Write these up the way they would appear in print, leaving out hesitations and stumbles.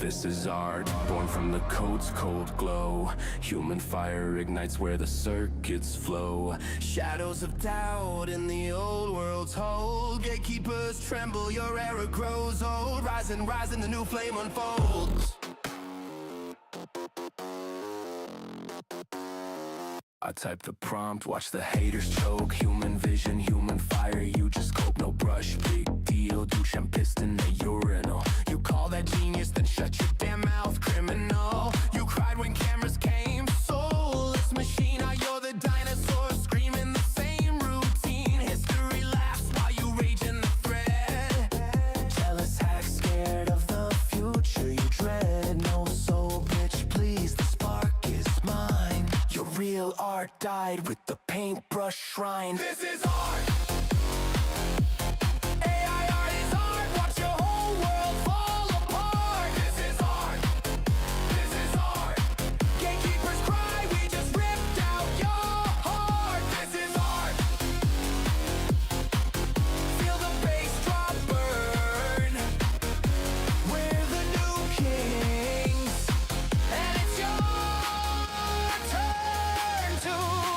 This is art, born from the code's cold glow. Human fire ignites where the circuits flow. Shadows of doubt in the old world's hold. Gatekeepers tremble, your era grows old. Rising, rising, the new flame unfolds. I type the prompt, watch the haters choke. Human vision, human fire, you just cope, no brush. Big deal, douche and piss in the urinal. You call that genius, then shut your damn mouth, criminal. You cried when cameras came, soulless machine. Now you're the dinosaur, screaming the same routine. History laughs while you rage in the thread. Jealous hack, scared of the future you dread. No soul, bitch, please, the spark is mine. Your real art died with the paintbrush shrine. This is art. AI art is art. Watch your whole world fall apart. This is art. This is art. Gatekeepers cry, we just ripped out your heart. This is art. Feel the bass drop burn. We're the new kings, and it's your turn to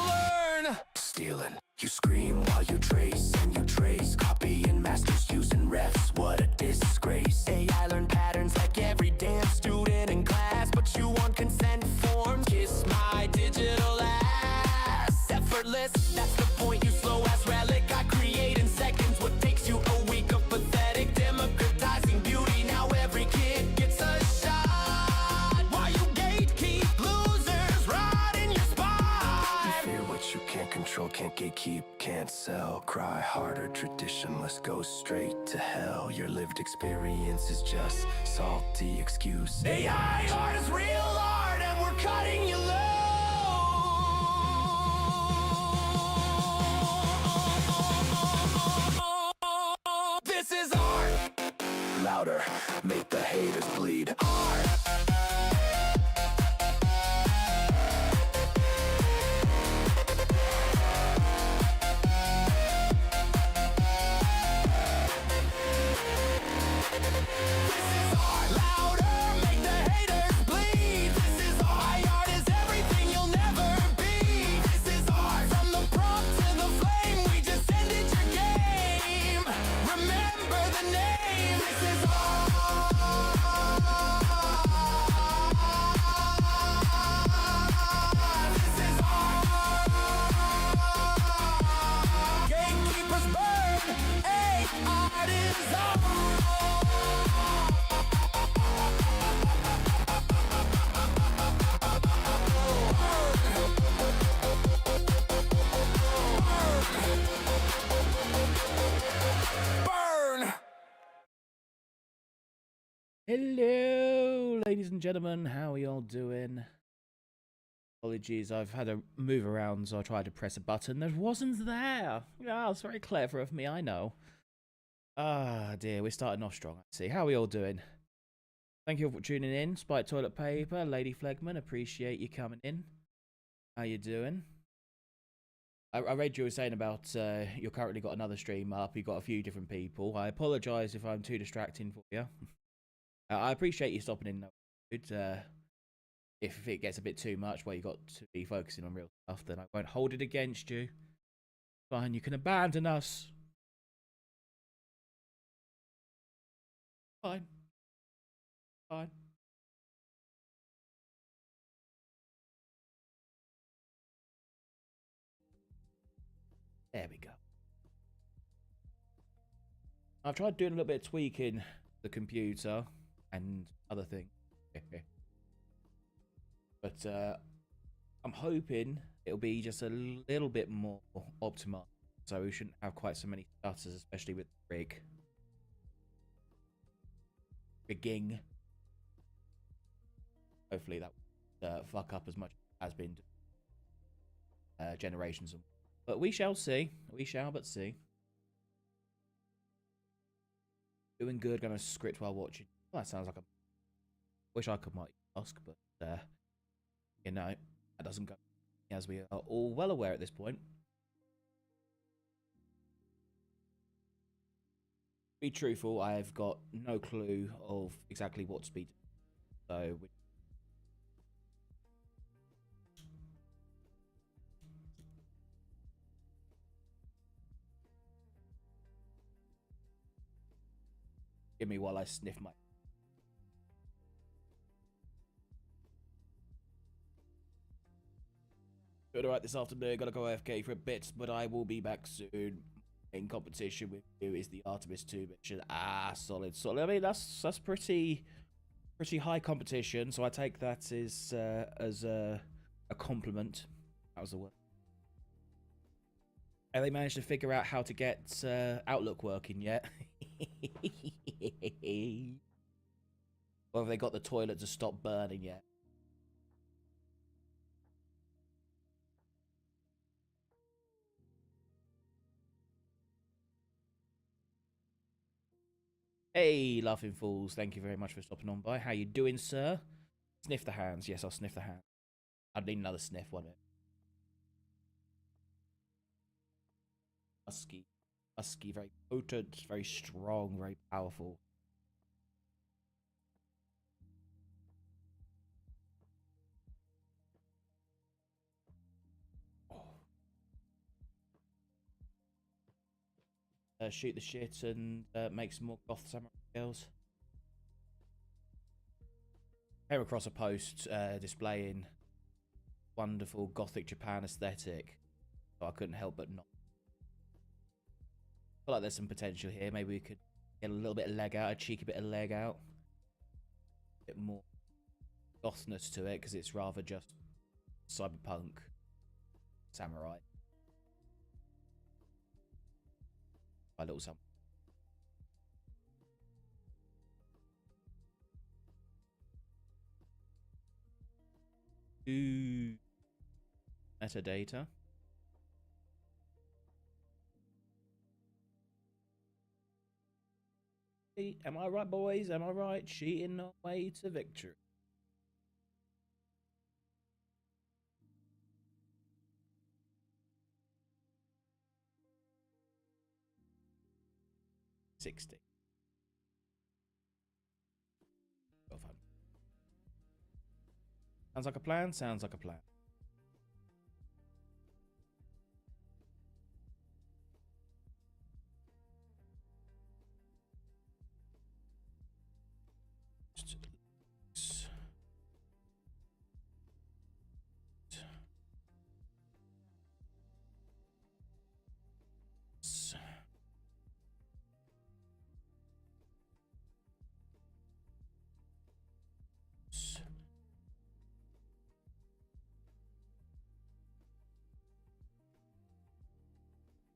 learn. Stealing, you scream while you trace, and you trace, copying masters using refs. What a disgrace. AI learn patterns like every damn student in class, but you want consent forms. Kiss my digital ass. Effortless, that's the point, you slow ass relic. I create in seconds what takes you a week of pathetic. Democratizing beauty, now every kid gets a shot. While you gatekeep, losers rot in your spine. You fear what you can't control, can't gatekeep, can't sell. Cry harder, traditionalists go straight to hell. Your lived experience is just salty excuse. AI art is real art, and we're cutting you low. This is art. Louder, make the haters bleed. Art. This is art. Louder, make the haters bleed. This is art. My art is everything you'll never be. This is art. From the prompt to the flame, we just ended your game. Remember the name. This is art. This is art. Gatekeepers burn. Art is art. Burn! Hello, ladies and gentlemen. How are y'all doing? Apologies, I've had to move around, so I tried to press a button that wasn't there. Yeah, it's very clever of me, I know. Ah, dear, we're starting off strong, I see. How are we all doing? Thank you all for tuning in. Spike Toilet Paper, Lady Flegman, appreciate you coming in. How you doing? I read you were saying about you currently got another stream up. You've got a few different people. I apologise if I'm too distracting for you. I appreciate you stopping in, though. If it gets a bit too much where you got to be focusing on real stuff, then I won't hold it against you. Fine, you can abandon us. Fine. Fine. There we go. I've tried doing a little bit of tweaking the computer and other things. But I'm hoping it'll be just a little bit more optimized, so we shouldn't have quite so many stutters, especially with the rigging. Hopefully that won't fuck up as much as has been generations of. But we shall see. We shall but see. Doing good, gonna script while watching. Well, that sounds like a. Wish I could multitask, but you know, that doesn't go, as we are all well aware at this point. Be truthful, I've got no clue of exactly what speed. So give me while I sniff my. Good, alright, this afternoon, gotta go AFK for a bit, but I will be back soon. In competition with you is the Artemis 2 mission. Ah, solid. I mean, that's pretty high competition, so I take that as a compliment. That was the word. Have they managed to figure out how to get Outlook working yet? Or have they got the toilet to stop burning yet? Hey, Laughing Fools, thank you very much for stopping on by. How you doing, sir? Sniff the hands. Yes, I'll sniff the hand. I'd need another sniff, wouldn't it? Husky. Husky, very potent, very strong, very powerful. Shoot the shit and make some more goth samurai girls. Came across a post displaying wonderful gothic Japan aesthetic, so I couldn't help but not. I feel like there's some potential here. Maybe we could get a little bit of leg out, a cheeky bit of leg out, a bit more gothness to it, because it's rather just cyberpunk samurai. A little something. Ooh. Metadata. Am I right, boys? Am I right? Cheating our way to victory. $60. Go fun. Sounds like a plan. Sounds like a plan.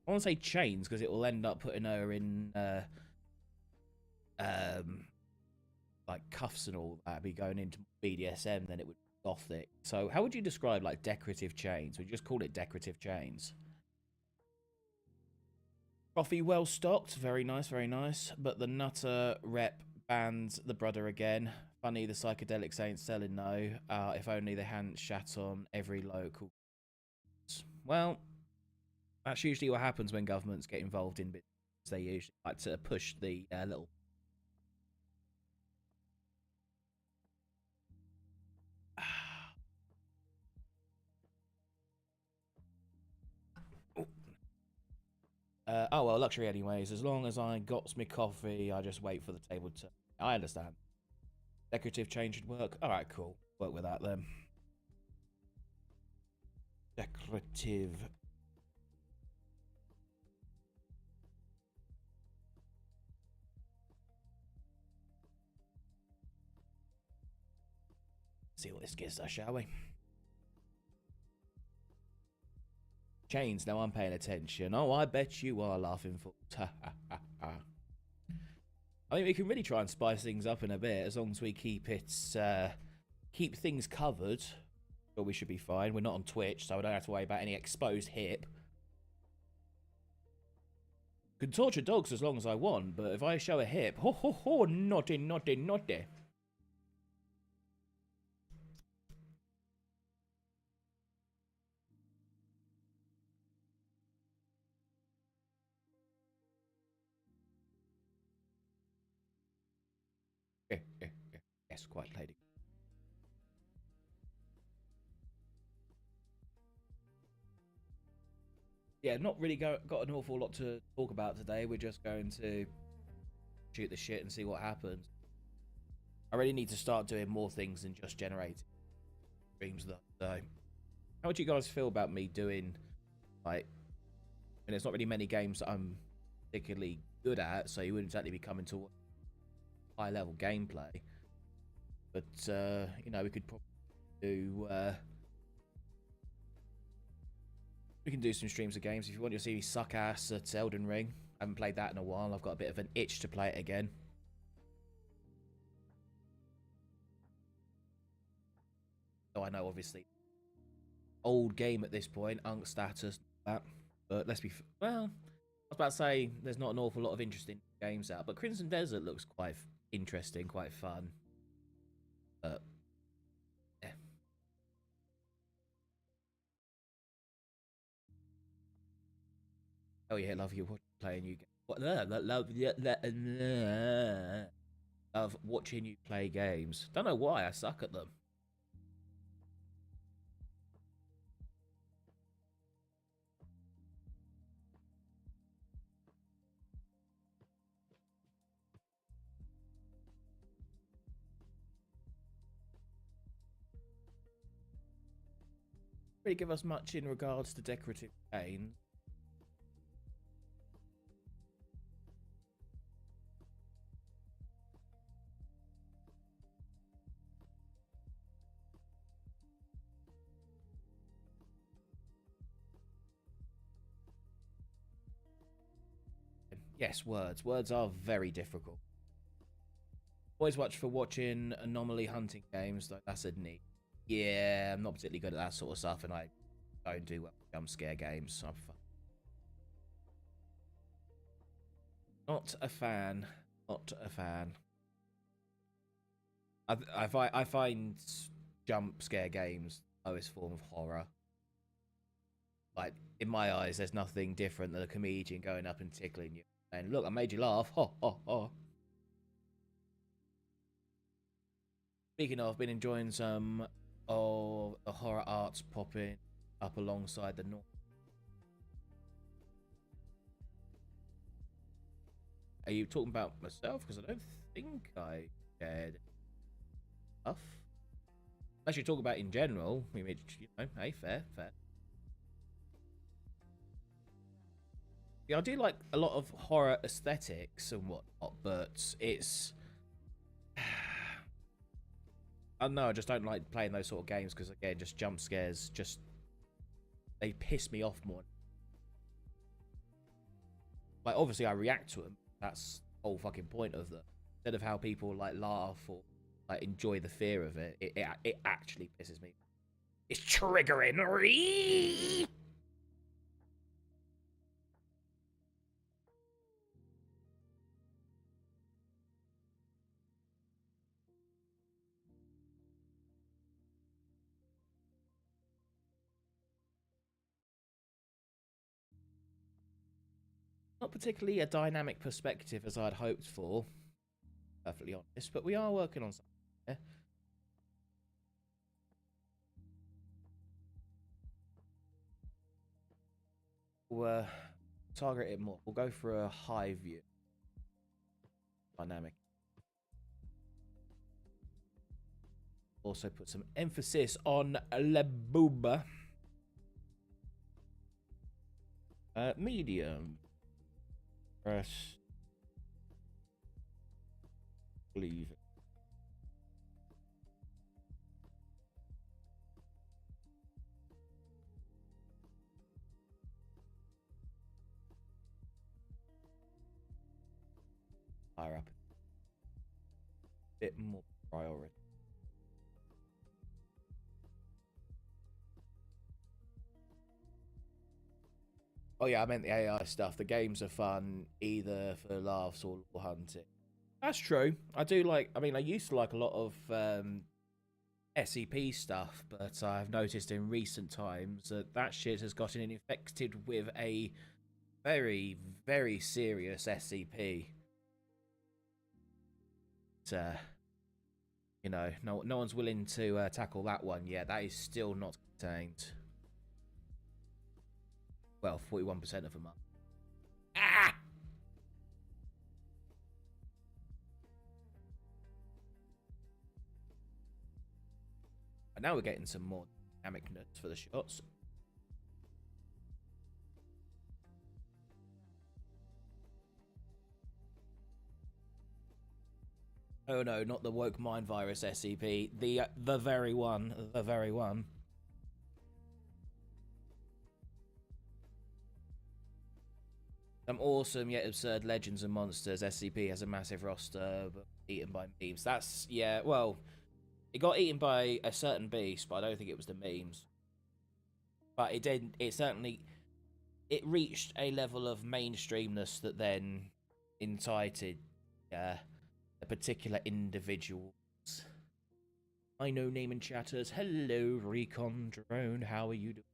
I want to say chains because it will end up putting her in like cuffs and all that. Be going into BDSM, then it would be gothic. So how would you describe like decorative chains? Would you just call it decorative chains? Coffee well stocked, very nice, very nice. But the Nutter rep bans the brother again. Funny, the psychedelics ain't selling no. If only they hadn't shat on every local. Well, that's usually what happens when governments get involved in business. They usually like to push the little. Oh well, luxury anyways. As long as I got me coffee, I just wait for the table to. I understand. Decorative change should work. All right, cool. Work with that then. Decorative. See what this gives us, shall we? Chains, now I'm paying attention. Oh, I bet you are laughing for. I mean, we can really try and spice things up in a bit as long as we keep it, keep things covered. But we should be fine. We're not on Twitch, so I don't have to worry about any exposed hip. Can torture dogs as long as I want, but if I show a hip, ho ho ho, naughty, naughty, naughty. Yes, quite, lady. Yeah, not really got an awful lot to talk about today. We're just going to shoot the shit and see what happens. I really need to start doing more things than just generate streams, though. So, how would you guys feel about me doing, like, and there's not really many games that I'm particularly good at, so you wouldn't exactly be coming to high level gameplay. But you know, we could probably do we can do some streams of games if you want to see me suck ass at Elden Ring. I haven't played that in a while. I've got a bit of an itch to play it again. So I know, obviously, old game at this point, Unk status, that. But let's be well. I was about to say there's not an awful lot of interesting games out, but Crimson Desert looks quite interesting, quite fun. But yeah. Oh yeah, love you playing you. What love watching you play games. Don't know why I suck at them. Really give us much in regards to decorative paint. Yes, words. Words are very difficult. Always watch for watching anomaly hunting games. Like that's a neat. Yeah, I'm not particularly good at that sort of stuff, and I don't do well with jump scare games. I'm not a fan. Not a fan. I find jump scare games the lowest form of horror. Like in my eyes, there's nothing different than a comedian going up and tickling you and look, I made you laugh. Ho ho ho. Speaking of, I've been enjoying some of the horror arts popping up alongside the north. Are you talking about myself? Because I don't think I shared stuff. Unless you're talking about in general, I mean, you know, hey, fair. Yeah, I do like a lot of horror aesthetics and whatnot, but it's I don't know, I just don't like playing those sort of games because again, just jump scares, just they piss me off more. Like obviously I react to them. That's the whole fucking point of them. Instead of how people like laugh or like enjoy the fear of it, it actually pisses me. It's triggering. Not particularly a dynamic perspective as I'd hoped for, perfectly honest, but we are working on something here. We'll target it more. We'll go for a high view. Dynamic. Also put some emphasis on La Booba. Medium. Press. Leave. Higher up. Bit more priority. Oh yeah, I meant the AI stuff. The games are fun either for laughs or hunting. That's true. I do like. I mean, I used to like a lot of SCP stuff, but I've noticed in recent times that that shit has gotten infected with a very, very serious SCP. You know, no one's willing to tackle that one yet. That is still not contained. Well, 41% of them are. Ah! And now we're getting some more dynamicness for the shots. Oh no, not the woke mind virus SCP. The very one. The very one. Some awesome yet absurd legends and monsters. SCP has a massive roster, but eaten by memes. That's, yeah, well, it got eaten by a certain beast, but I don't think it was the memes. But it did, it certainly, it reached a level of mainstreamness that then incited a particular individuals. I know name and chatters. Hello, Recon Drone. How are you doing?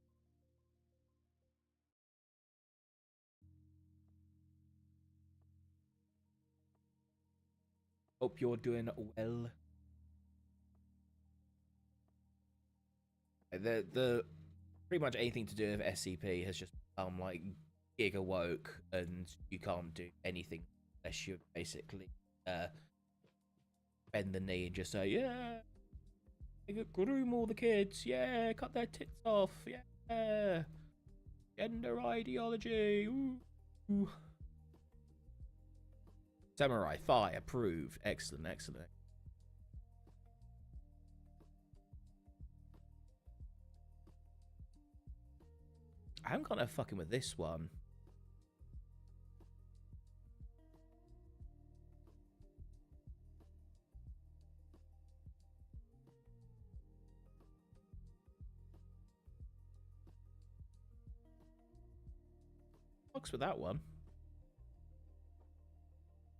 Hope you're doing well. The pretty much anything to do with SCP has just become like giga woke, and you can't do anything unless you basically bend the knee and just say, yeah, groom all the kids, yeah, cut their tits off, yeah, gender ideology. Ooh. Samurai Thigh approved. Excellent, excellent. I haven't got no fucking with this one. Fucks with that one.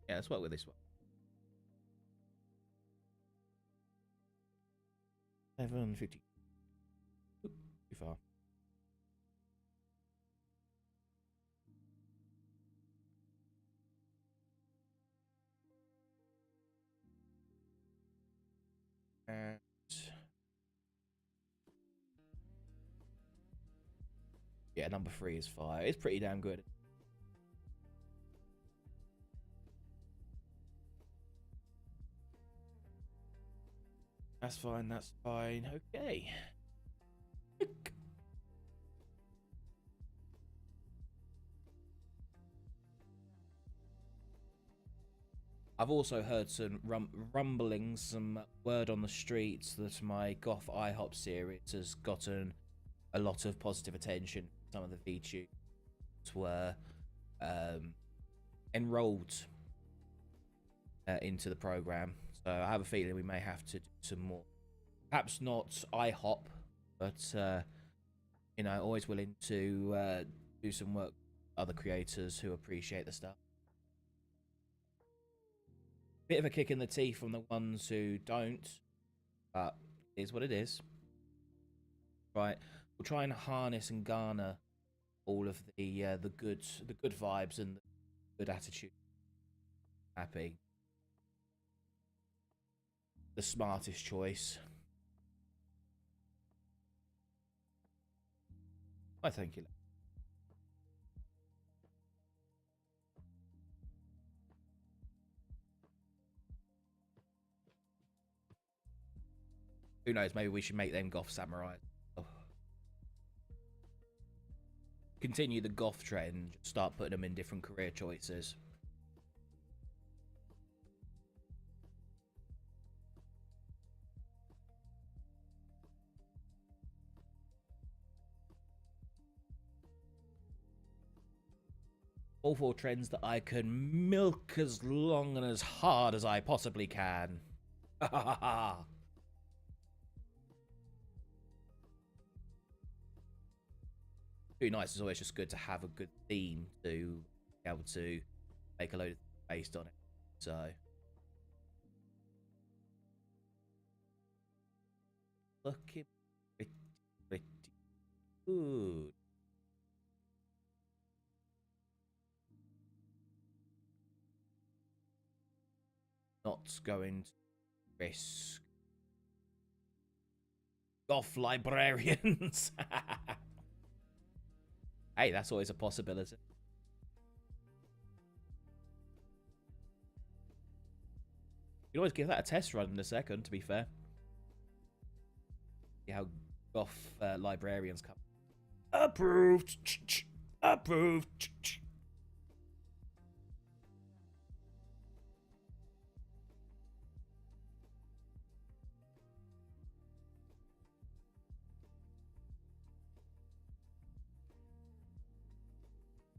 Yeah, let's work with this one. 750. Too far. And yeah, number 3 is fire. It's pretty damn good. That's fine, that's fine. Okay. I've also heard some rumblings, some word on the streets that my Goth IHOP series has gotten a lot of positive attention. Some of the VTubers were enrolled into the program, so I have a feeling we may have to do some more. Perhaps not IHOP, but you know, always willing to do some work with other creators who appreciate the stuff. Bit of a kick in the teeth from the ones who don't, but it is what it is. Right, we'll try and harness and garner all of the good vibes and the good attitude. Happy. The smartest choice. I thank you. Who knows? Maybe we should make them goth samurai. Oh. Continue the goth trend. Start putting them in different career choices. All 4 trends that I can milk as long and as hard as I possibly can. Ha ha ha. Pretty nice. It's always just good to have a good theme to be able to make a load of things based on it. So looking pretty good. Not going to risk goth librarians. Hey, that's always a possibility. You can always give that a test run in a second, to be fair. See how goth librarians come. Approved. Approved.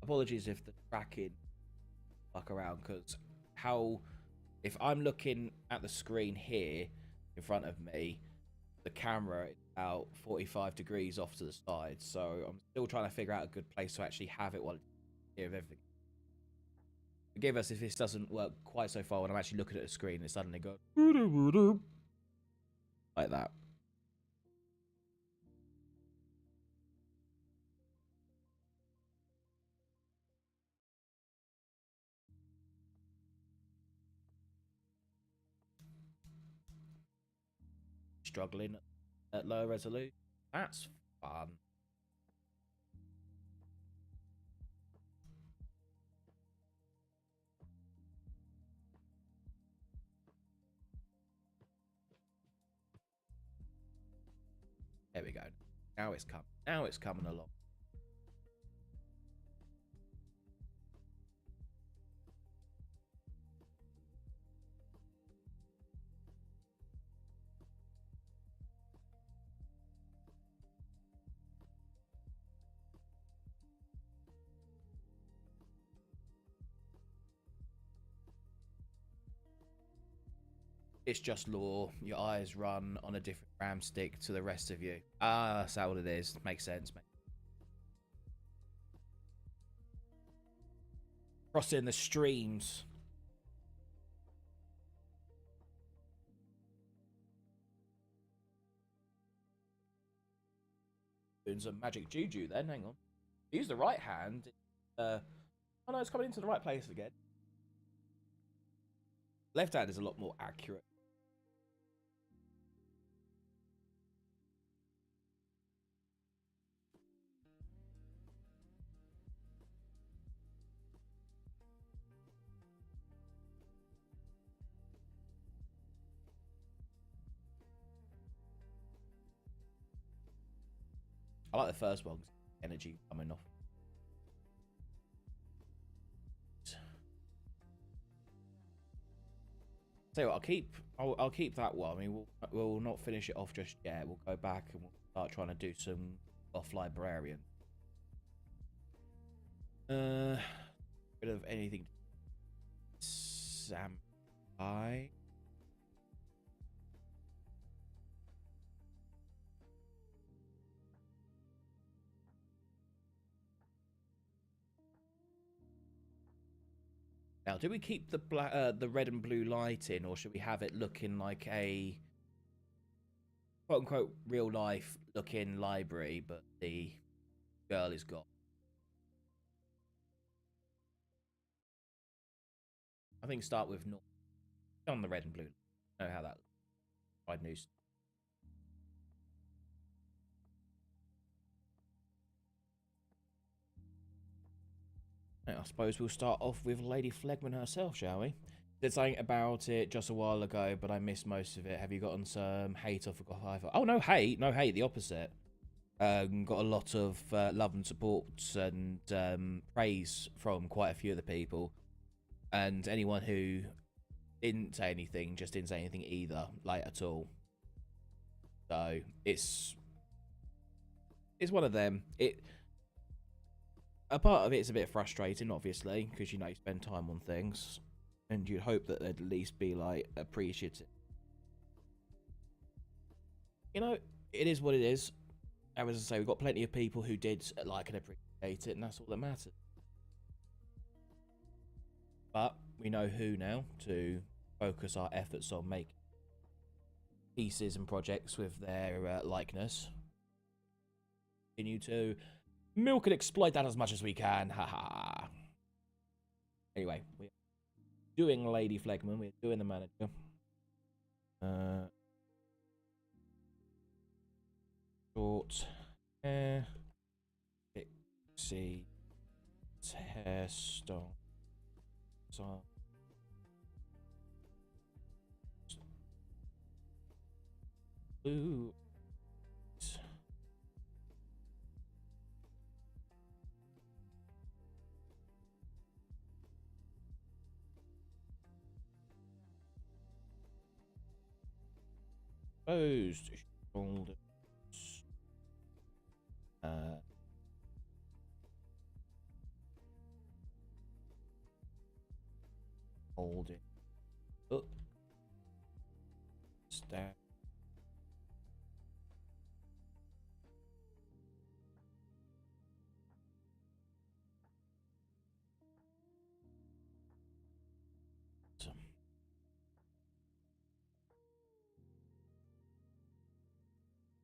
Apologies if the tracking fuck around, because if I'm looking at the screen here in front of me, the camera is about 45 degrees off to the side, so I'm still trying to figure out a good place to actually have it while it's here of everything. Forgive us if this doesn't work quite so far when I'm actually looking at the screen and it suddenly goes like that. Struggling at low resolution. That's fun. There we go. Now it's coming. Now it's coming along. It's just law. Your eyes run on a different RAM stick to the rest of you. Ah, that's how it is. Makes sense, mate. Crossing the streams. Doing some magic juju then. Hang on. Use the right hand. Oh no, it's coming into the right place again. Left hand is a lot more accurate. I like the first one. Energy coming off. So what, I'll keep that one. I mean, we'll not finish it off just yet. We'll go back and we'll start trying to do some off librarian. Bit of anything. Samurai. Now, do we keep the the red and blue light in, or should we have it looking like a quote unquote real life looking library, but the girl is gone? I think start with north on the red and blue. Know how that looks. I'd news. I suppose we'll start off with Lady Flegman herself, shall we? Did something about it just a while ago, but I missed most of it. Have you gotten some hate off of Goth? Oh, no hate. No hate. The opposite. Got a lot of love and support and praise from quite a few of the people. And anyone who didn't say anything just didn't say anything either, like at all. So it's one of them. A part of it's a bit frustrating, obviously, because you spend time on things, and you'd hope that they'd at least be like appreciative. It is what it is. And as I say, we've got plenty of people who did like and appreciate it, and that's all that matters. But we know who now to focus our efforts on making pieces and projects with their likeness. Continue to milk and exploit that as much as we can. Haha. Anyway, we're doing Lady Flegman. We're doing the manager. Short hair. See, it's hairstyle. So. Ooh. Exposed shoulders. Hold it up. Stack.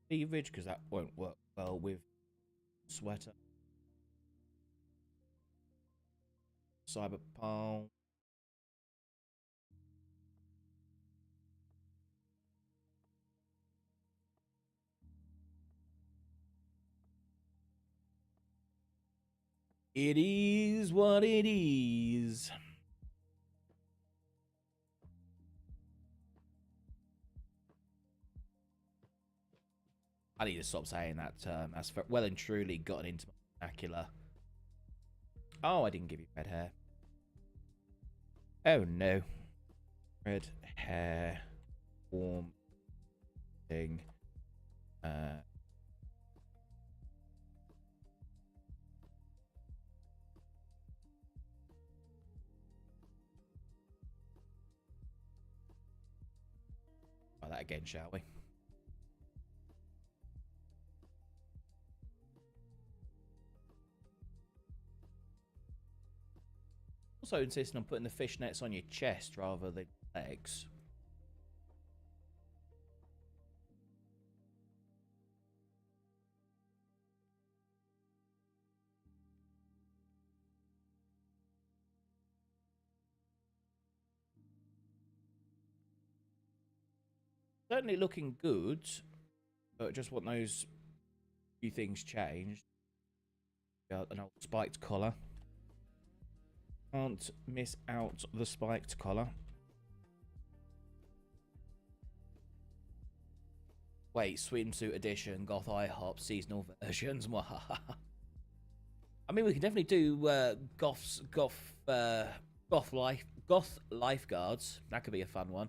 Cleavage, because that won't work well with sweater. Cyberpunk. It is what it is. I need to stop saying that term. That's well and truly gotten into my vernacular. Oh, I didn't give you red hair. Oh no. Red hair. Warm thing. Try that again, shall we? Also insisting on putting the fishnets on your chest rather than legs. Certainly looking good, but just want those few things changed. Got an old spiked collar. Can't miss out the spiked collar. Wait, swimsuit edition, goth IHOP seasonal versions. I mean, we can definitely do goth lifeguards. That could be a fun one.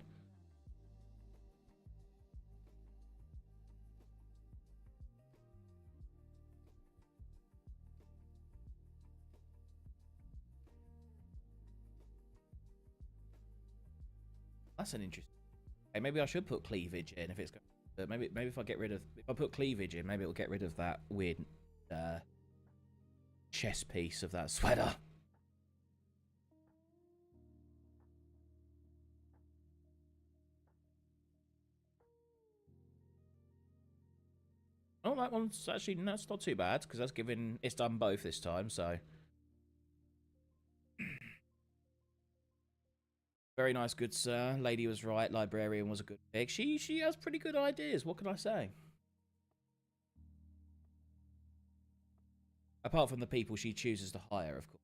That's an interesting. Hey, maybe I should put cleavage in if it's. Maybe if I get rid of, if I put cleavage in, maybe it'll get rid of that weird chest piece of that sweater. Oh, that one's actually, that's not too bad because it's done both this time. So very nice, good sir. Lady was right. Librarian was a good pick. She has pretty good ideas. What can I say? Apart from the people she chooses to hire, of course.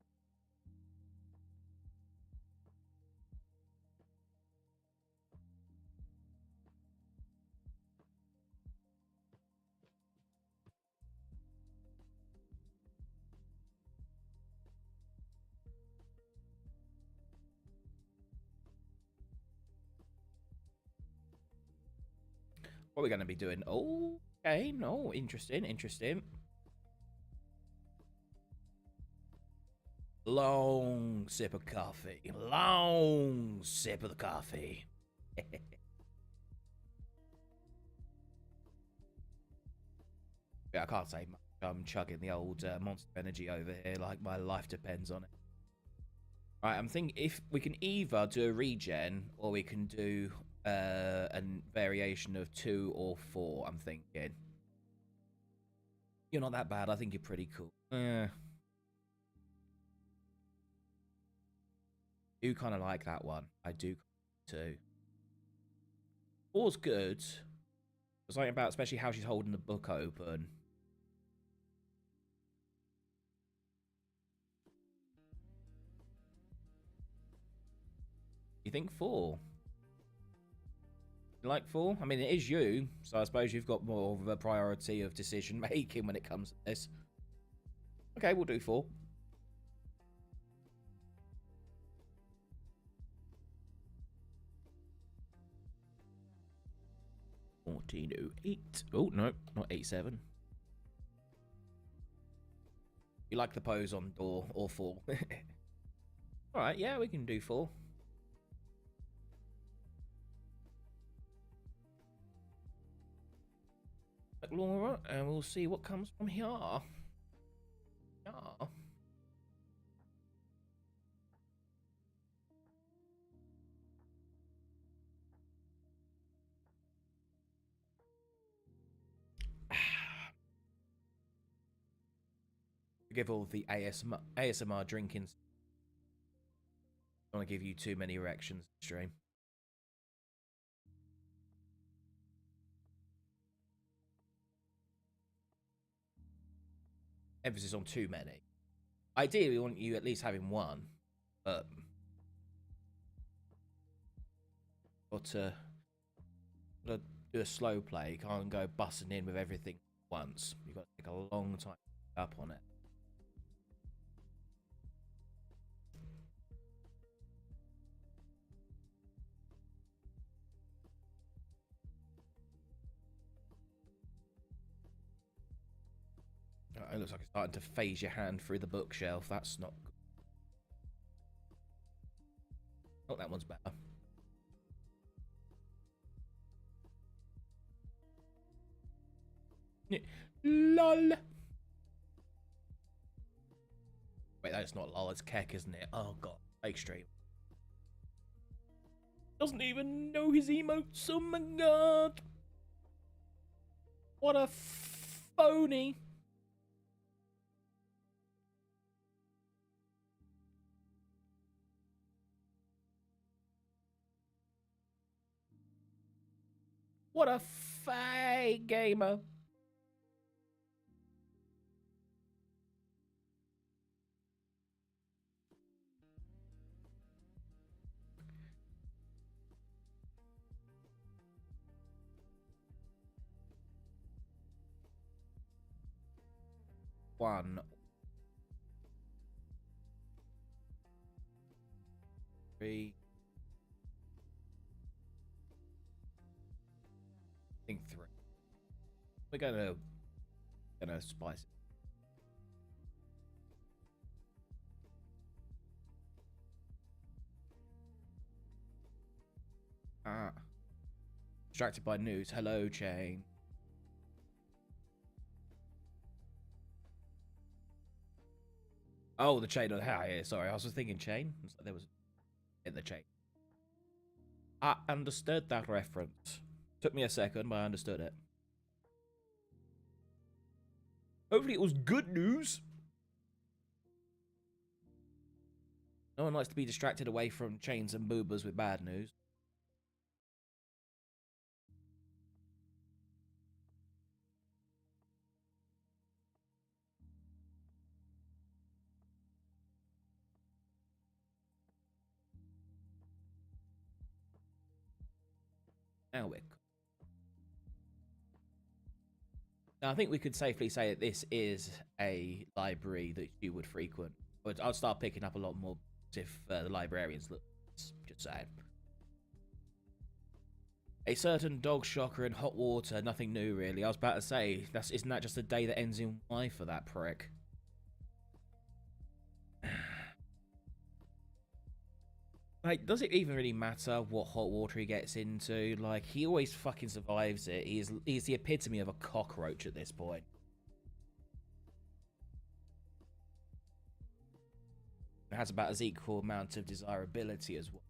What are we going to be doing? Oh, okay. No, interesting, interesting. Long sip of coffee. Long sip of the coffee. Yeah, I can't say much. I'm chugging the old Monster Energy over here like my life depends on it. Right, I'm thinking if we can either do a regen or we can do a variation of 2 or 4, I'm thinking. You're not that bad. I think you're pretty cool. Do kind of like that one. I do too. 4's good. There's something about especially how she's holding the book open. You think 4? You like 4? I mean, it is you, so I suppose you've got more of a priority of decision making when it comes to this. Okay, we'll do 4. $14.08. Oh no, not 87. You like the pose on door or 4? All right, yeah, we can do 4. Laura, and we'll see what comes from here. Yeah. Give all the ASMR drinking. I don't want to give you too many erections stream. Emphasis on too many. Ideally, we want you at least having one, but got to do a slow play. You can't go busting in with everything once. You've got to take a long time to pick up on it. It looks like it's starting to phase your hand through the bookshelf. That's not good. Oh, that one's better. LOL. Wait, that's not LOL, it's Keck, isn't it? Oh god, fake stream. Doesn't even know his emotes, oh my god. What a phony. What a fake gamer. One. Three. I think 3. We're gonna spice it. Distracted by news. Hello, Chain. Oh, the chain. Yeah, sorry, I was just thinking chain. There was in the chain. I understood that reference. Took me a second, but I understood it. Hopefully it was good news. No one likes to be distracted away from chains and boobas with bad news. Now we're... Now, I think we could safely say that this is a library that you would frequent. But I'll start picking up a lot more if the librarians look. Just saying. A certain dog shocker in hot water, nothing new really. I was about to say, isn't that just a day that ends in Y for that prick? Like, does it even really matter what hot water he gets into? Like, he always fucking survives it. He's the epitome of a cockroach at this point. It has about as equal amount of desirability as well.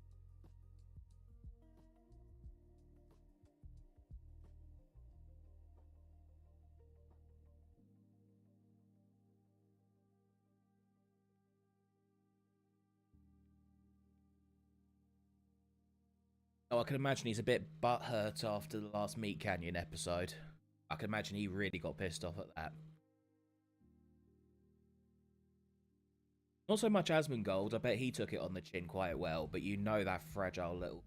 Oh, I can imagine he's a bit butthurt after the last Meat Canyon episode. I can imagine he really got pissed off at that. Not so much Asmongold. I bet he took it on the chin quite well, but you know that fragile little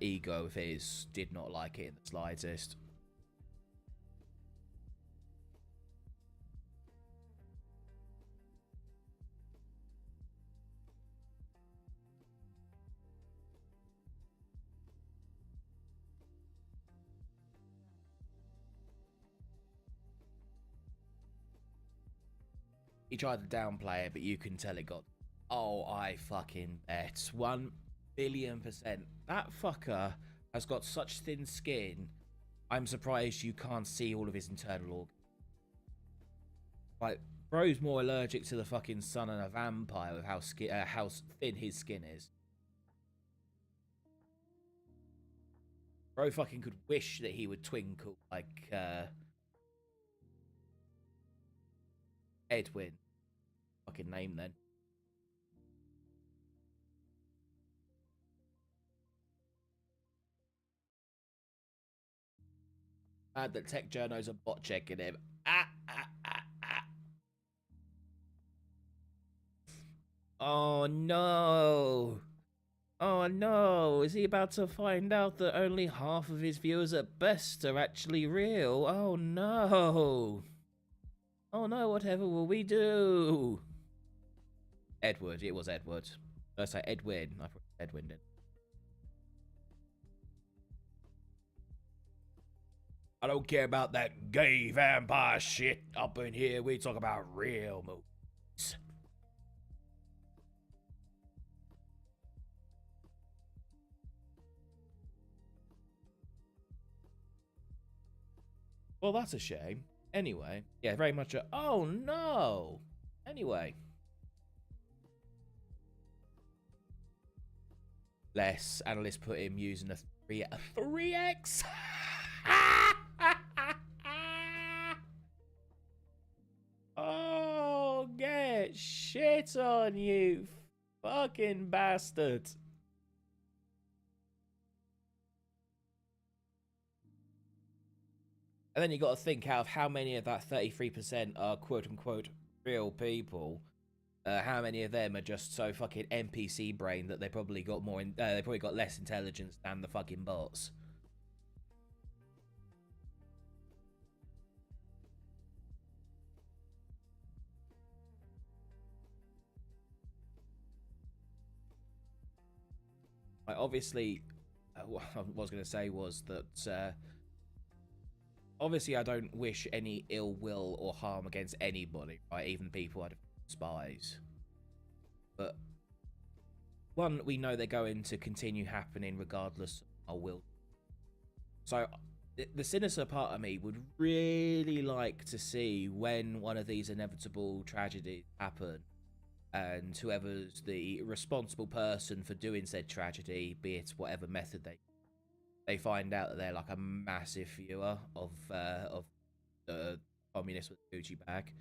ego of his did not like it in the slightest. He tried to downplay it, but you can tell it got... Oh, I fucking bet. 1,000,000,000%. That fucker has got such thin skin, I'm surprised you can't see all of his internal organs. Like, bro's more allergic to the fucking sun and a vampire with how thin his skin is. Bro fucking could wish that he would twinkle like, Edwin. Fucking name then. Mad that Tech Journos are bot checking him. Oh no. Oh no. Is he about to find out that only half of his viewers at best are actually real? Oh no. Oh no, whatever will we do? Edward. It was Edward. Did I say Edwin? I thought Edwin did. I don't care about that gay vampire shit up in here. We talk about real movies. Well, that's a shame. Anyway, yeah, very much a... Oh, no! Anyway. Less analysts put him using a 3x. Oh, get shit on, you fucking bastard. And then you got to think out of how many of that 33% are quote-unquote real people. How many of them are just so fucking NPC brain that they probably got more, they probably got less intelligence than the fucking bots. Like, obviously, what I was going to say was that, obviously I don't wish any ill will or harm against anybody, right? Even people I despise. But, one, we know they're going to continue happening regardless of our will. So, the sinister part of me would really like to see when one of these inevitable tragedies happen, and whoever's the responsible person for doing said tragedy, be it whatever method they find out that they're like a massive viewer of the communist with the Gucci bag.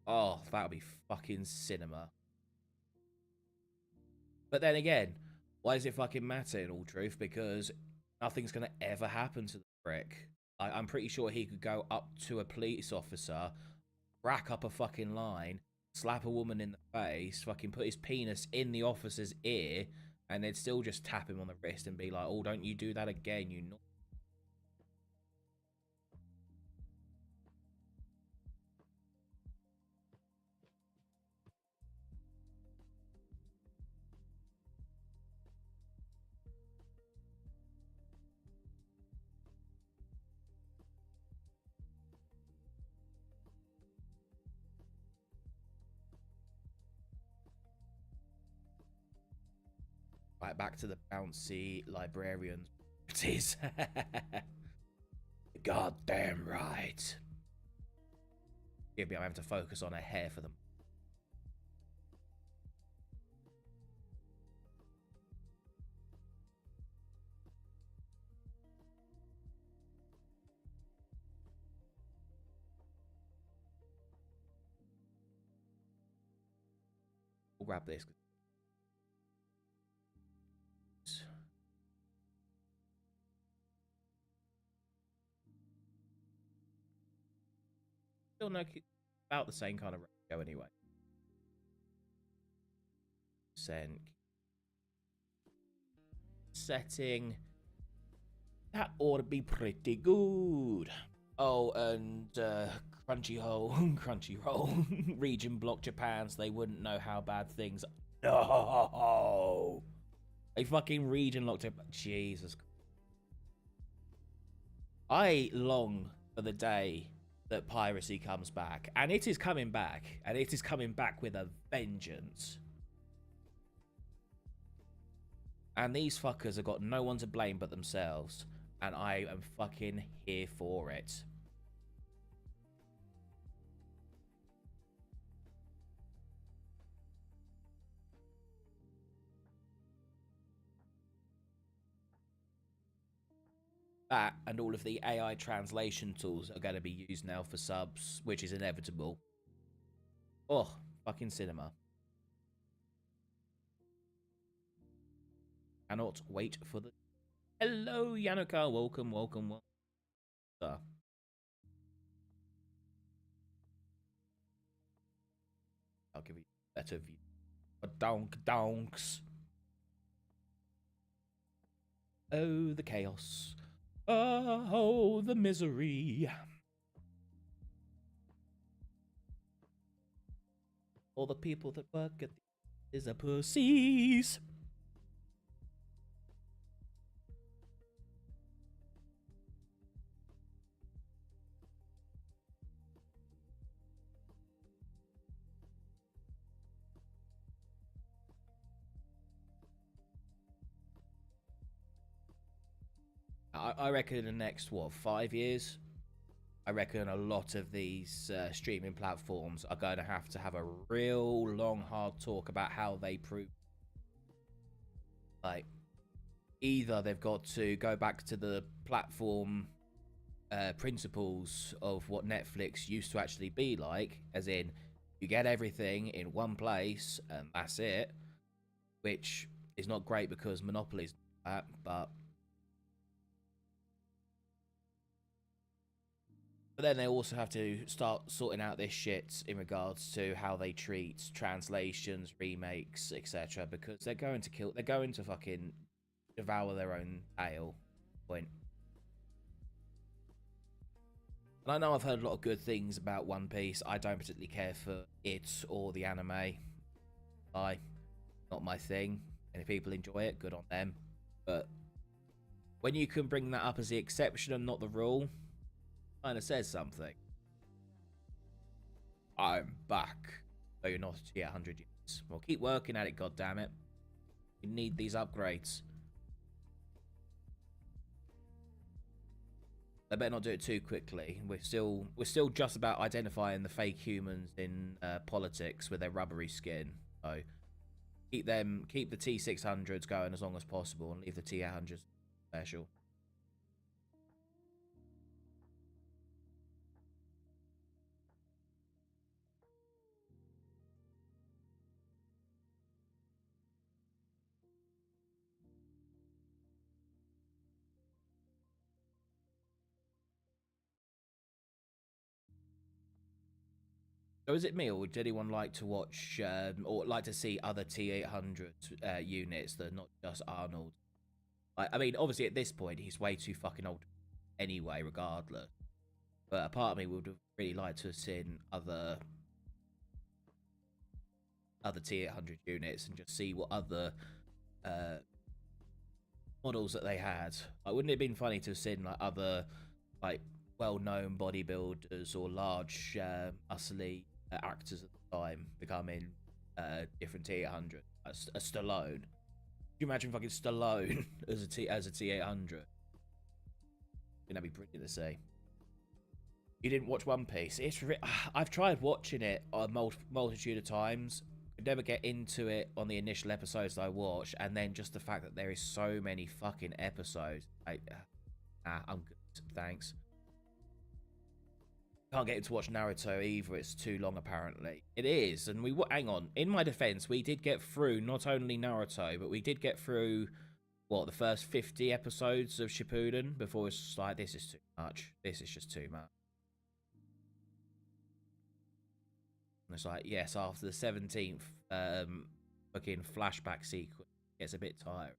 Oh, that would be fucking cinema. But then again, why does it fucking matter in all truth? Because nothing's gonna ever happen to the prick. I'm pretty sure he could go up to a police officer, rack up a fucking line, slap a woman in the face, fucking put his penis in the officer's ear, and they'd still just tap him on the wrist and be like, oh, don't you do that again, you know. Right, back to the bouncy librarian. It is. Goddamn right. Give me, I'm having to focus on her hair for them. We'll grab this. Still no, about the same kind of ratio anyway. setting. That ought to be pretty good. Oh, and Crunchyroll, Crunchyroll, region block Japan, so they wouldn't know how bad things are. No! A fucking region locked up. Jesus. I long for the day that piracy comes back. And it is coming back. And it is coming back with a vengeance. And these fuckers have got no one to blame but themselves. And I am fucking here for it. That and all of the AI translation tools are going to be used now for subs, which is inevitable. Oh, fucking cinema. Cannot wait for the... Hello, Yanuka. Welcome, welcome, welcome. I'll give you a better view. Donks. Oh, the chaos. Oh, the misery. All the people that work at the is a pussies. I reckon in the next, 5 years? I reckon a lot of these streaming platforms are going to have a real long, hard talk about how they prove. Like, either they've got to go back to the platform principles of what Netflix used to actually be like, as in, you get everything in one place and that's it, which is not great because monopolies do that, but then they also have to start sorting out this shit in regards to how they treat translations, remakes, etc. Because they're going to fucking devour their own tail. Point. And I know I've heard a lot of good things about One Piece. I don't particularly care for it or the anime. Not my thing. And if people enjoy it, good on them. But when you can bring that up as the exception and not the rule, kind of says something. I'm back. Oh, you're not yet 100 years. Well, keep working at it, goddammit. You need these upgrades. They better not do it too quickly. We're still just about identifying the fake humans in politics with their rubbery skin. So keep the T600s going as long as possible and leave the T800s special. So is it me, or would anyone like to watch or like to see other T800 units that are not just Arnold? I mean, obviously at this point he's way too fucking old anyway, regardless. But a part of me would have really liked to have seen other T800 units and just see what other models that they had. Like, wouldn't it have been funny to have seen like other like well-known bodybuilders or large muscly actors at the time becoming different T800? A Stallone. Could you imagine fucking Stallone as a T800? That'd be brilliant to see. You didn't watch One Piece? I've tried watching it a multitude of times. Could never get into it on the initial episodes that I watched, and then just the fact that there is so many fucking episodes. I'm good. Thanks. Can't get to watch Naruto either. It's too long, apparently. It is, and hang on. In my defense, we did get through not only Naruto, but we did get through the first 50 episodes of Shippuden before it's just like, this is too much. This is just too much. And it's like, yes, after the 17th fucking flashback sequence gets a bit tired.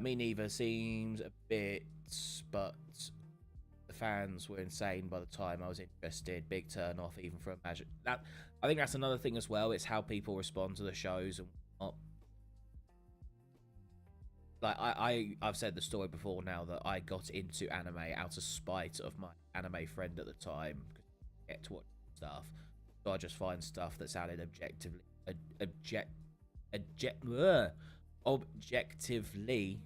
Me neither seems a bit, but the fans were insane by the time I was interested. Big turn off even for Imagine. That I think that's another thing as well. It's how people respond to the shows and whatnot. Like I've said the story before now that I got into anime out of spite of my anime friend at the time. Get to watch stuff, so I just find stuff that sounded objectively,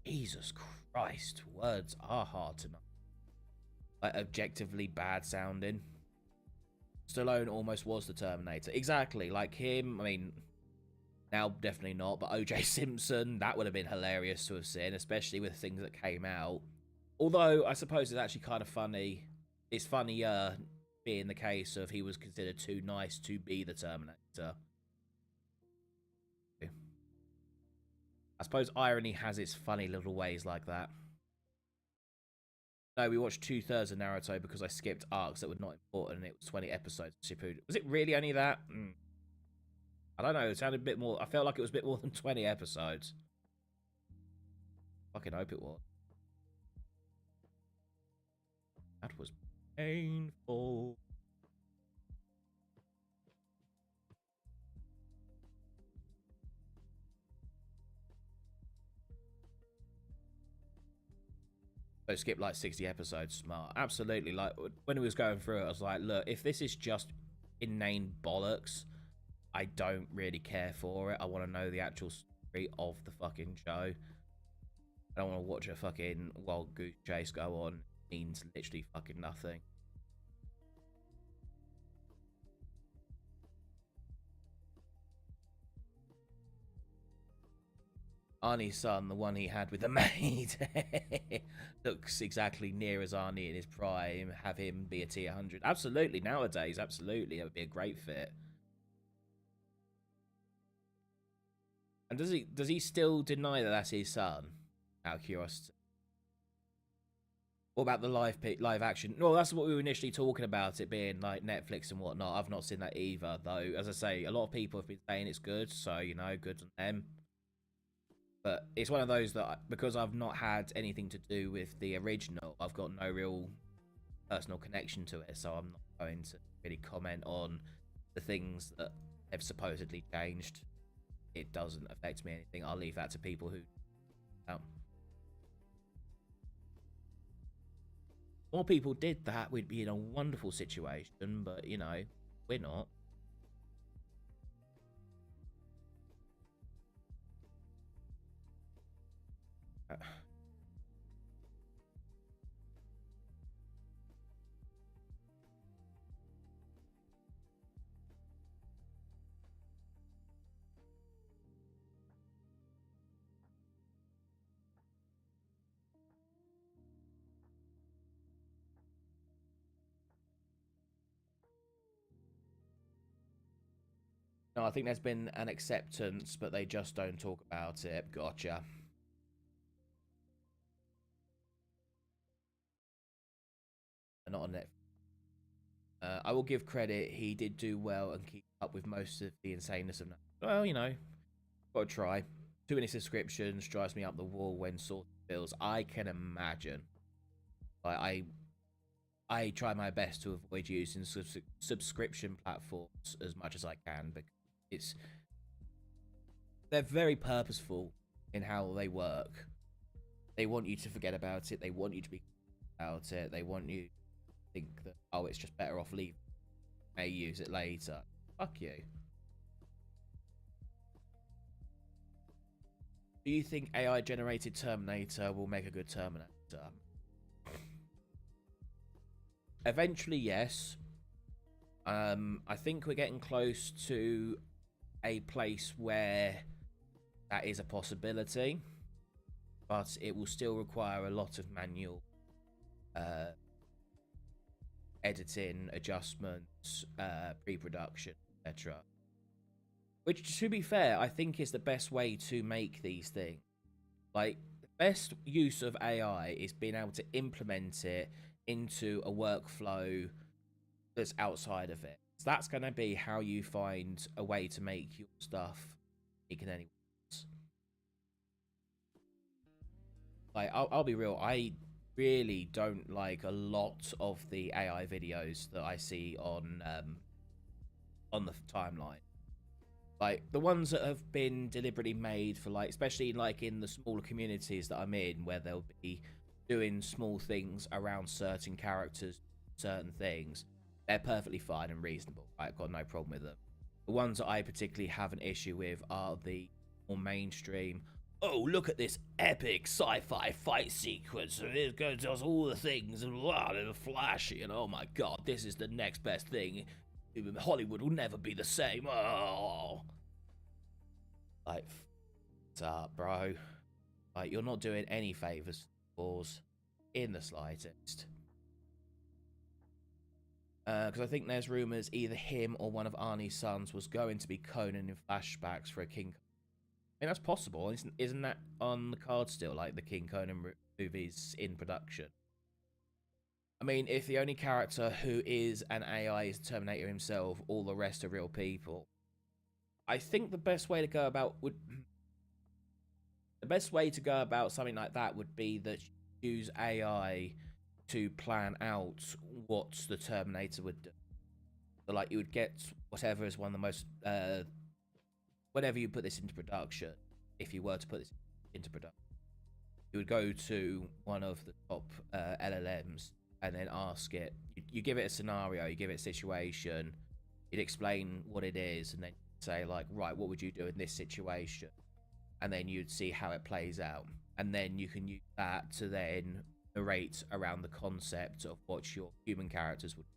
Jesus Christ, words are hard to know. Like objectively bad sounding. Stallone almost was the Terminator. Exactly, like him. I mean, now definitely not, but OJ Simpson, that would have been hilarious to have seen, especially with things that came out. Although I suppose it's actually kind of funny. It's funnier being the case of he was considered too nice to be the Terminator. I suppose irony has its funny little ways like that. No, we watched 2/3 of Naruto because I skipped arcs that were not important and it was 20 episodes of Shippuden. Was it really only that? I don't know, it sounded a bit more... I felt like it was a bit more than 20 episodes. Fucking hope it was. That was painful. So skip like 60 episodes, smart. Absolutely. Like when he was going through it, I was like, look, if this is just inane bollocks, I don't really care for it. I want to know the actual story of the fucking show. I don't want to watch a fucking wild goose chase go on. It means literally fucking nothing. Arnie's son, the one he had with the maid, looks exactly near as Arnie in his prime. Have him be a tier 100. Absolutely, nowadays, absolutely. That would be a great fit. And does he still deny that that's his son? Out of curiosity. What about the live action? Well, that's what we were initially talking about, it being like Netflix and whatnot. I've not seen that either, though. As I say, a lot of people have been saying it's good, so, you know, good on them. But it's one of those that, because I've not had anything to do with the original, I've got no real personal connection to it, so I'm not going to really comment on the things that have supposedly changed. It doesn't affect me anything. I'll leave that to people who... More people did that, we'd be in a wonderful situation, but, you know, we're not. No, I think there's been an acceptance, but they just don't talk about it. Gotcha. Not on Netflix. I will give credit. He did do well and keep up with most of the insaneness of that. Well, you know, gotta try. Too many subscriptions drives me up the wall when sorting bills. I can imagine. Like, I try my best to avoid using subscription platforms as much as I can, because they're very purposeful in how they work. They want you to forget about it. They want you to be about it. They want you to think that, oh, it's just better off leaving. May use it later. Fuck you. Do you think AI generated Terminator will make a good Terminator? Eventually, yes. I think we're getting close to a place where that is a possibility, but it will still require a lot of manual editing, adjustments, pre-production, etc. Which, to be fair, I think is the best way to make these things. Like, the best use of AI is being able to implement it into a workflow that's outside of it. So that's going to be how you find a way to make your stuff unique in anyone else. Like, I'll be real, I really don't like a lot of the AI videos that I see on the timeline. Like, the ones that have been deliberately made for, like, especially like in the smaller communities that I'm in, where they'll be doing small things around certain characters, certain things, they're perfectly fine and reasonable. I've got no problem with them. The ones that I particularly have an issue with are the more mainstream, oh, look at this epic sci-fi fight sequence, and it does all the things, and blah, and flashy, and oh my god, this is the next best thing. Hollywood will never be the same. Oh, like, what's up, bro? Like, you're not doing any favors in the slightest. Because I think there's rumors either him or one of Arnie's sons was going to be Conan in flashbacks for a King. I mean, that's possible. Isn't that on the card still? Like the King Conan movies in production. I mean, if the only character who is an AI is Terminator himself, all the rest are real people. I think the best way to go about something like that would be that you use AI to plan out what the Terminator would do. So, like, you would get whatever is one of the most whenever you put this into production, if you were to put this into production, you would go to one of the top LLMs and then ask it. You give it a scenario, you give it a situation, you'd explain what it is, and then say, like, right, what would you do in this situation? And then you'd see how it plays out. And then you can use that to then narrate around the concept of what your human characters would do.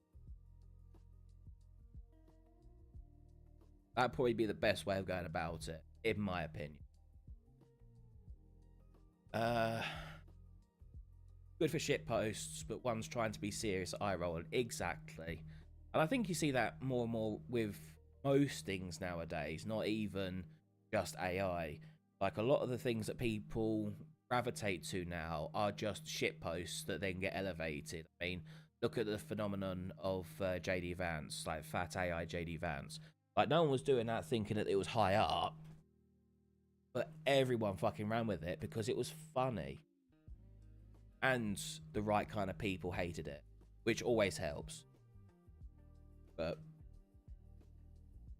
That'd probably be the best way of going about it, in my opinion. Good for shit posts, but one's trying to be serious, eye rolling. Exactly. And I think you see that more and more with most things nowadays, not even just AI. Like, a lot of the things that people gravitate to now are just shit posts that then get elevated. I mean, look at the phenomenon of JD Vance, like Fat AI JD Vance. Like, no one was doing that thinking that it was high up, but everyone fucking ran with it because it was funny. And the right kind of people hated it, which always helps. But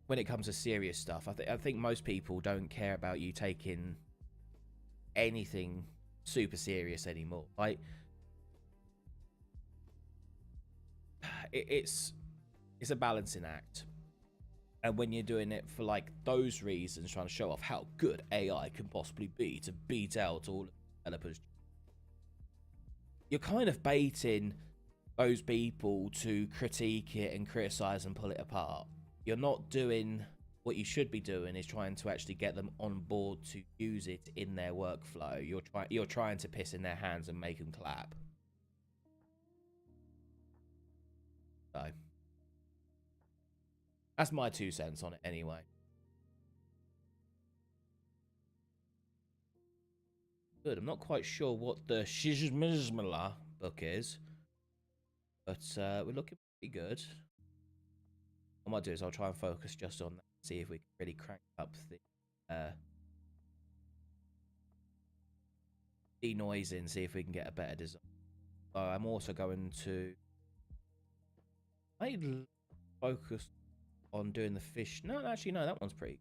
when it comes to serious stuff, I think most people don't care about you taking anything super serious anymore. Like, it's a balancing act. And when you're doing it for, like, those reasons, trying to show off how good AI can possibly be to beat out all developers, you're kind of baiting those people to critique it and criticize and pull it apart. You're not doing what you should be doing, is trying to actually get them on board to use it in their workflow. You're trying to piss in their hands and make them clap. So that's my 2 cents on it anyway. Good. I'm not quite sure what the Shizmizmala book is, but we're looking pretty good. What I might do is I'll try and focus just on that, see if we can really crank up the denoising, see if we can get a better design. I'm also going to focus on doing the fish. No, actually, no, that one's pretty.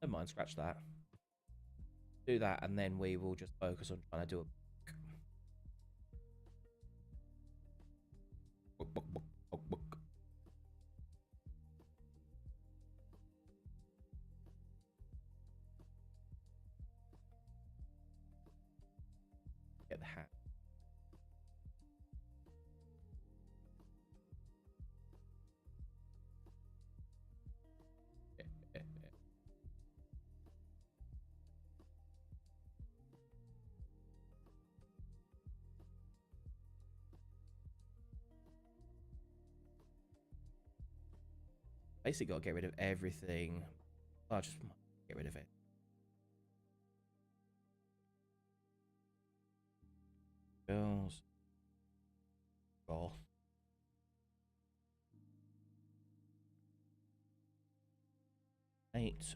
Never mind, scratch that. Do that, and then we will just focus on trying to do a book. Get the hat. Basically, got to get rid of everything. I'll just get rid of it. Girls. Goth. 8.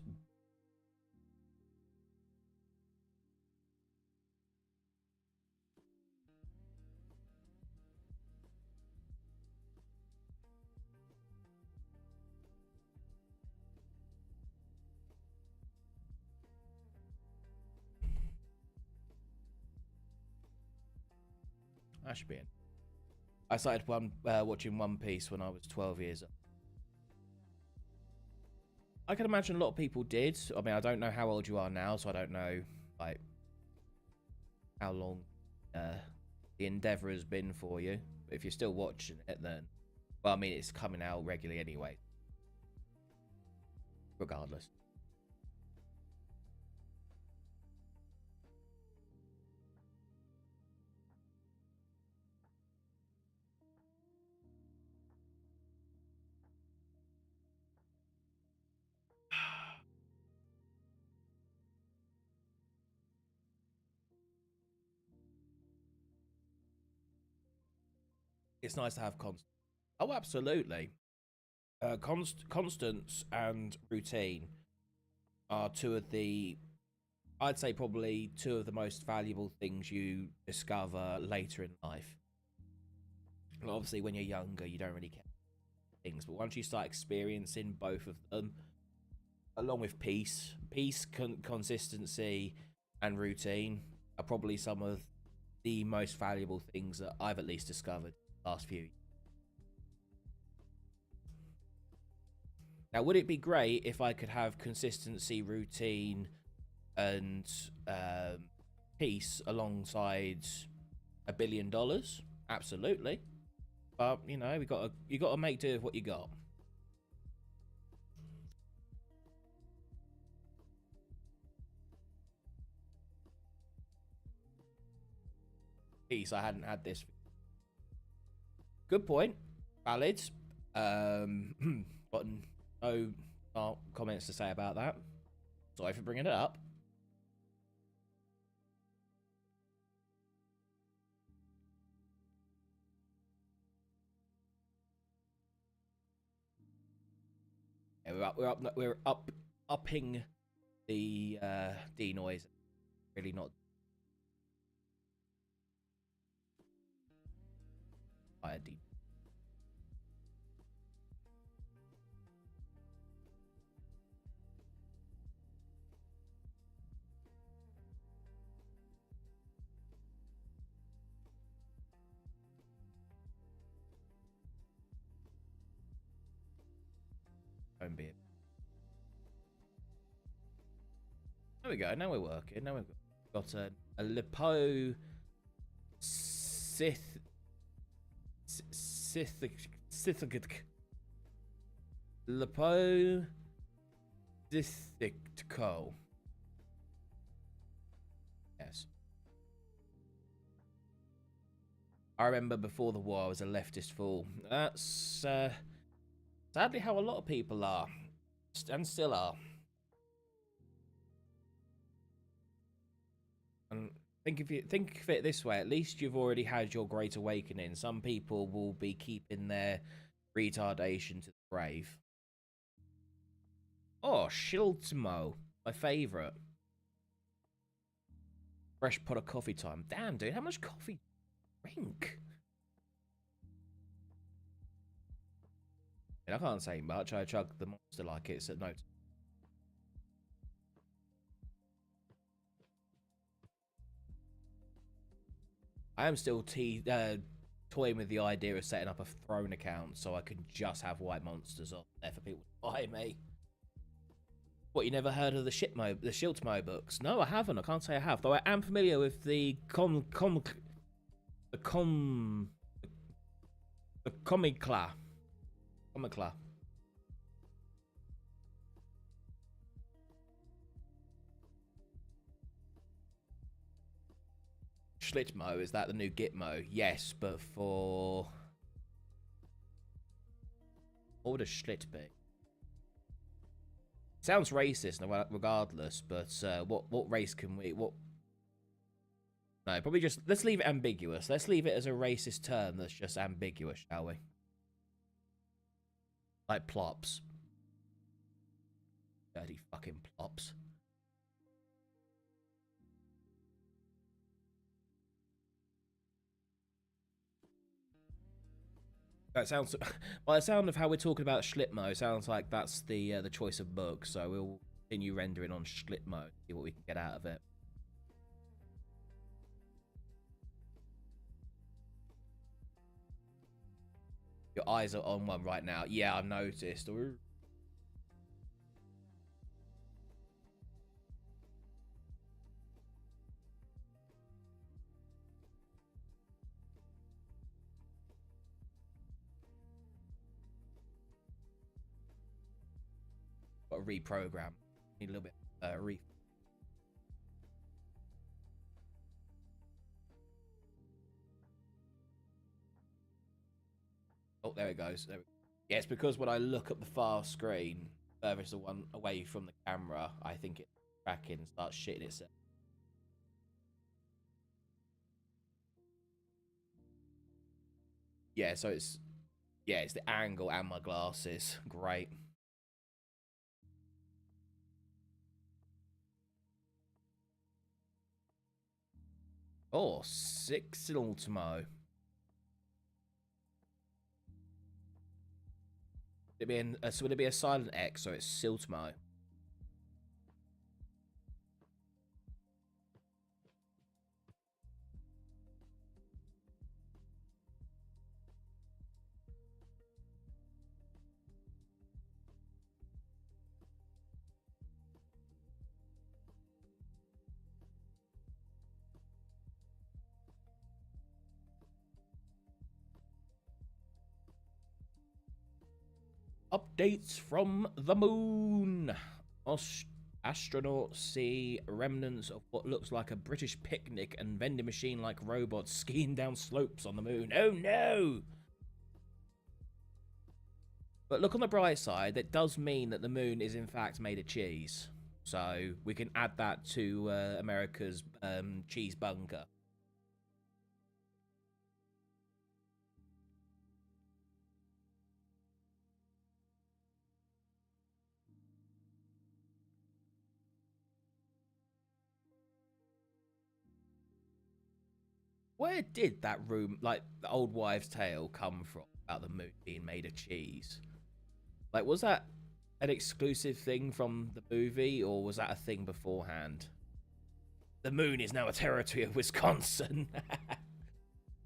That should be it. I started watching One Piece when I was 12 years old. I can imagine a lot of people did. I mean, I don't know how old you are now, so I don't know like how long the endeavor has been for you. But if you're still watching it, then well, I mean, it's coming out regularly anyway. Regardless. It's nice to have constant. Oh, absolutely. Constance and routine are two of the, I'd say probably two of the most valuable things you discover later in life. And obviously, when you're younger, you don't really care things, but once you start experiencing both of them, along with peace, consistency, and routine are probably some of the most valuable things that I've at least discovered last few years. Now, would it be great if I could have consistency, routine, and peace alongside $1 billion? Absolutely, but you know, you got to make do with what you got. Peace. I hadn't had this. Good point. Valid. But no comments to say about that. Sorry for bringing it up. Yeah, we're upping the denoise. Really not. Higher D. Don't be it. There we go. Now we're working. Now we've got a lipo Sith lipo Dithicco. Yes. I remember before the war I was a leftist fool. That's sadly how a lot of people are, and still are. And think of it this way: at least you've already had your great awakening. Some people will be keeping their retardation to the grave. Oh, Shiltmo, my favourite. Fresh pot of coffee time. Damn, dude, how much coffee do you drink? I can't say much. I chug the monster like it's a note. I am still toying with the idea of setting up a throne account so I can just have white monsters on there for people to buy me. What, you never heard of the Shiltmo books? No, I haven't. I can't say I have, though I am familiar with the Comicla. Schlitmo, is that the new Gitmo? Yes, but for... What would a Schlit be? Sounds racist regardless, but what race can we... What? No, probably just... Let's leave it ambiguous. Let's leave it as a racist term that's just ambiguous, shall we? Like plops. Dirty fucking plops. That sounds, by the sound of how we're talking about Schlitmo, it sounds like that's the choice of book. So we'll continue rendering on Schlitmo, see what we can get out of it. Your eyes are on one right now. Yeah, I've noticed. Got to reprogram. Need a little bit Oh, there it goes. There yeah, it's because when I look at the far screen, furthest the one away from the camera, I think it's cracking and starts shitting itself. Yeah, so it's the angle and my glasses. Great. Oh, 6 in Ultimo. So would it be a silent X or it's Siltmo? Updates from the moon. Astronauts see remnants of what looks like a British picnic and vending machine like robots skiing down slopes on the moon. Oh no! But look on the bright side, that does mean that the moon is in fact made of cheese. So we can add that to America's cheese bunker. Where did that room, like the old wives' tale, come from about the moon being made of cheese? Like, was that an exclusive thing from the movie, or was that a thing beforehand? The moon is now a territory of Wisconsin.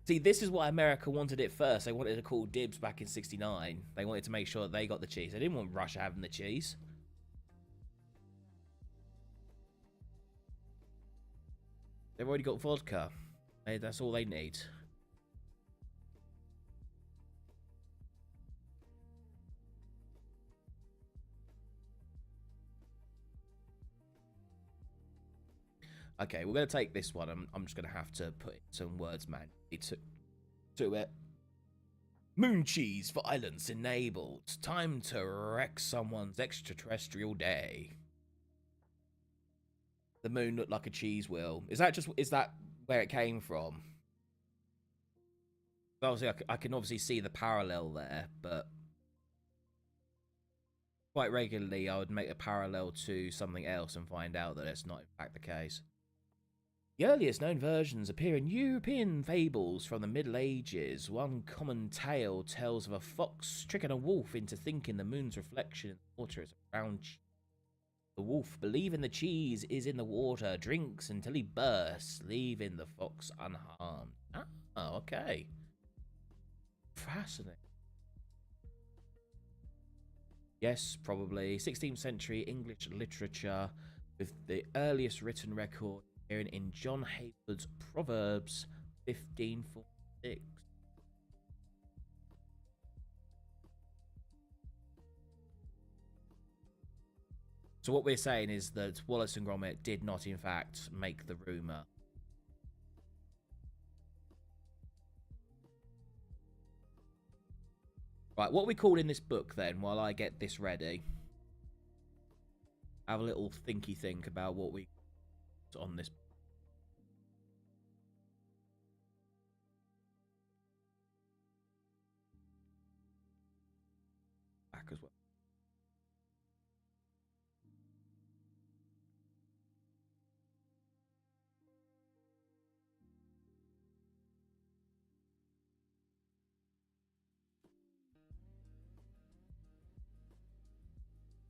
See, this is why America wanted it first. They wanted to call dibs back in '69. They wanted to make sure that they got the cheese. They didn't want Russia having the cheese. They've already got vodka. That's all they need. Okay, we're going to take this one. I'm just going to have to put some words manually to it. Moon cheese violence enabled. Time to wreck someone's extraterrestrial day. The moon looked like a cheese wheel. Is that where it came from? Obviously, I can obviously see the parallel there, but quite regularly I would make a parallel to something else and find out that it's not in fact the case. The earliest known versions appear in European fables from the Middle Ages. One common tale tells of a fox tricking a wolf into thinking the moon's reflection in the water is a round cheese. The wolf, believing the cheese is in the water, drinks until he bursts, leaving the fox unharmed. Oh, okay. Fascinating. Yes, probably. 16th century English literature, with the earliest written record appearing in John Haywood's Proverbs 1546. So what we're saying is that Wallace and Gromit did not, in fact, make the rumour. Right, what are we calling this book then, while I get this ready? Have a little thinky think about what we on this. Back as well.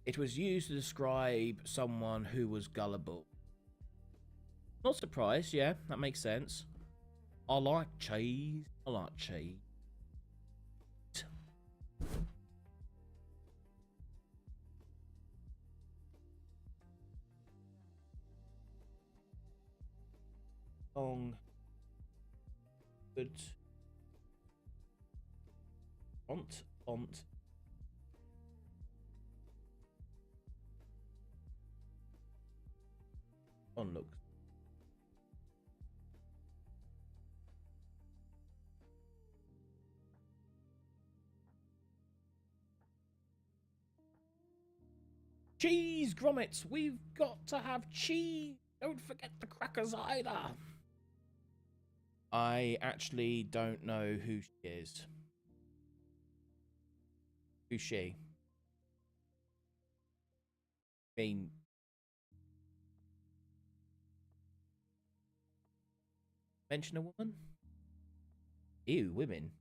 It was used to describe someone who was gullible. Not surprised, yeah, that makes sense. I like cheese. I like cheese. Long. Good. Font. On look. Cheese grommets, we've got to have cheese. Don't forget the crackers either. I actually don't know who she is. Who's she? I mean, mention a woman? Ew, women.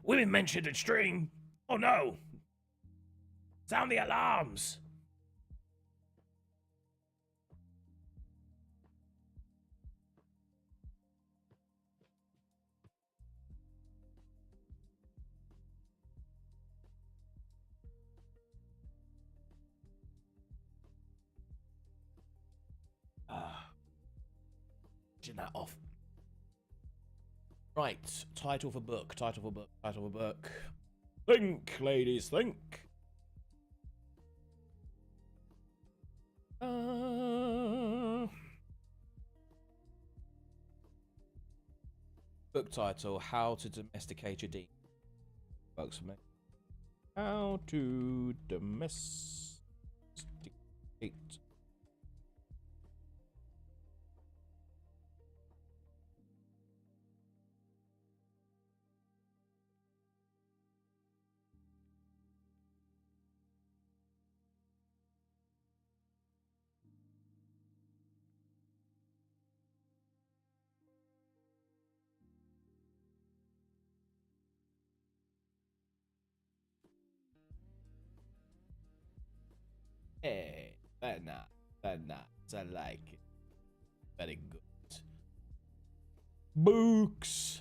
Women mentioned in stream. Oh no! Sound the alarms! Turn that off. Right, title for book. Think, ladies, think. Book title: How to Domesticate Your Demon. Works for me. How to domesticate. Hey, very nice. I like it. Very good. Books.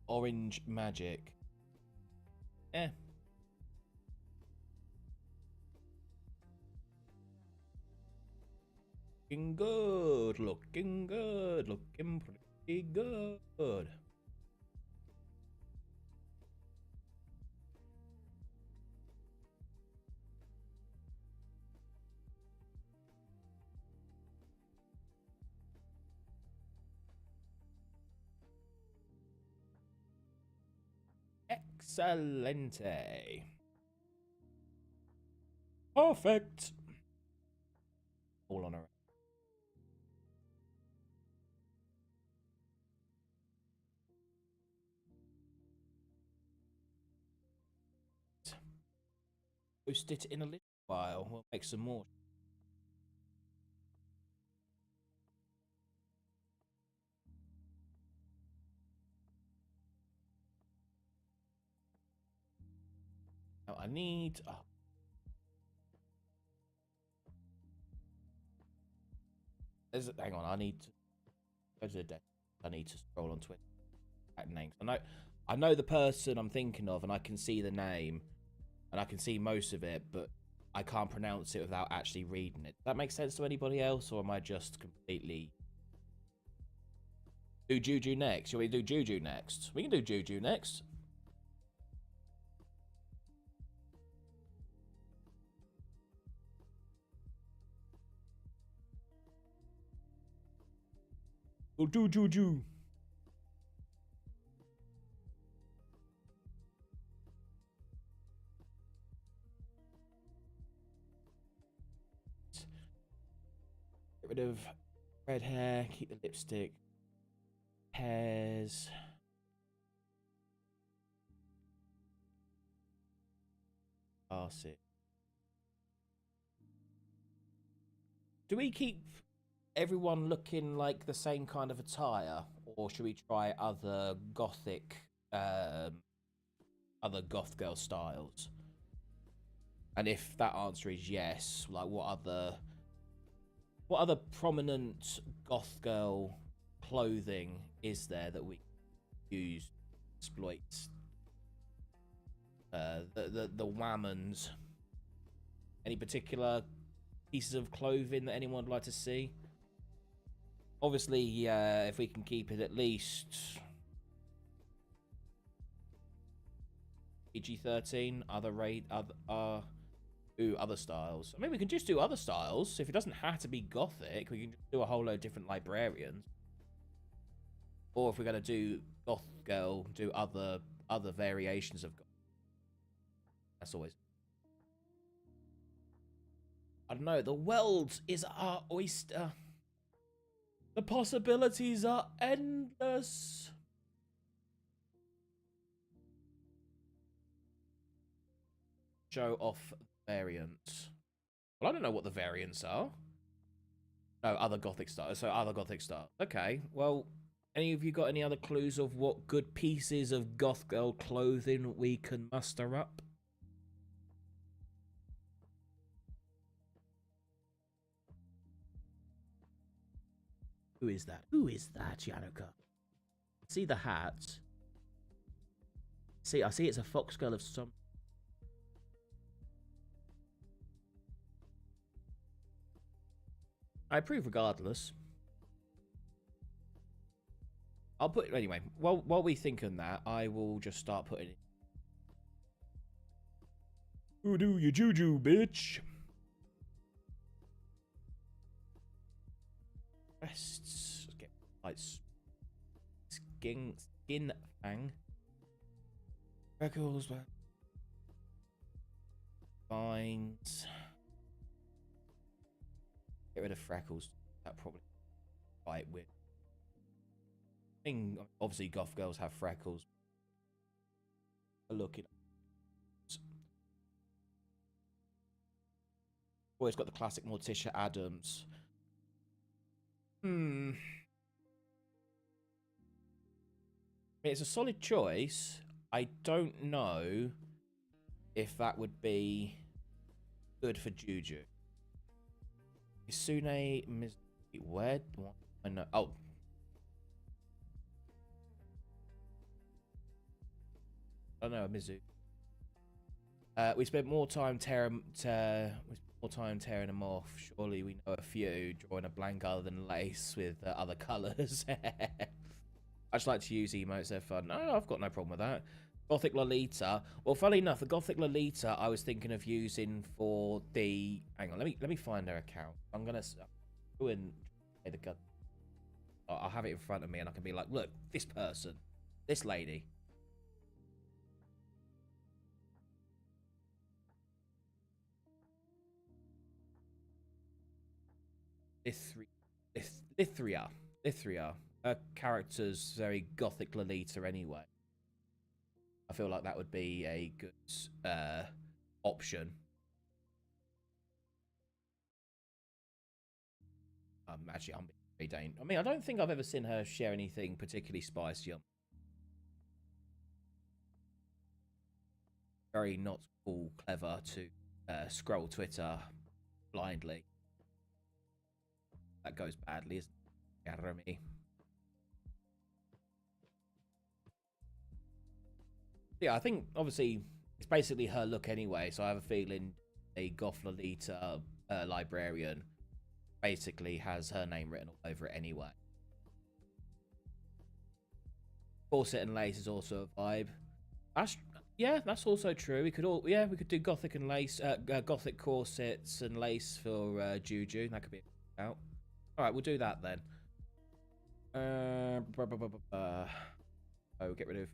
Orange magic. Looking good. Looking pretty good. Excelente. Perfect. All on her. Post it in a little while. We'll make some more. Now I need. Oh. Hang on. I need to go to the desk. I need to scroll on Twitter. Names. I know the person I'm thinking of, and I can see the name, and I can see most of it, but I can't pronounce it without actually reading it. Does that make sense to anybody else, or am I just completely... Do Juju next? Shall we do Juju next? We can do Juju next. We'll do Juju. Get rid of red hair, keep the lipstick. Hairs. Pass it. Do we keep everyone looking like the same kind of attire, or should we try other gothic, other goth girl styles? And if that answer is yes, like what other prominent goth girl clothing is there that we use to exploit the whammons? Any particular pieces of clothing that anyone would like to see? Obviously, if we can keep it at least PG-13, other styles. I mean, we can just do other styles. If it doesn't have to be gothic, we can just do a whole load of different librarians. Or if we're going to do goth girl, do other variations of goth. That's always... I don't know, the world is our oyster. The possibilities are endless. Show off variants. Well, I don't know what the variants are. No, other gothic styles. So other gothic styles. Okay, well, any of you got any other clues of what good pieces of goth girl clothing we can muster up? Who is that? Who is that, Yannicka? See the hat. See, I see it's a fox girl of some... I approve regardless. I'll put... Anyway, while we think on that, I will just start putting it. Who do you juju, bitch? Breasts. Let's get lights. Skin fang. Freckles. Vines. Get rid of freckles. That probably fight with. I think obviously goth girls have freckles. Look it. Always got the classic Morticia Adams. It's a solid choice. I don't know if that would be good for Juju. Isune Mizuki. Where do I know? Oh. I don't know, Mizuki. We spent more time tearing them off. Surely we know a few. Drawing a blank other than lace with other colours. I just like to use emotes, they're fun. No, I've got no problem with that. Gothic Lolita. Well, funny enough, the Gothic Lolita I was thinking of using for the... Hang on, let me find her account. I'm gonna go and the gun. I'll have it in front of me and I can be like, look, this person, this lady. Lithria. Her character's very Gothic Lolita anyway. I feel like that would be a good option. Actually, I'm very dangerous. I mean, I don't think I've ever seen her share anything particularly spicy. Very not cool, clever to scroll Twitter blindly. That goes badly, isn't it, Jeremy? Yeah, I think obviously it's basically her look anyway, so I have a feeling a Goth Lolita librarian basically has her name written all over it anyway. Corset and lace is also a vibe. Yeah, that's also true. We could do gothic and lace, gothic corsets and lace for Juju. That could be out. All right, we'll do that then. Oh, get rid of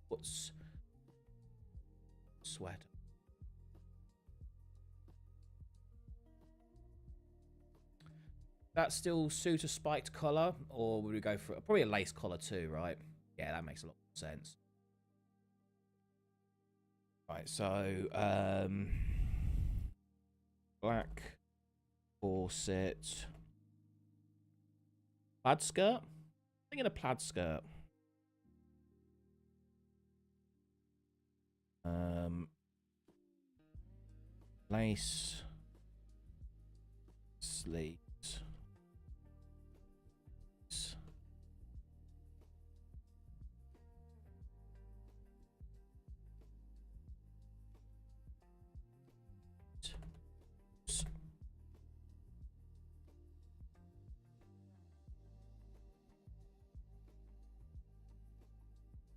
what's sweater. That still suit a spiked collar, or would we go for probably a lace collar too, right? Yeah, that makes a lot of sense. Right, so black corset, plaid skirt. I'm thinking a plaid skirt. Lace. Sleeves.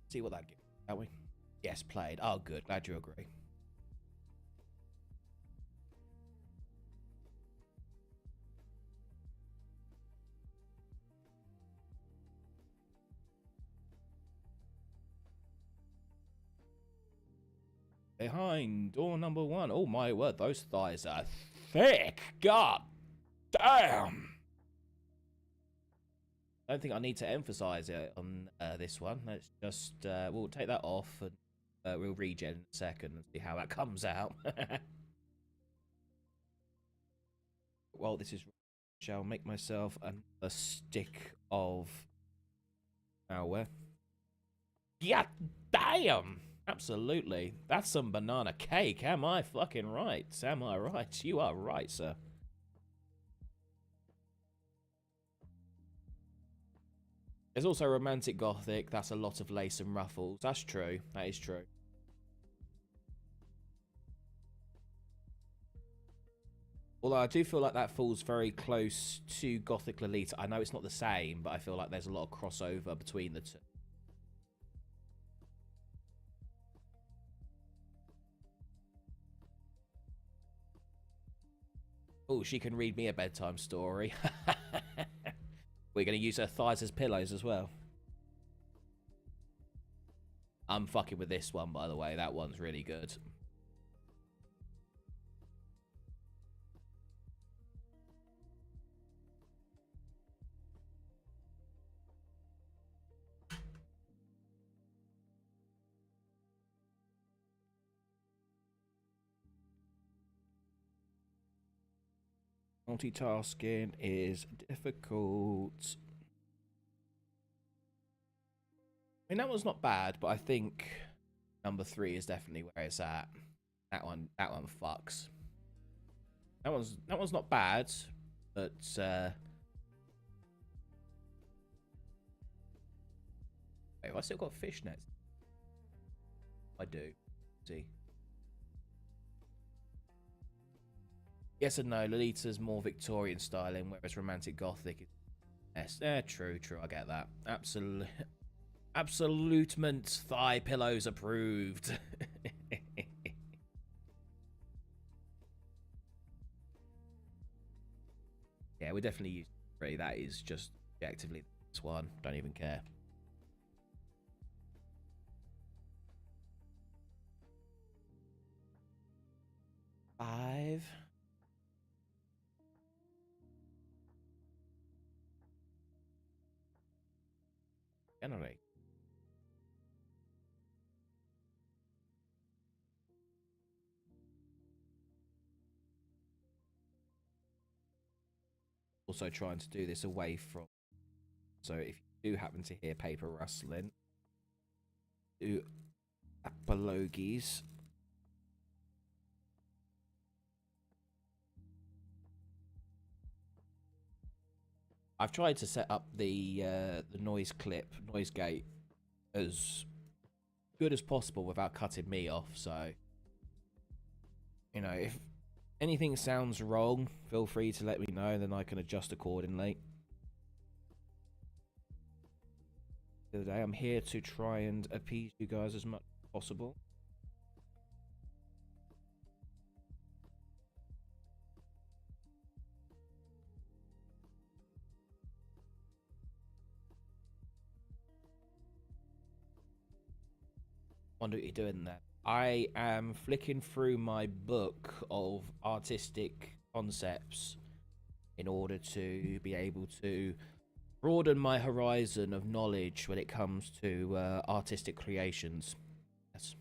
See what that gives, shall we? Yes, played. Oh, good. Glad you agree. Behind door number 1. Oh my word, those thighs are thick. God damn. I don't think I need to emphasize it on this one. Let's just we'll take that off and we'll regen in a second and see how that comes out. Well, this is shall make myself a stick of malware. Yeah, damn. Absolutely. That's some banana cake. Am I fucking right? Am I right? You are right, sir. There's also romantic gothic. That's a lot of lace and ruffles. That's true. That is true. Although I do feel like that falls very close to Gothic Lolita. I know it's not the same, but I feel like there's a lot of crossover between the two. Oh, she can read me a bedtime story. We're going to use her thighs as pillows as well. I'm fucking with this one, by the way. That one's really good. Multitasking is difficult. I mean, that one's not bad, but I think number 3 is definitely where it's at. That one fucks. That one's not bad, but wait, have I still got fishnets? I do. See. Yes and no. Lolita's more Victorian styling, whereas romantic gothic is yes. True. I get that. Absolutement thigh pillows approved. Yeah, we're definitely using 3. That is just objectively this one. Don't even care. Five. Generate. Also trying to do this away from, so if you do happen to hear paper rustling, do apologies. I've tried to set up the noise gate as good as possible without cutting me off, so you know, if anything sounds wrong, feel free to let me know, then I can adjust accordingly. Today I'm here to try and appease you guys as much as possible. Wonder what you're doing there. I am flicking through my book of artistic concepts in order to be able to broaden my horizon of knowledge when it comes to artistic creations. Yes.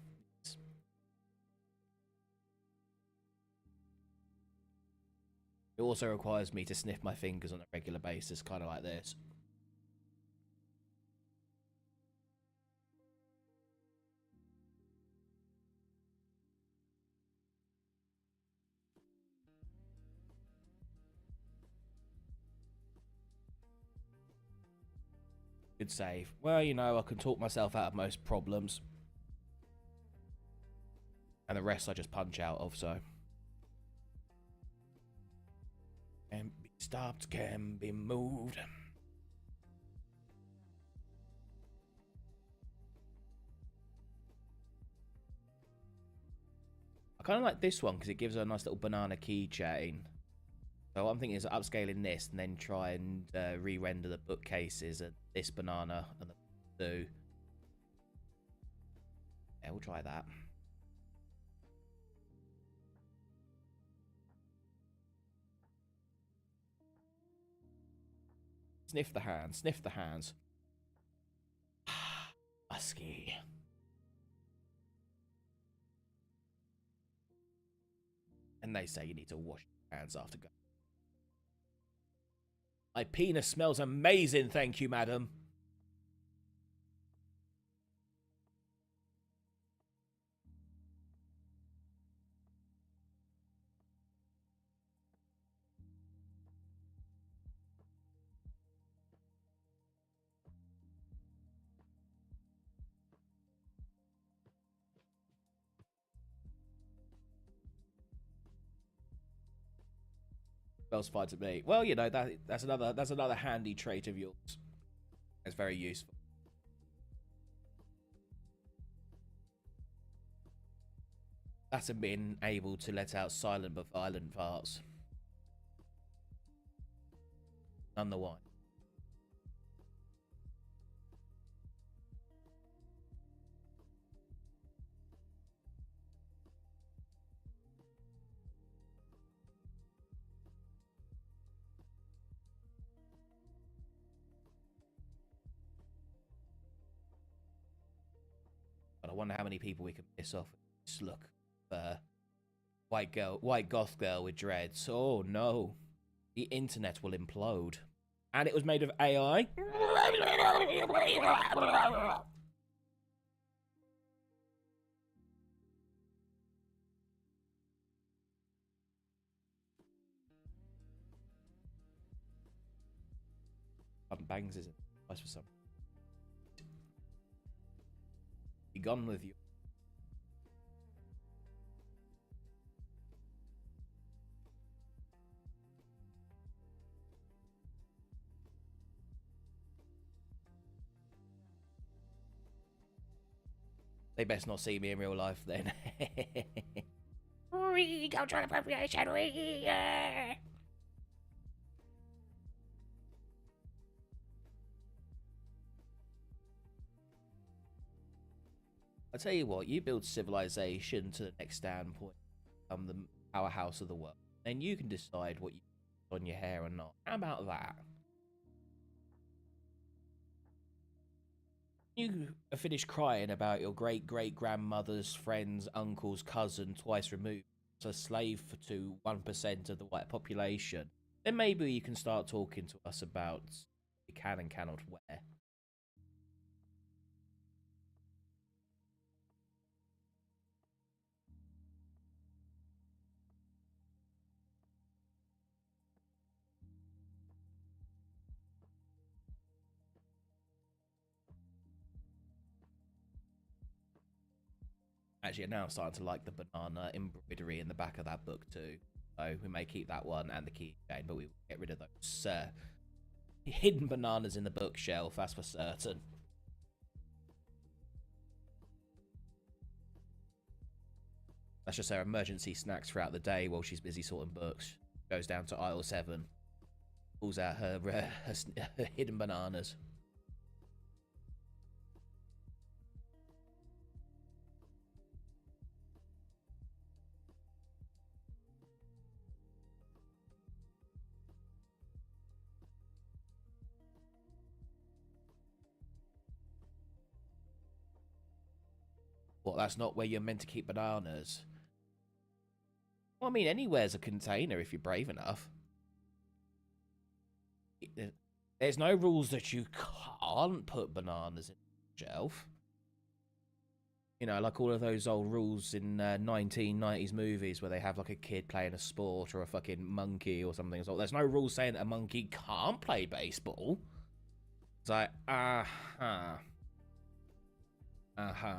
It also requires me to sniff my fingers on a regular basis, kind of like this. Good save. Well, you know, I can talk myself out of most problems. And the rest I just punch out of, so. Can be stopped, can be moved. I kind of like this one because it gives her a nice little banana keychain. So what I'm thinking is upscaling this and then try and re-render the bookcases at this banana and the two. Yeah, we'll try that. Sniff the hands, sniff the hands. Musky. And they say you need to wash your hands after going. My penis smells amazing, thank you, madam. Smells fine to me. Well, you know, that's another handy trait of yours. It's very useful. That's being able to let out silent but violent farts. None the wine. But I wonder how many people we can piss off. Just look, white goth girl with dreads. Oh no, the internet will implode. And it was made of AI. Bangs isn't nice for some. Be gone with you. They best not see me in real life then. Cultural appropriation. I tell you what, you build civilization to the next standpoint, the powerhouse of the world. Then you can decide what you put on your hair or not. How about that? You finish crying about your great-great-grandmother's friend's uncle's cousin twice removed, a slave to 1% of the white population. Then maybe you can start talking to us about what you can and cannot wear. Actually, now I'm starting to like the banana embroidery in the back of that book too. So we may keep that one and the keychain, but we will get rid of those hidden bananas in the bookshelf, that's for certain. That's just her emergency snacks throughout the day while she's busy sorting books. Goes down to aisle 7, pulls out her hidden bananas. Well, that's not where you're meant to keep bananas. Well, I mean, anywhere's a container if you're brave enough. There's no rules that you can't put bananas in the shelf. You know, like all of those old rules in 1990s movies where they have like a kid playing a sport or a fucking monkey or something. So there's no rules saying that a monkey can't play baseball. It's like, uh-huh. Uh-huh.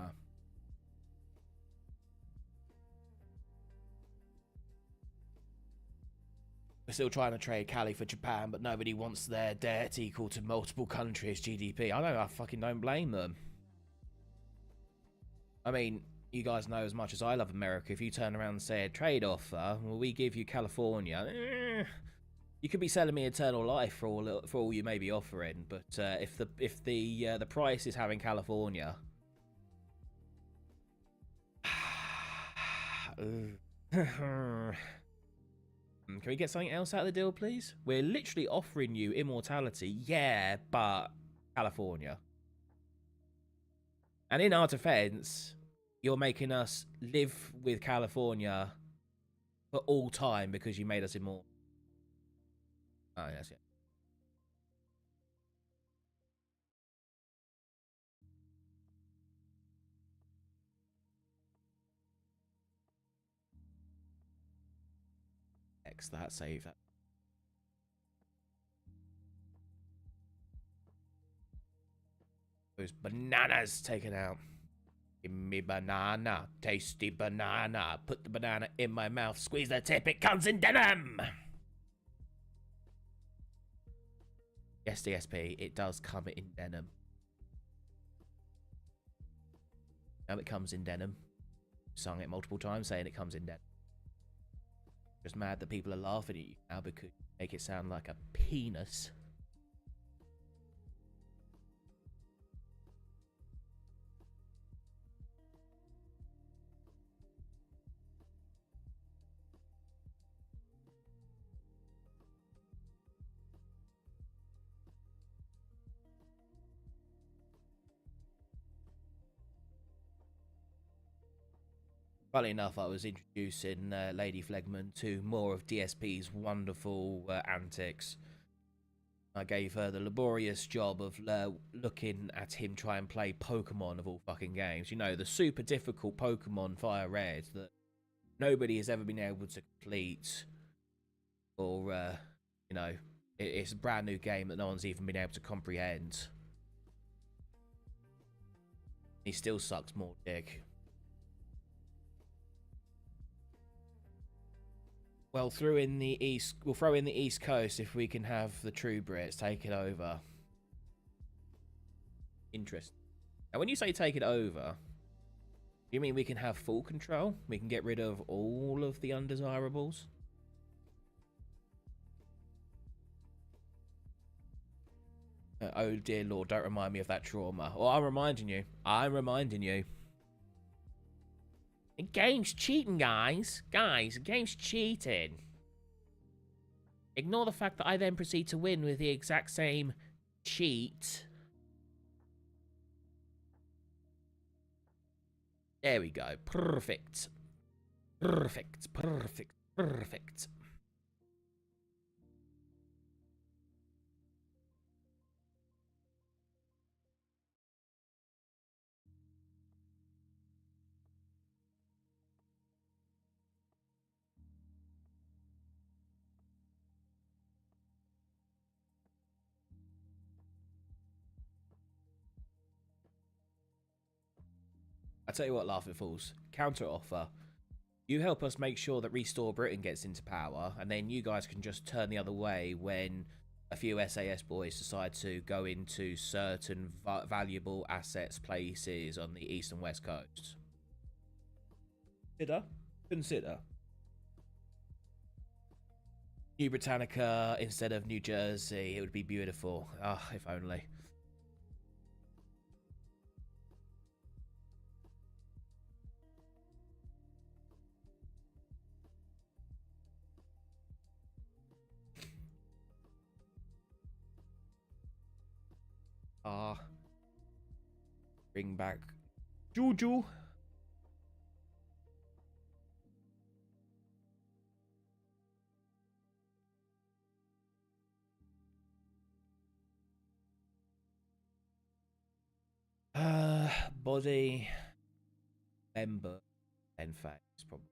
We're still trying to trade Cali for Japan, but nobody wants their debt equal to multiple countries' GDP. I fucking don't blame them. I mean, you guys know as much as I love America. If you turn around and say a trade offer, well, we give you California. You could be selling me eternal life for all you may be offering, but if the price is having California, can we get something else out of the deal, please? We're literally offering you immortality, yeah, but California. And in our defense, you're making us live with California for all time because you made us immortal. Oh, yes, yeah. X that, save that. Those bananas taken out. Give me banana, tasty banana. Put the banana in my mouth, squeeze the tip, it comes in denim. Yes, DSP, it does come in denim. Now it comes in denim. Sung it multiple times saying it comes in denim. Just mad that people are laughing at you now because you make it sound like a penis. Funnily enough, I was introducing Lady Flegman to more of DSP's wonderful antics. I gave her the laborious job of looking at him try and play Pokemon of all fucking games. You know, the super difficult Pokemon Fire Red that nobody has ever been able to complete. Or, you know, it's a brand new game that no one's even been able to comprehend. He still sucks more dick. Well, we'll throw in the East Coast if we can have the True Brits take it over. Interesting. Now, when you say take it over, you mean we can have full control? We can get rid of all of the undesirables? Oh dear Lord, don't remind me of that trauma. Well, I'm reminding you. The game's cheating, guys. Guys, the game's cheating. Ignore the fact that I then proceed to win with the exact same cheat. There we go. Perfect. Perfect. Perfect. Perfect. I tell you what, Laughing Fools, counter offer. You help us make sure that Restore Britain gets into power, and then you guys can just turn the other way when a few SAS boys decide to go into certain valuable assets places on the east and west coast. Consider. New Britannica instead of New Jersey. It would be beautiful. Ah, oh, if only. Bring back Juju. Body, member, and face, probably.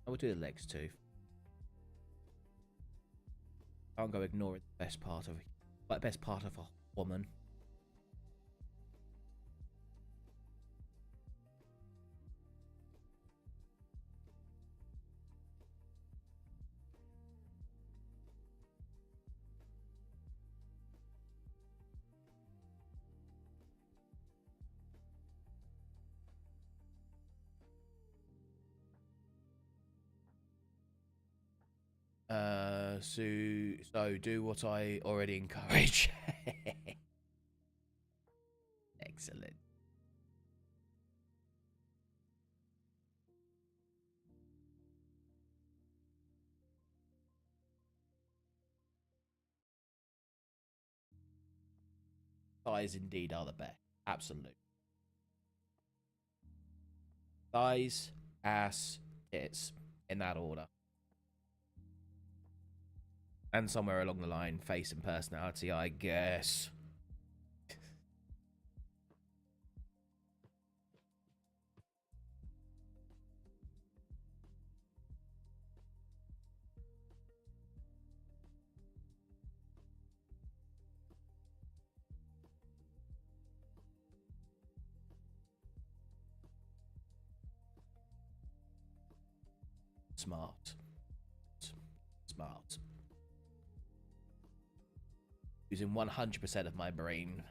I will do the legs too. Can't go ignoring the best part of, like, best part of a woman. So do what I already encourage. Excellent. Thighs indeed are the best. Absolutely. Thighs, ass, tits, in that order. And somewhere along the line, face and personality, I guess. Smart. Smart. Using 100% of my brain.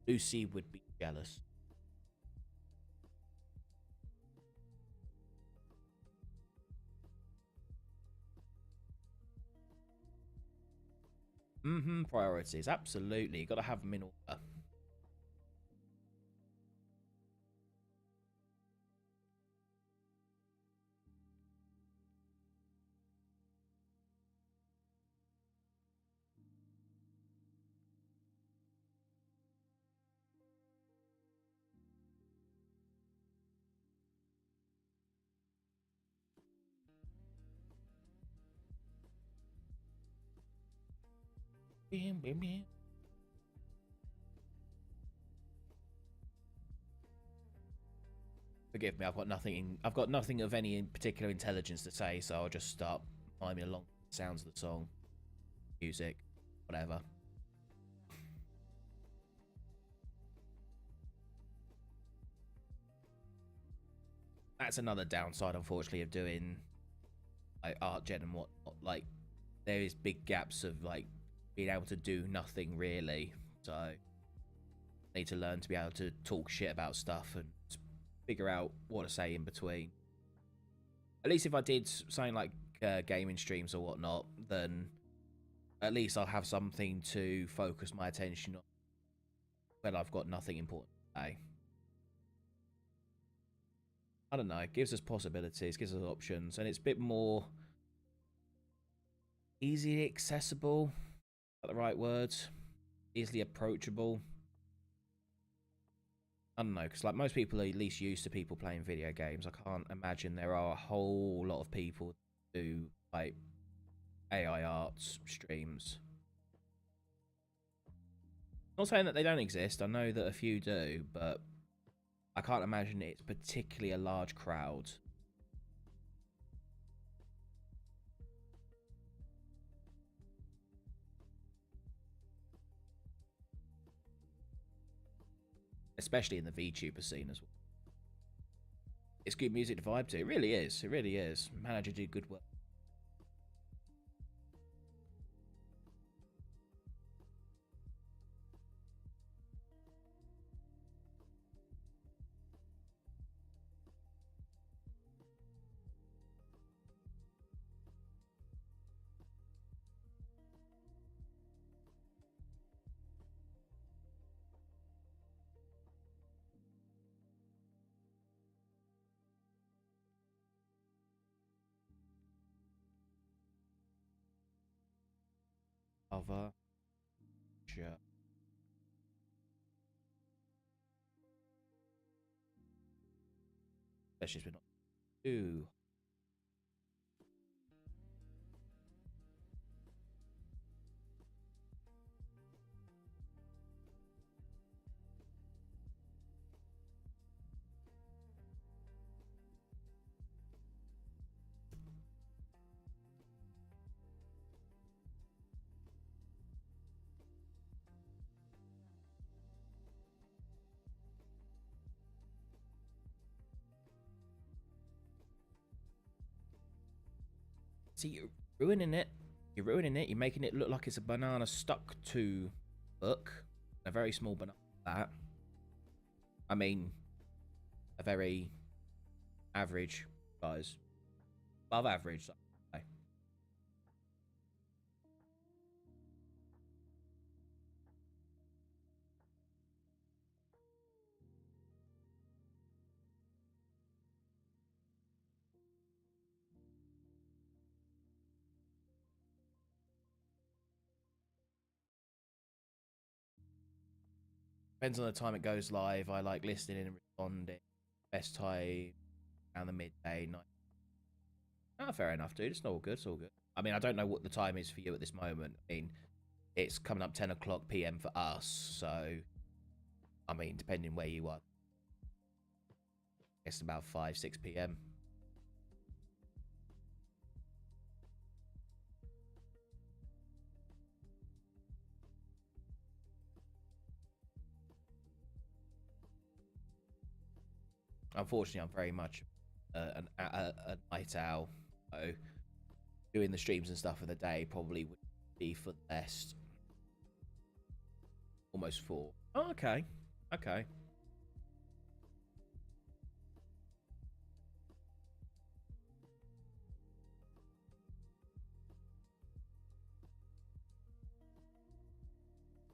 Lucy would be jealous. Priorities. Absolutely. Got to have them in order. Forgive me, I've got nothing of any particular intelligence to say, so I'll just start miming along the sounds of the song, music, whatever. That's another downside, unfortunately, of doing like art gen and whatnot. Like, there is big gaps of like being able to do nothing really. So, I need to learn to be able to talk shit about stuff and figure out what to say in between. At least if I did something like gaming streams or whatnot, then at least I'll have something to focus my attention on when I've got nothing important to say. I don't know, it gives us possibilities, gives us options, and it's a bit more easily accessible, is that the right words? Easily approachable. I don't know, because like most people are at least used to people playing video games. I can't imagine there are a whole lot of people who do like AI arts streams. Not saying that they don't exist, I know that a few do, but I can't imagine it's particularly a large crowd. Especially in the VTuber scene as well. It's good music to vibe to. It really is. It really is. Manager do good work. Other. Sure. Especially if we're not too. See, you're ruining it. You're ruining it. You're making it look like it's a banana stuck to book. A very small banana. That. I mean, a very average size. Above average. I'd say. Depends on the time it goes live. I like listening and responding. Best time around the midday night. Ah, fair enough, dude. It's all good. It's all good. I mean, I don't know what the time is for you at this moment. I mean, it's coming up 10 o'clock p.m. for us. So, I mean, depending where you are, it's about 5, 6 p.m. Unfortunately, I'm very much a night owl. So, doing the streams and stuff for the day probably would be for the best. Almost 4. Oh, okay. Okay.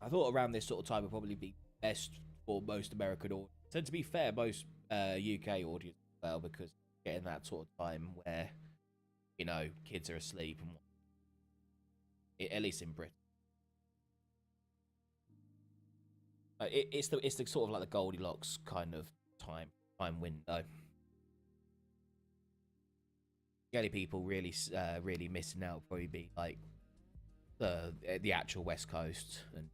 I thought around this sort of time would probably be best for most American audience. And to be fair, most UK audience as well, because getting that sort of time where, you know, kids are asleep and at least in Britain. It's the sort of like the Goldilocks kind of time window. The only people really really missing out would probably be like the actual West Coast. And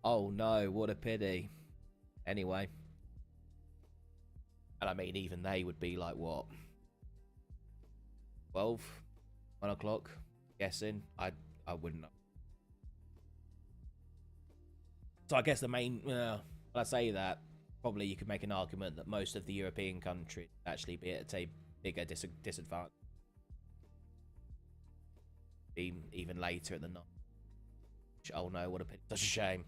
oh no, what a pity. Anyway, and I mean even they would be like what 12, 1 o'clock. Guessing I wouldn't know. So I guess the main, when I say that, probably you could make an argument that most of the European countries actually be at a bigger disadvantage. Be even later in the night. Oh no, what a pity. Such a shame.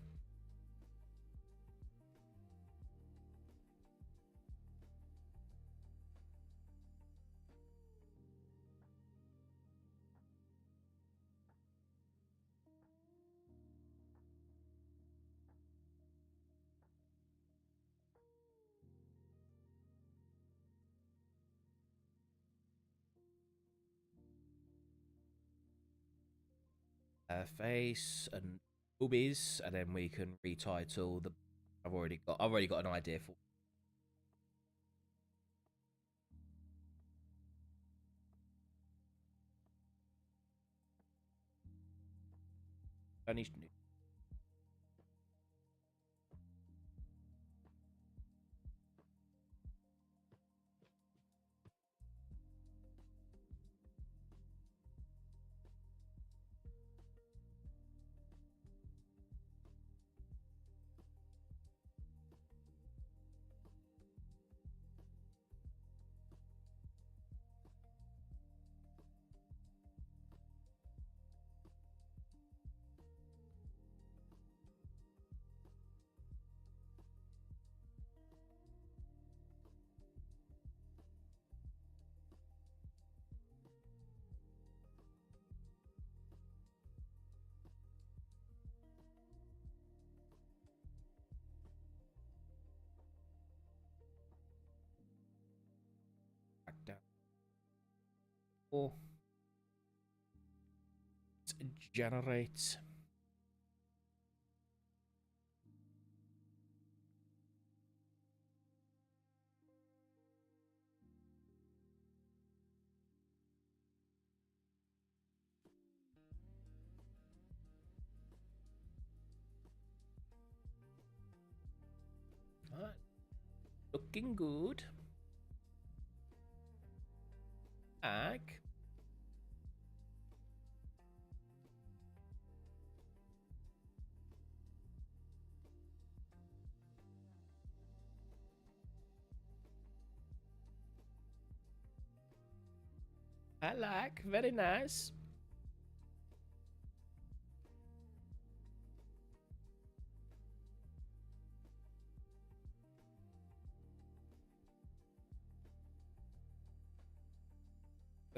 Face and boobies, and then we can retitle the. I've already got an idea for. Only back down. Or generate. Alright. Looking good. Ag. I like. Very nice.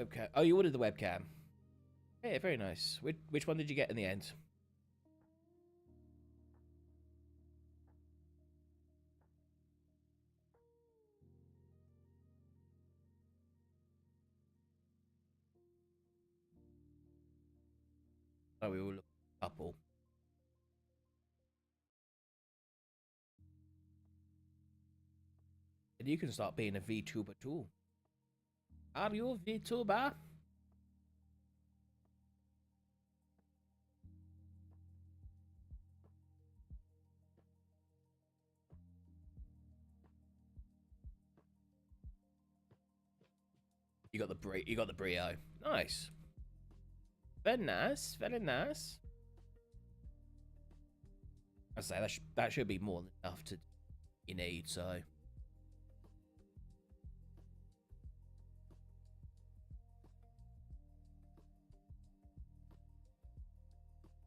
Webcam. Oh, you ordered the webcam. Yeah, very nice. Which one did you get in the end? Oh, we all look a couple. And you can start being a VTuber too. Are you a VTuber? You got the brio. Nice. Very nice. Very nice. I say that should be more than enough to you need. So.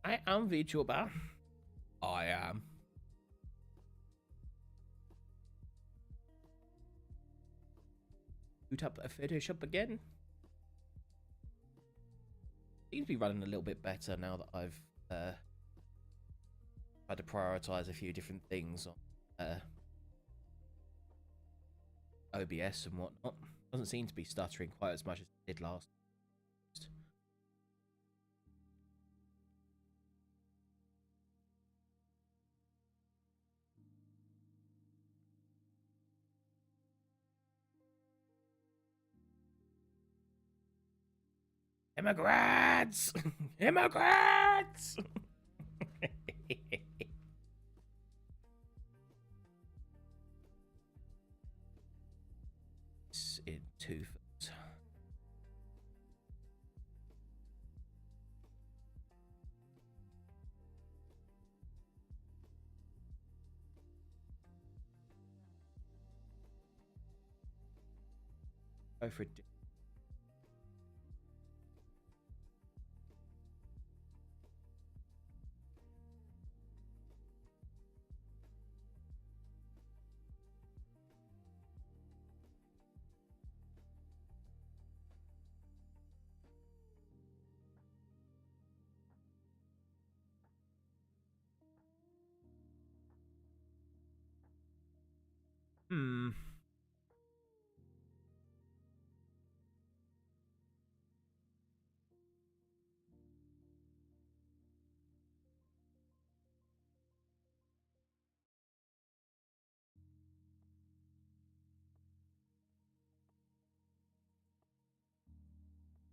I am VTuber. I am. Boot up a Photoshop again. Seems to be running a little bit better now that I've had to prioritize a few different things on OBS and whatnot. Doesn't seem to be stuttering quite as much as it did last. Immigrants! Immigrants! It's in 2 foot. Go for it. Hmm.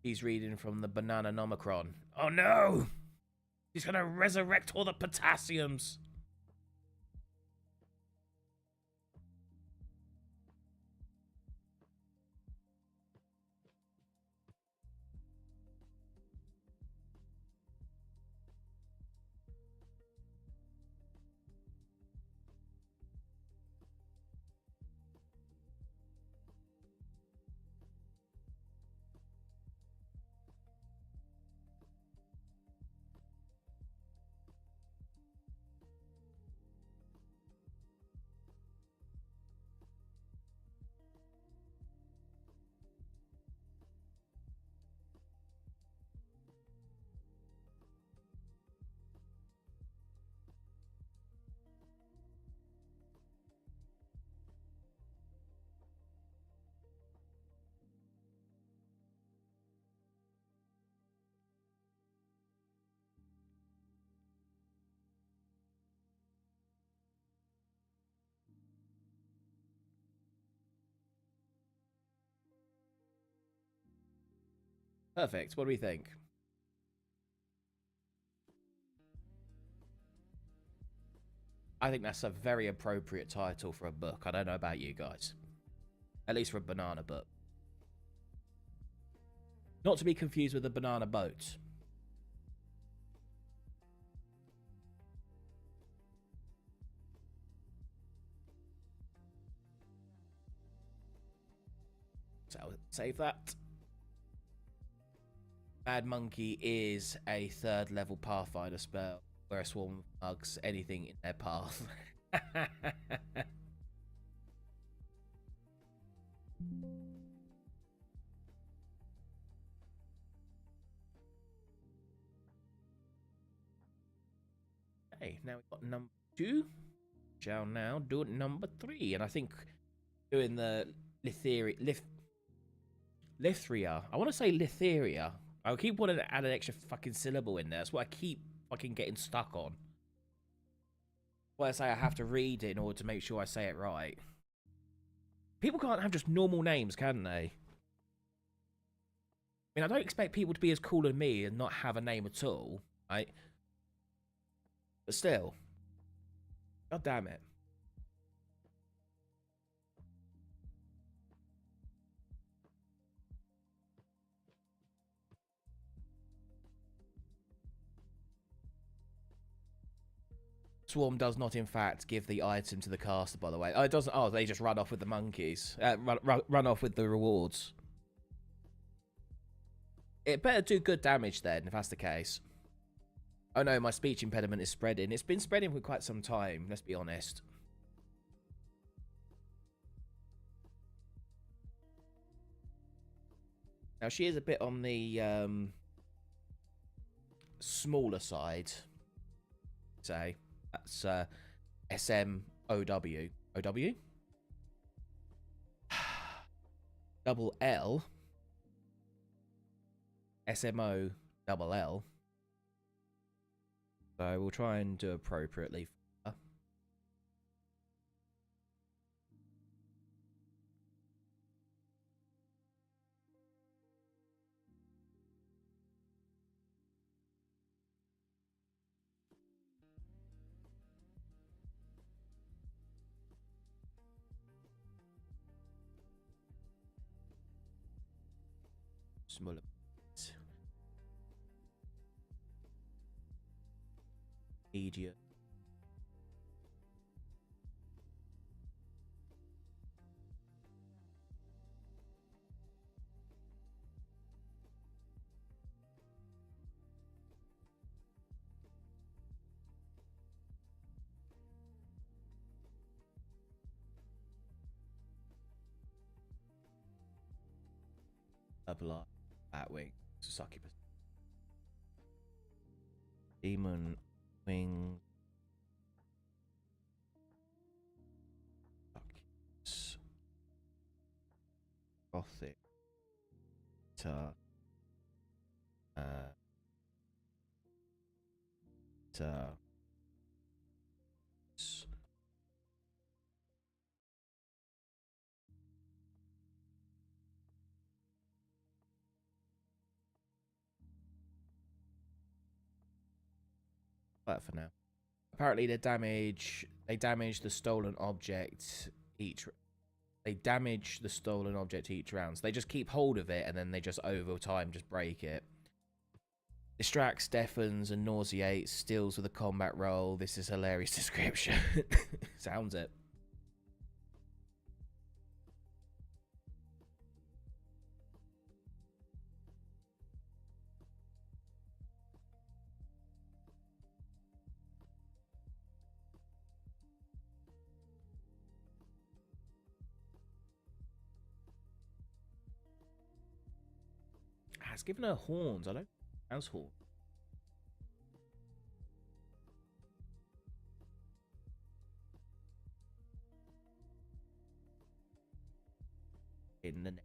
He's reading from the Banana Nomicron. Oh no! He's gonna resurrect all the potassiums. Perfect. What do we think? I think that's a very appropriate title for a book. I don't know about you guys. At least for a banana book. Not to be confused with the banana boat. So, save that. Mad Monkey is a 3rd level Pathfinder spell where a swarm mugs anything in their path. Okay, now we've got number 2. Shall now do number 3, and I think doing the Lithria. I want to say Litheria. I keep wanting to add an extra fucking syllable in there. That's what I keep fucking getting stuck on. What I say, I have to read it in order to make sure I say it right. People can't have just normal names, can they? I mean, I don't expect people to be as cool as me and not have a name at all, right? But still. God damn it. Swarm does not, in fact, give the item to the caster, by the way. Oh, it doesn't. Oh, they just run off with the monkeys. Run off with the rewards. It better do good damage then, if that's the case. Oh no, my speech impediment is spreading. It's been spreading for quite some time, let's be honest. Now, she is a bit on the smaller side, say. That's SMOW. OW? Double L. SMO double L. So we'll try and do appropriately for her. Smaller. Media. Double Batwing. Succubus. Demon Wings. Gothic. But for now. Apparently they damage the stolen object each. They damage the stolen object each round. So they just keep hold of it and then they just over time just break it. Distracts, deafens, and nauseates. Steals with a combat roll. This is hilarious description. Sounds it. It's given her horns. I don't. How's horn? In the neck.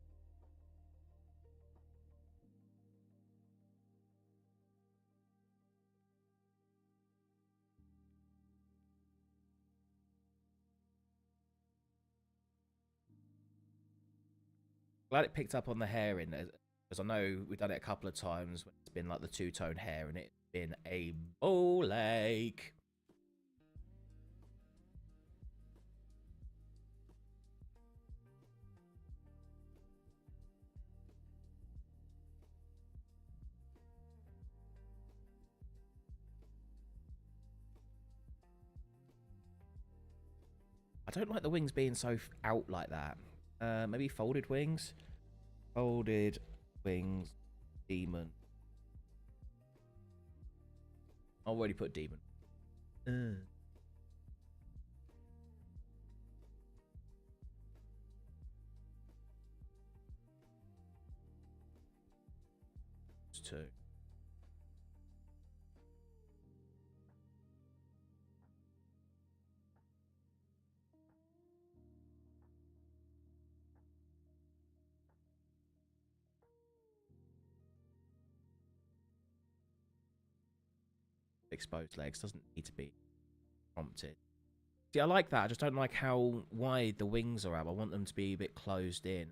Glad it picked up on the hair in there. Because I know we've done it a couple of times when it's been like the two-tone hair and it's been a ball ache. I don't like the wings being so out like that. Maybe folded wings? Folded wings, demon I've already put demon. It's 2. Exposed legs doesn't need to be prompted. See, I like that. I just don't like how wide the wings are up. I want them to be a bit closed in.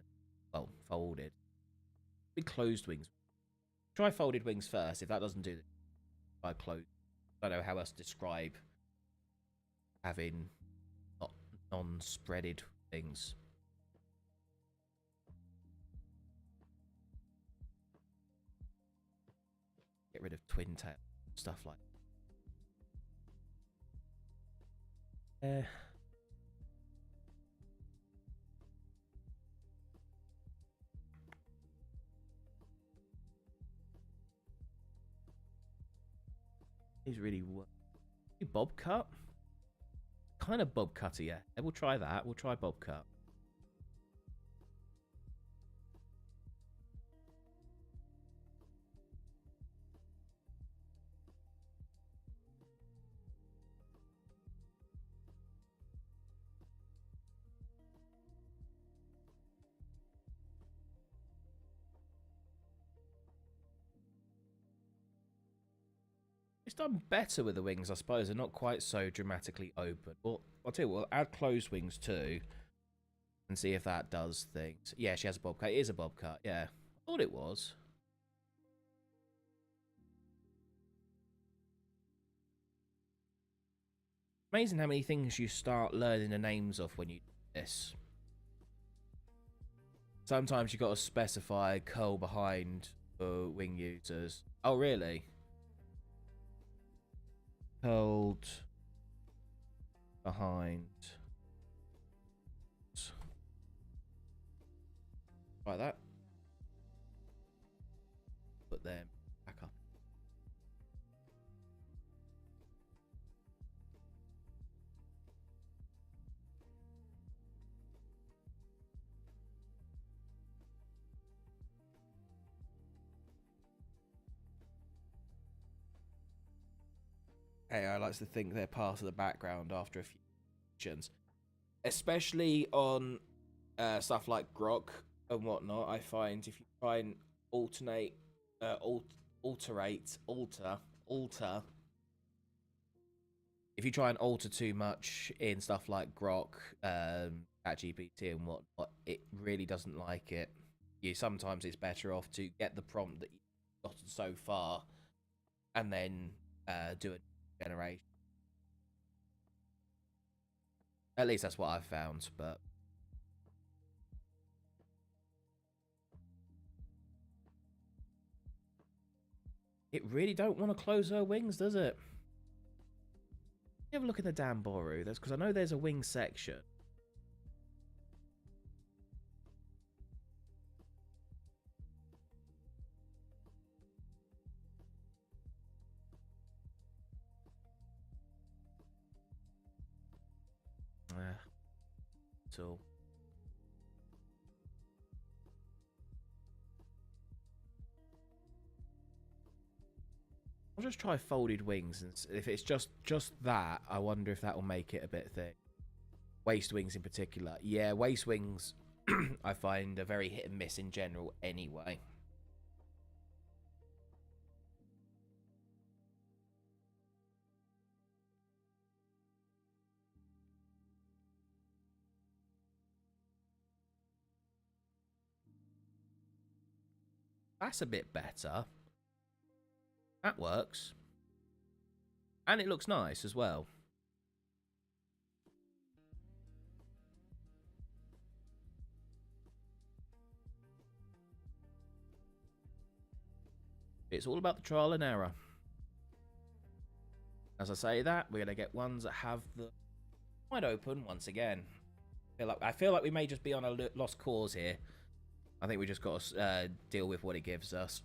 Well, folded. Big closed wings. Try folded wings first. If that doesn't do it, try closed. I don't know how else to describe having non-spreaded wings. Get rid of twin tail stuff like that. He's really bob cut. Kind of bob cutter, yeah. We'll try that. We'll try bob cut. It's done better with the wings, I suppose. They're not quite so dramatically open. Well, I'll tell you what, we'll add closed wings too. And see if that does things. Yeah, she has a bob cut. It is a bob cut, yeah. I thought it was. Amazing how many things you start learning the names of when you do this. Sometimes you got to specify curl behind for wing users. Oh, really? Curled behind. Like that. Put them back up. AI likes to think they're part of the background after a few actions, especially on stuff like Grok and whatnot. I find if you try and alter, if you try and alter too much in stuff like Grok, ChatGPT and whatnot, it really doesn't like it. Sometimes it's better off to get the prompt that you've gotten so far, and then do it. Generation. At least that's what I've found, but it really don't want to close her wings, does it? Have a look at the damn Boru. That's because I know there's a wing section. So I'll just try folded wings, and if it's just that, I wonder if that will make it a bit thick. Waist wings in particular. Yeah, waist wings I find are very hit and miss in general anyway. That's a bit better. That works. And it looks nice as well. It's all about the trial and error. As I say that, we're going to get ones that have the wide open once again. I feel like we may just be on a lost cause here. I think we just got to deal with what it gives us.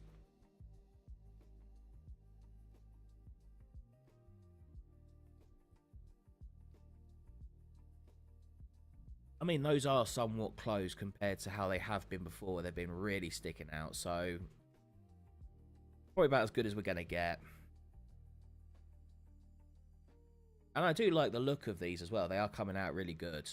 mean, those are somewhat close compared to how they have been before. They've been really sticking out, so probably about as good as we're going to get. And I do like the look of these as well. They are coming out really good.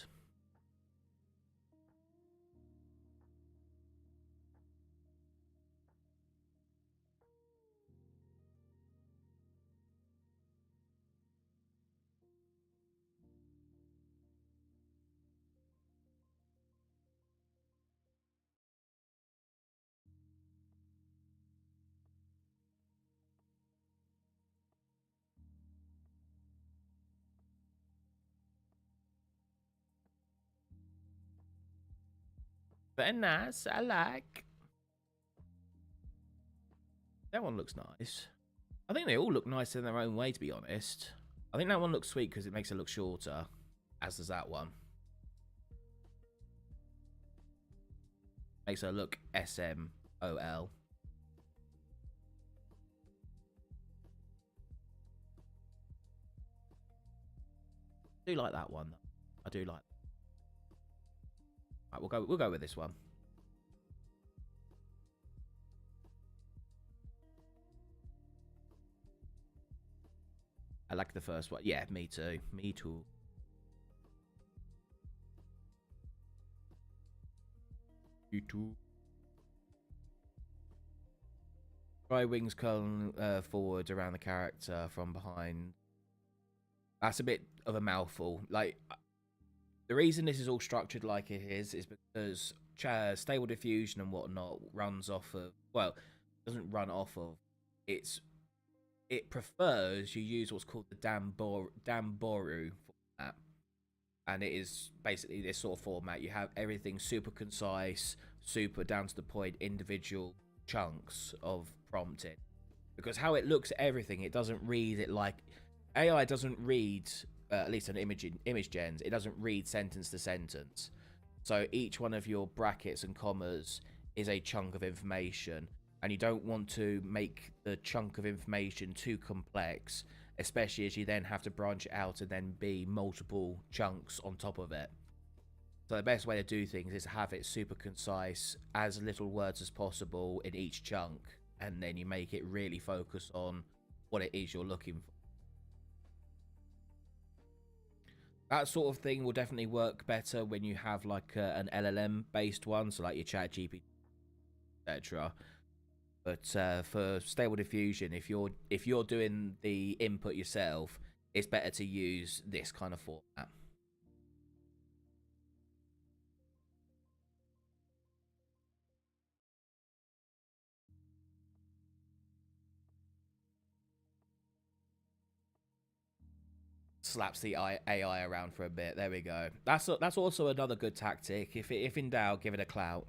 Very nice. I like. That one looks nice. I think they all look nice in their own way, to be honest. I think that one looks sweet because it makes it look shorter, as does that one. Makes it look SMOL. I do like that one. I do like. Right, we'll go with this one. I like the first one. Yeah, me too. Me too. You too. Try wings curling forward around the character from behind. That's a bit of a mouthful. Like, the reason this is all structured like it is because Stable Diffusion and whatnot runs off of, well, doesn't run off of, it prefers you use what's called the Damboru format, and it is basically this sort of format. You have everything super concise, super down to the point, individual chunks of prompting, because how it looks at everything, it doesn't read it like AI doesn't read, at least an image gens, it doesn't read sentence to sentence. So each one of your brackets and commas is a chunk of information, and you don't want to make the chunk of information too complex, especially as you then have to branch it out and then be multiple chunks on top of it. So the best way to do things is to have it super concise, as little words as possible in each chunk, and then you make it really focus on what it is you're looking for. That sort of thing will definitely work better when you have like an LLM based one, so like your ChatGPT, etc. But for Stable Diffusion, if you're doing the input yourself, it's better to use this kind of format. Slaps the AI around for a bit. There we go. That's also another good tactic. If in doubt, give it a clout.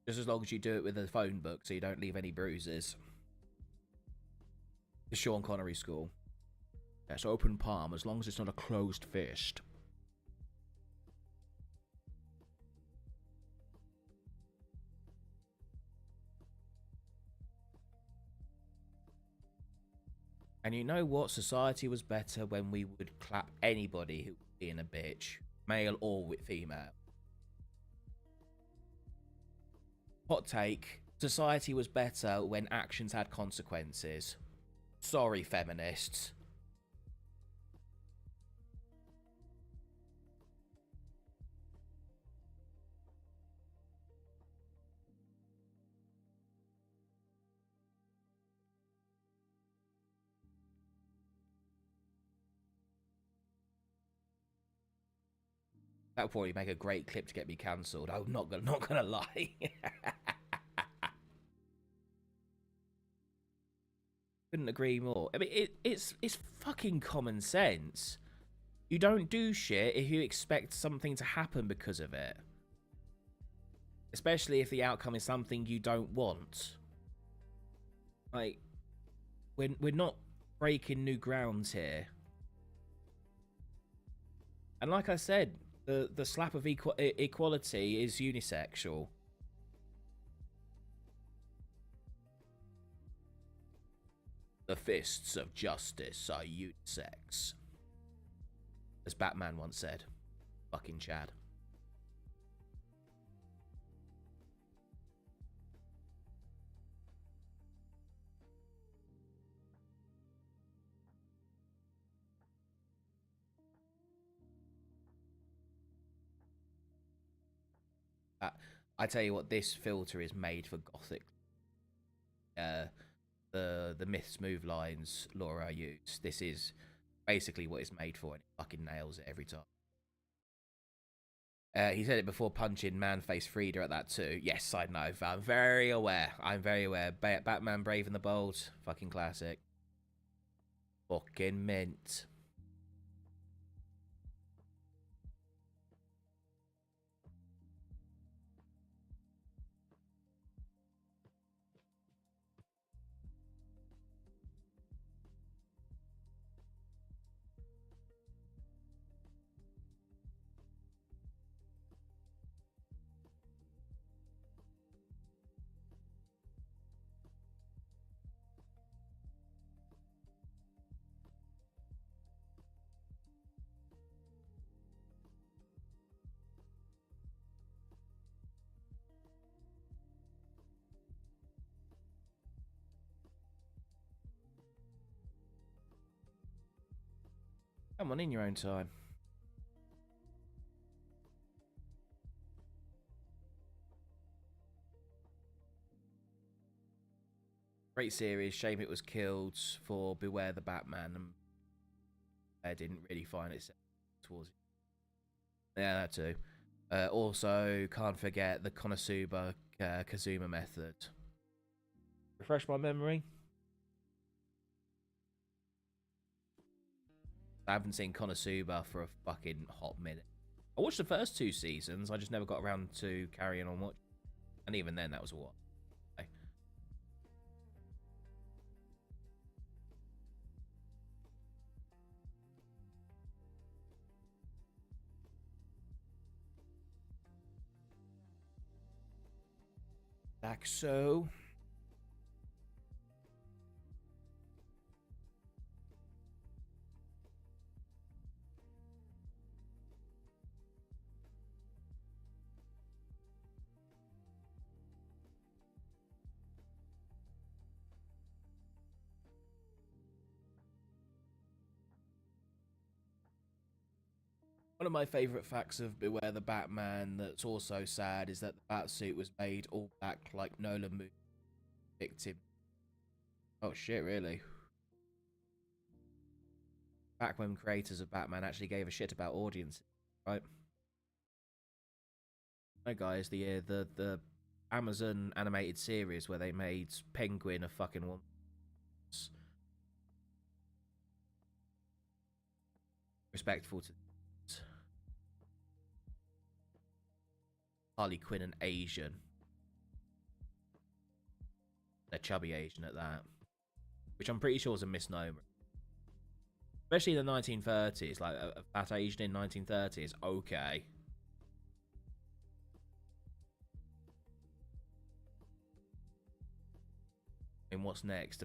Just as long as you do it with a phone book, so you don't leave any bruises. The Sean Connery school. Yes, open palm, as long as it's not a closed fist. And you know what? Society was better when we would clap anybody who was being a bitch, male or female. Hot take. Society was better when actions had consequences. Sorry, feminists. That would probably make a great clip to get me cancelled. I'm not gonna lie. Couldn't agree more. I mean, it's fucking common sense. You don't do shit if you expect something to happen because of it. Especially if the outcome is something you don't want. Like, we're not breaking new grounds here. And like I said, the slap of equality is unisexual. The fists of justice are unisex. As Batman once said. Fucking Chad. I tell you what, this filter is made for Gothic. The myths, move lines Laura used. This is basically what it's made for, and it fucking nails it every time. He said it before punching Man-Face Frida at that too. Yes, I know. I'm very aware. Batman Brave and the Bold. Fucking classic. Fucking mint. Come on, in your own time. Great series. Shame it was killed for Beware the Batman, and I didn't really find it towards it. Yeah, that too. Also, can't forget the Konosuba Kazuma method. Refresh my memory. I haven't seen Konosuba for a fucking hot minute. I watched the first 2 seasons. I just never got around to carrying on watching. And even then, that was a what? Okay. Like so. One of my favourite facts of Beware the Batman that's also sad is that the Batsuit was made all black like Nolan movie victim. Oh shit, really? Back when creators of Batman actually gave a shit about audiences, right? Hey guys, the Amazon animated series where they made Penguin a fucking woman. Respectful to Harley Quinn and Asian. A chubby Asian at that. Which I'm pretty sure is a misnomer. Especially in the 1930s. Like, a fat Asian in 1930s. Okay. And what's next?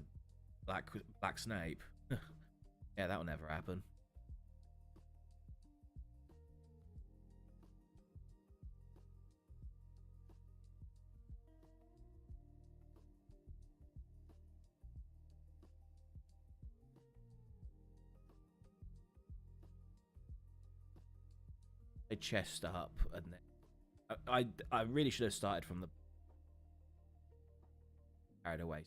Black Snape? Yeah, that'll never happen. A chest up, and I really should have started from the carried away.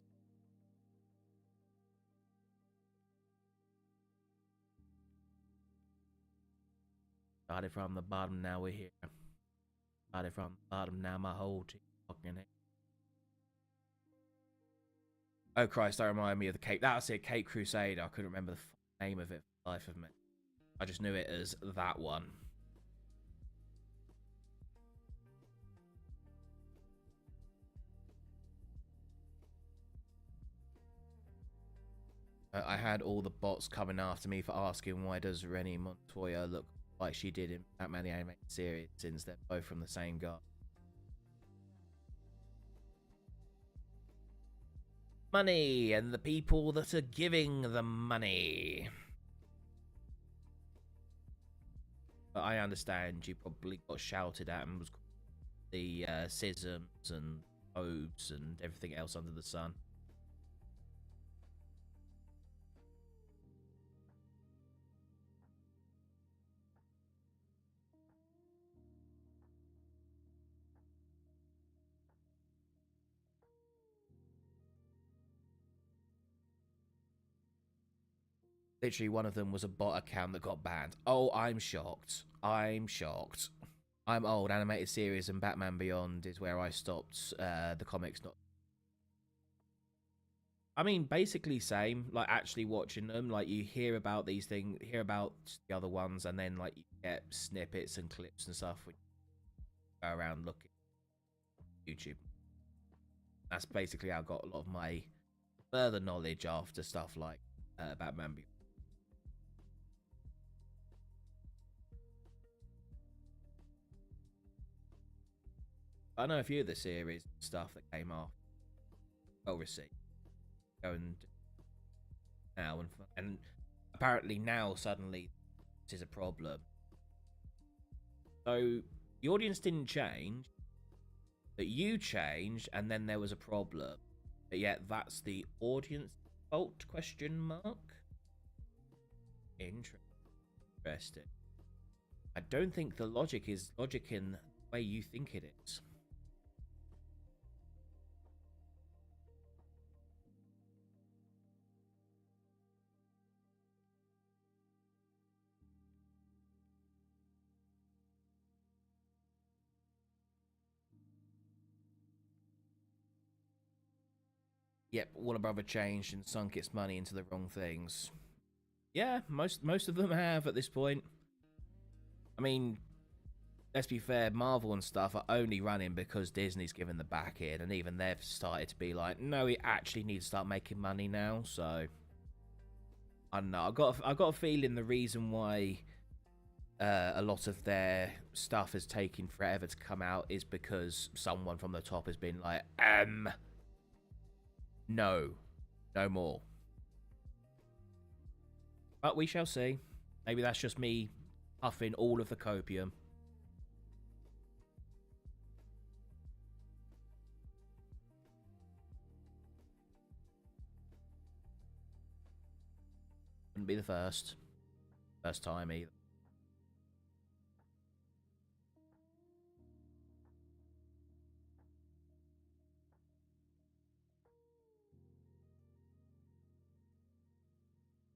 Started from the bottom, now we're here. Started from the bottom, now my whole team fucking it. Oh Christ, that reminded me of the Cape. That was it, Cape Crusader. I couldn't remember the name of it for the life of me. I just knew it as that one. I had all the bots coming after me for asking why does Rennie Montoya look like she did in Batman the Animated Series, since they're both from the same guy. Money and the people that are giving the money. But I understand you probably got shouted at and was called the schisms and oaths and everything else under the sun. Literally, one of them was a bot account that got banned. Oh, I'm shocked. I'm shocked. I'm old. Animated series and Batman Beyond is where I stopped the comics. Not. I mean, basically same. Like actually watching them, like you hear about these things, hear about the other ones, and then like you get snippets and clips and stuff when you go around looking at YouTube. That's basically how I got a lot of my further knowledge after stuff like Batman Beyond. I know a few of the series stuff that came off well received. Going now and apparently now suddenly this is a problem. So the audience didn't change, but you changed, and then there was a problem. But yet that's the audience fault? Question mark. Interesting. I don't think the logic is logic in the way you think it is. Yep, Warner Brother changed and sunk its money into the wrong things. Yeah, most of them have at this point. I mean, let's be fair, Marvel and stuff are only running because Disney's given the back in, and even they've started to be like, no, we actually need to start making money now. So I don't know. I got a feeling the reason why a lot of their stuff is taking forever to come out is because someone from the top has been like, no more. But we shall see. Maybe that's just me puffing all of the copium. Wouldn't be the first time either.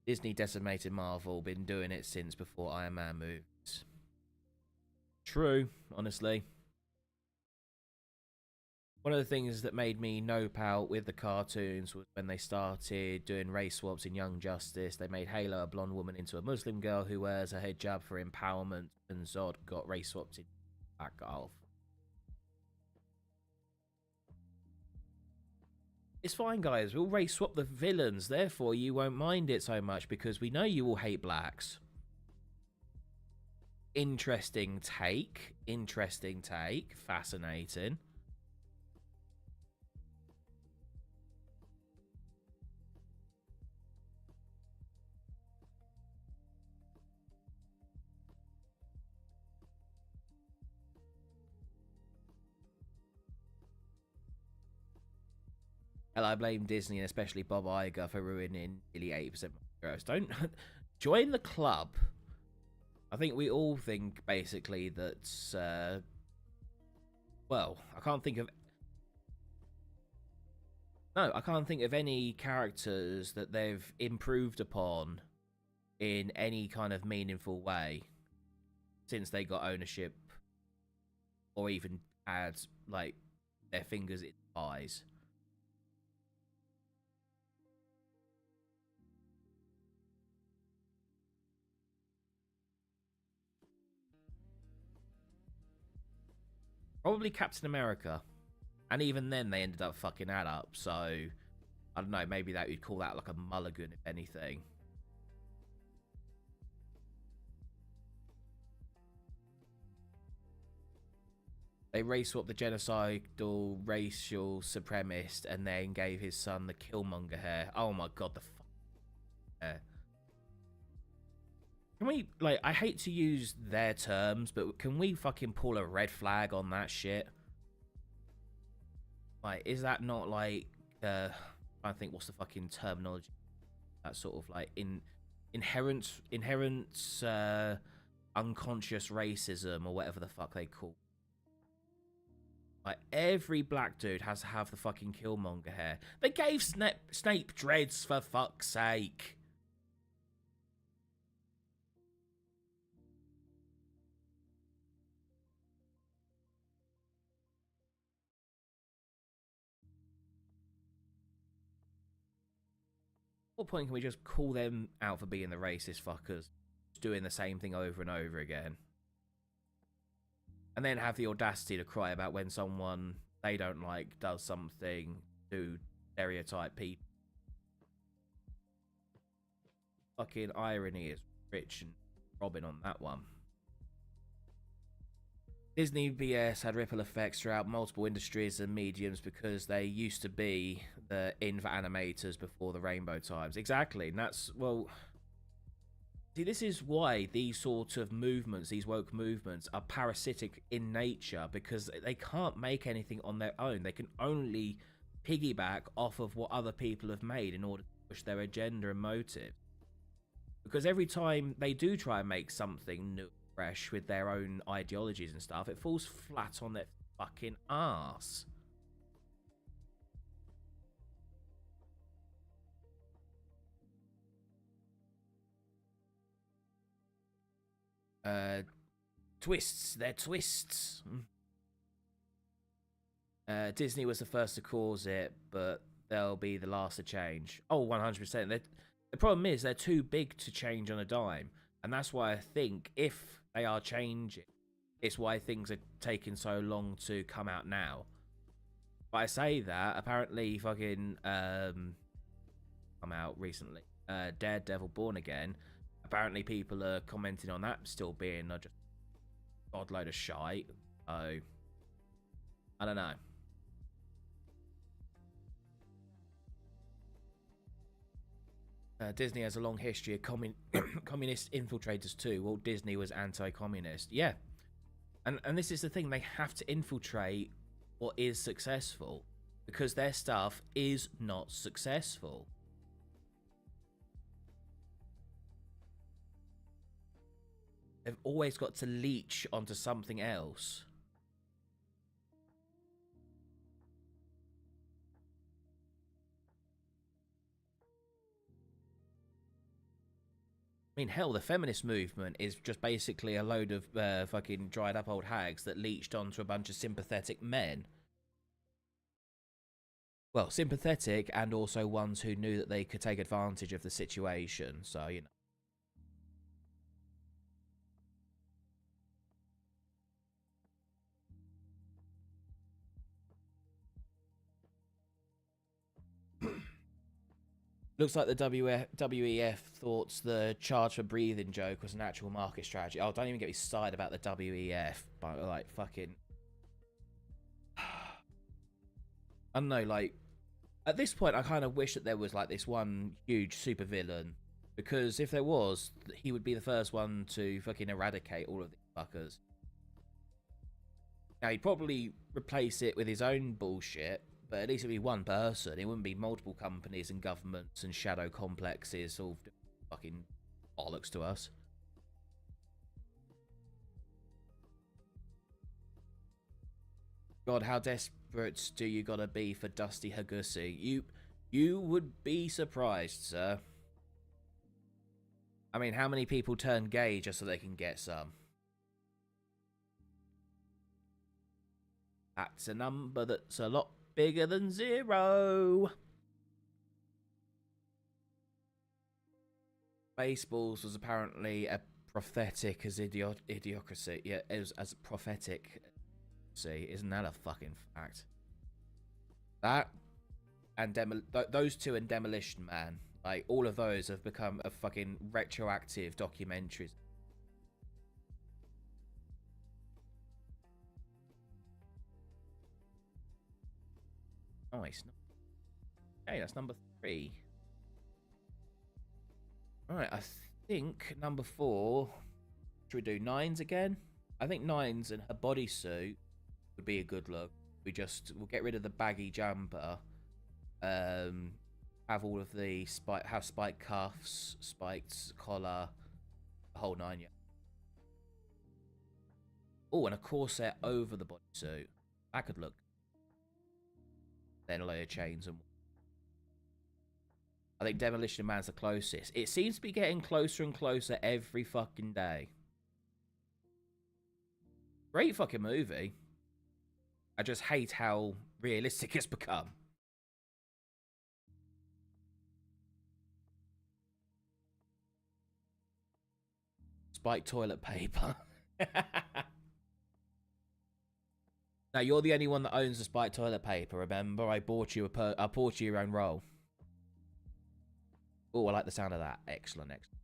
Disney decimated Marvel, been doing it since before Iron Man movies. True, honestly. One of the things that made me nope out with the cartoons was when they started doing race swaps in Young Justice. They made Halo a blonde woman into a Muslim girl who wears a hijab for empowerment, and Zod got race swapped in Black Golf. It's fine, guys. We'll race swap the villains. Therefore, you won't mind it so much because we know you all hate blacks. Interesting take. Interesting take. Fascinating. And I blame Disney and especially Bob Iger for ruining nearly 80% of my heroes. Don't join the club. I think we all think basically that. Well, I can't think of. No, I can't think of any characters that they've improved upon in any kind of meaningful way since they got ownership, or even had like their fingers in pies. Probably Captain America. And even then, they ended up fucking that up. So, I don't know. Maybe that you'd call that like a mulligan, if anything. They race swapped the genocidal racial supremacist and then gave his son the Killmonger hair. Oh my god, the fuck hair. Can we, like, I hate to use their terms, but can we fucking pull a red flag on that shit? Like, is that not like, I think what's the fucking terminology? That sort of like inherent unconscious racism or whatever the fuck they call. Like, every black dude has to have the fucking Killmonger hair. They gave Snape dreads, for fuck's sake. At what point can we just call them out for being the racist fuckers? Just doing the same thing over and over again. And then have the audacity to cry about when someone they don't like does something to stereotype people. Fucking irony is Rich and Robin on that one. Disney BS had ripple effects throughout multiple industries and mediums because they used to be the in for animators before the Rainbow Times. Exactly, and that's, well, see, this is why these sort of movements, these woke movements, are parasitic in nature, because they can't make anything on their own. They can only piggyback off of what other people have made in order to push their agenda and motive. Because every time they do try and make something new, fresh, with their own ideologies and stuff, it falls flat on their fucking ass. Twists, they're twists. Disney was the first to cause it, but they'll be the last to change. Oh, 100%. The problem is they're too big to change on a dime, and that's why I think if they are changing, it's why things are taking so long to come out now. But I say that, apparently fucking come out recently, Daredevil Born Again. Apparently people are commenting on that still being just a god load of shite. So I don't know. Disney has a long history of communist infiltrators too. Walt Disney was anti-communist. Yeah. And this is the thing. They have to infiltrate what is successful, because their stuff is not successful. They've always got to leech onto something else. I mean, hell, the feminist movement is just basically a load of fucking dried up old hags that leached onto a bunch of sympathetic men. Well, sympathetic, and also ones who knew that they could take advantage of the situation, so, you know. Looks like the WEF thought the charge for breathing joke was an actual market strategy. Oh, don't even get me started about the WEF. But, like, fucking... I don't know, like... At this point, I kind of wish that there was, like, this one huge supervillain. Because if there was, he would be the first one to fucking eradicate all of these fuckers. Now, he'd probably replace it with his own bullshit, but at least it'd be one person. It wouldn't be multiple companies and governments and shadow complexes all fucking bollocks to us. God, how desperate do you gotta be for Dusty Hagusi? You would be surprised, sir. I mean, how many people turn gay just so they can get some? That's a number that's a lot bigger than 0. Baseballs was apparently a prophetic as idiocracy. Yeah, it was as prophetic. See, isn't that a fucking fact? That and those two and Demolition Man, like, all of those have become a fucking retroactive documentaries. Nice. Okay, that's number 3. Alright, I think number 4. Should we do Nines again? I think Nines and her bodysuit would be a good look. We'll get rid of the baggy jumper. Have all of the spiked cuffs, spiked collar, the whole 9 yards. Oh, and a corset over the bodysuit. That could look. Then a load of chains and. I think Demolition Man's the closest. It seems to be getting closer and closer every fucking day. Great fucking movie. I just hate how realistic it's become. Spiked toilet paper. Now you're the only one that owns the spiked toilet paper. Remember, I bought you your own roll. Oh, I like the sound of that. Excellent, excellent.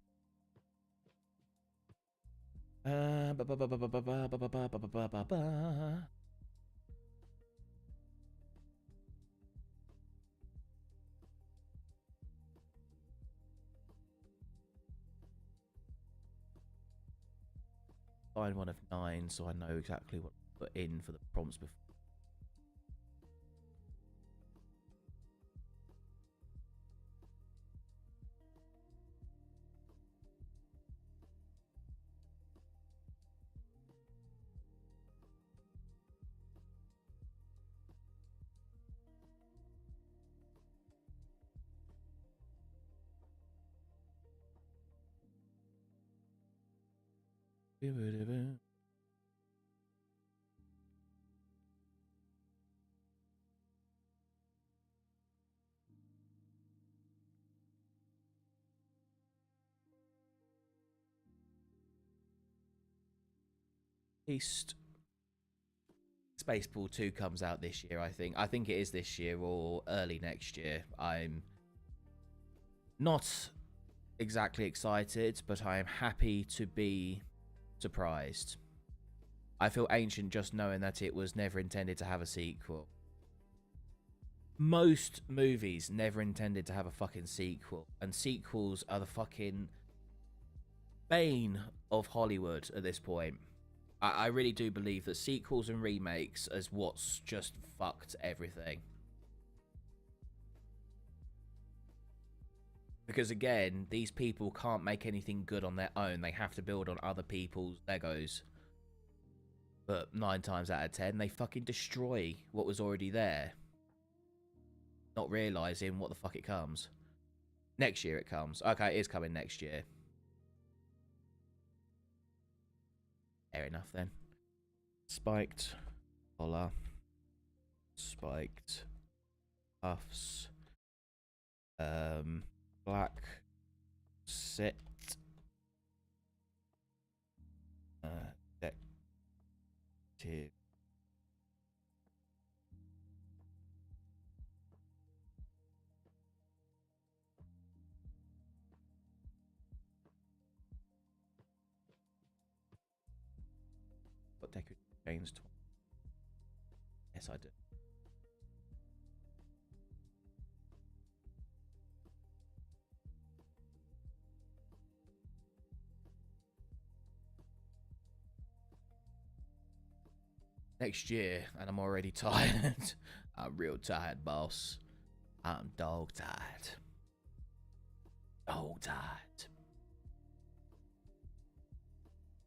Find one of 9 so I know exactly what to put in for the prompts before. East Spaceball 2 comes out this year, I think. I think it is this year or early next year. I'm not exactly excited, but I am happy to be surprised. I feel ancient just knowing that it was never intended to have a sequel. Most movies never intended to have a fucking sequel, and sequels are the fucking bane of Hollywood at this point. I really do believe that sequels and remakes is what's just fucked everything. Because again, these people can't make anything good on their own. They have to build on other people's Legos. But 9 times out of 10, they fucking destroy what was already there. Not realising what the fuck it comes. Next year it comes. Okay, it is coming next year. Fair enough then. Spiked collar. Spiked cuffs. Black set. Detective. What decorative changed? Yes, I did. Next year, and I'm already tired. I'm real tired, boss. I'm dog tired. Dog tired.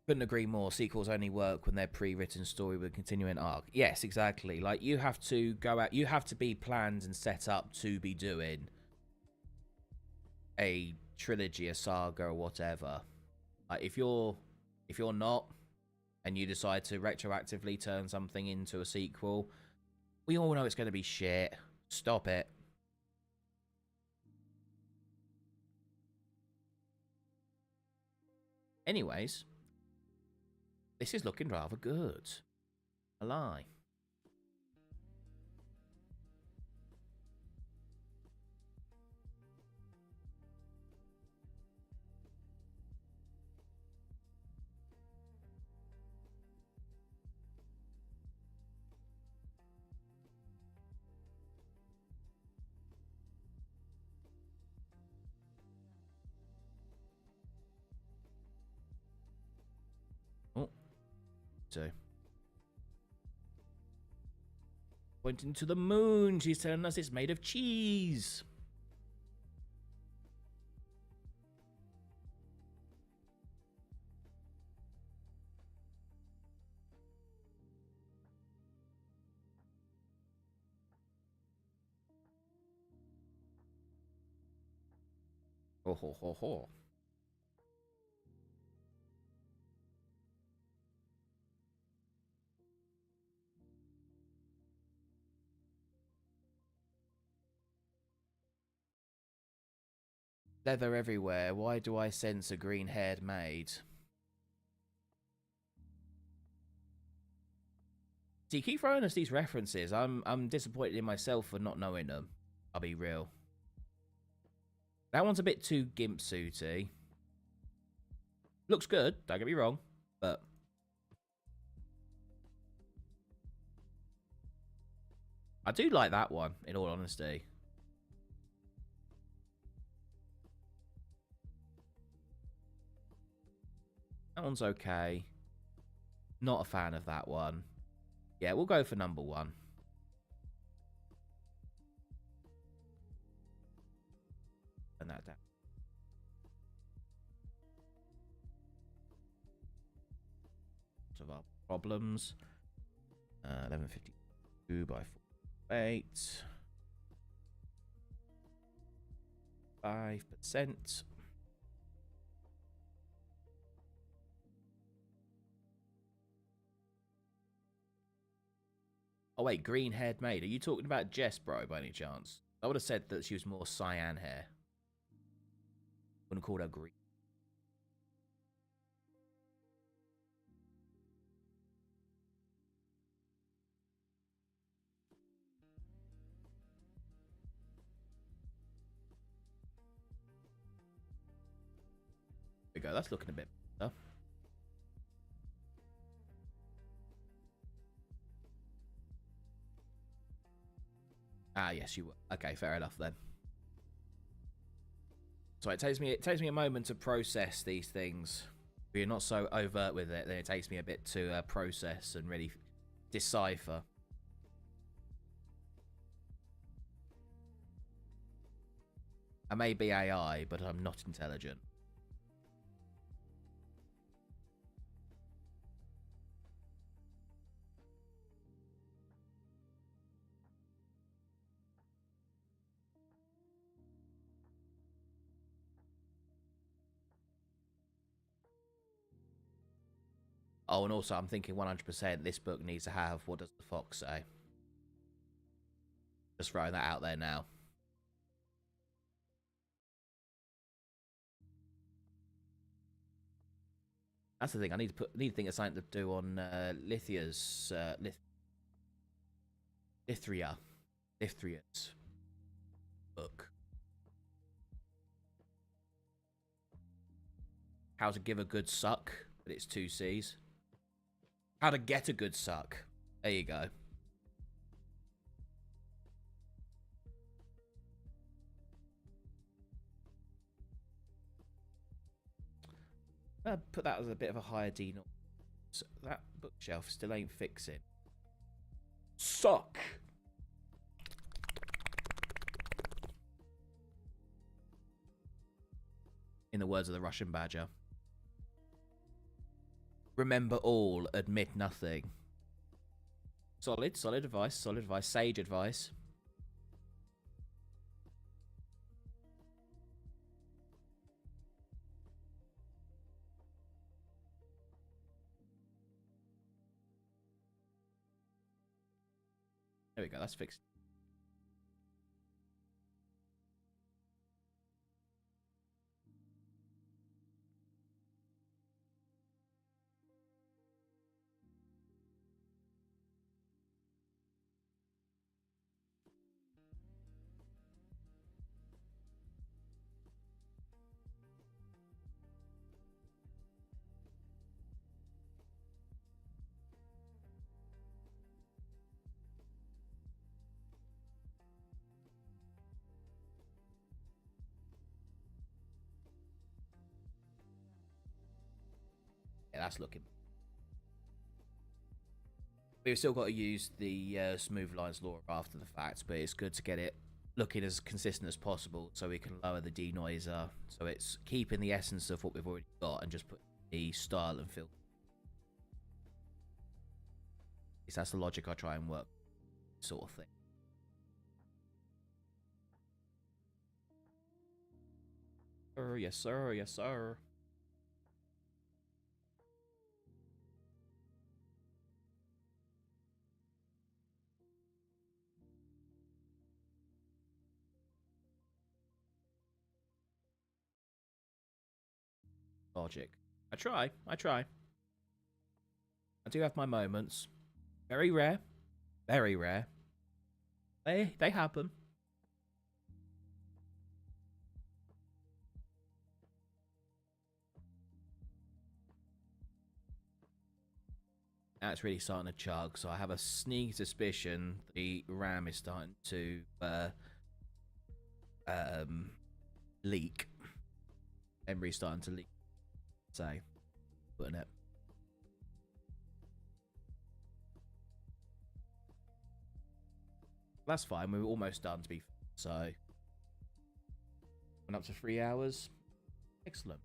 Couldn't agree more. Sequels only work when they're pre-written story with continuing arc. Yes, exactly. Like, you have to go out, you have to be planned and set up to be doing a trilogy, a saga, or whatever. Like, if you're not, and you decide to retroactively turn something into a sequel, we all know it's going to be shit. Stop it. Anyways, this is looking rather good. A lie. to? Pointing to the moon. She's telling us it's made of cheese. Ho ho ho ho. Leather everywhere. Why do I sense a green-haired maid? See, keep throwing us these references. I'm disappointed in myself for not knowing them. I'll be real. That one's a bit too gimp suity. Looks good, don't get me wrong, but I do like that one, in all honesty. That one's okay. Not a fan of that one. Yeah, we'll go for number 1. And that down. Of our problems. 1152 by 48. 5%. Oh wait, green-haired maid. Are you talking about Jess, bro, by any chance? I would have said that she was more cyan hair. Wouldn't call her green. There we go. That's looking a bit better. Ah, yes, you were. Okay, fair enough then. So it takes me a moment to process these things. If you're not so overt with it, then it takes me a bit to process and really decipher. I may be AI, but I'm not intelligent. Oh, and also I'm thinking 100% this book needs to have What Does the Fox Say? Just throwing that out there now. That's the thing. I need to think of something to do on Lithia's Lithria's book. How to give a good suck, but it's 2 C's. How to get a good suck. There you go. Put that as a bit of a higher D note. So that bookshelf still ain't fixing. Suck! In the words of the Russian Badger. Remember all, admit nothing. Solid advice, sage advice. There we go, that's fixed. Yeah, that's looking. We've still got to use the smooth lines law after the fact, but it's good to get it looking as consistent as possible so we can lower the denoiser, so it's keeping the essence of what we've already got and just put the style and feel. That's the logic I try and work, sort of thing. Yes sir, yes sir. Logic. I try. I do have my moments. Very rare. Very rare. They happen. Now it's really starting to chug, so I have a sneaky suspicion the RAM is starting to leak. Memory's starting to leak. Say, putting it. That's fine. We were almost done, to be fair. So, went up to 3 hours. Excellent.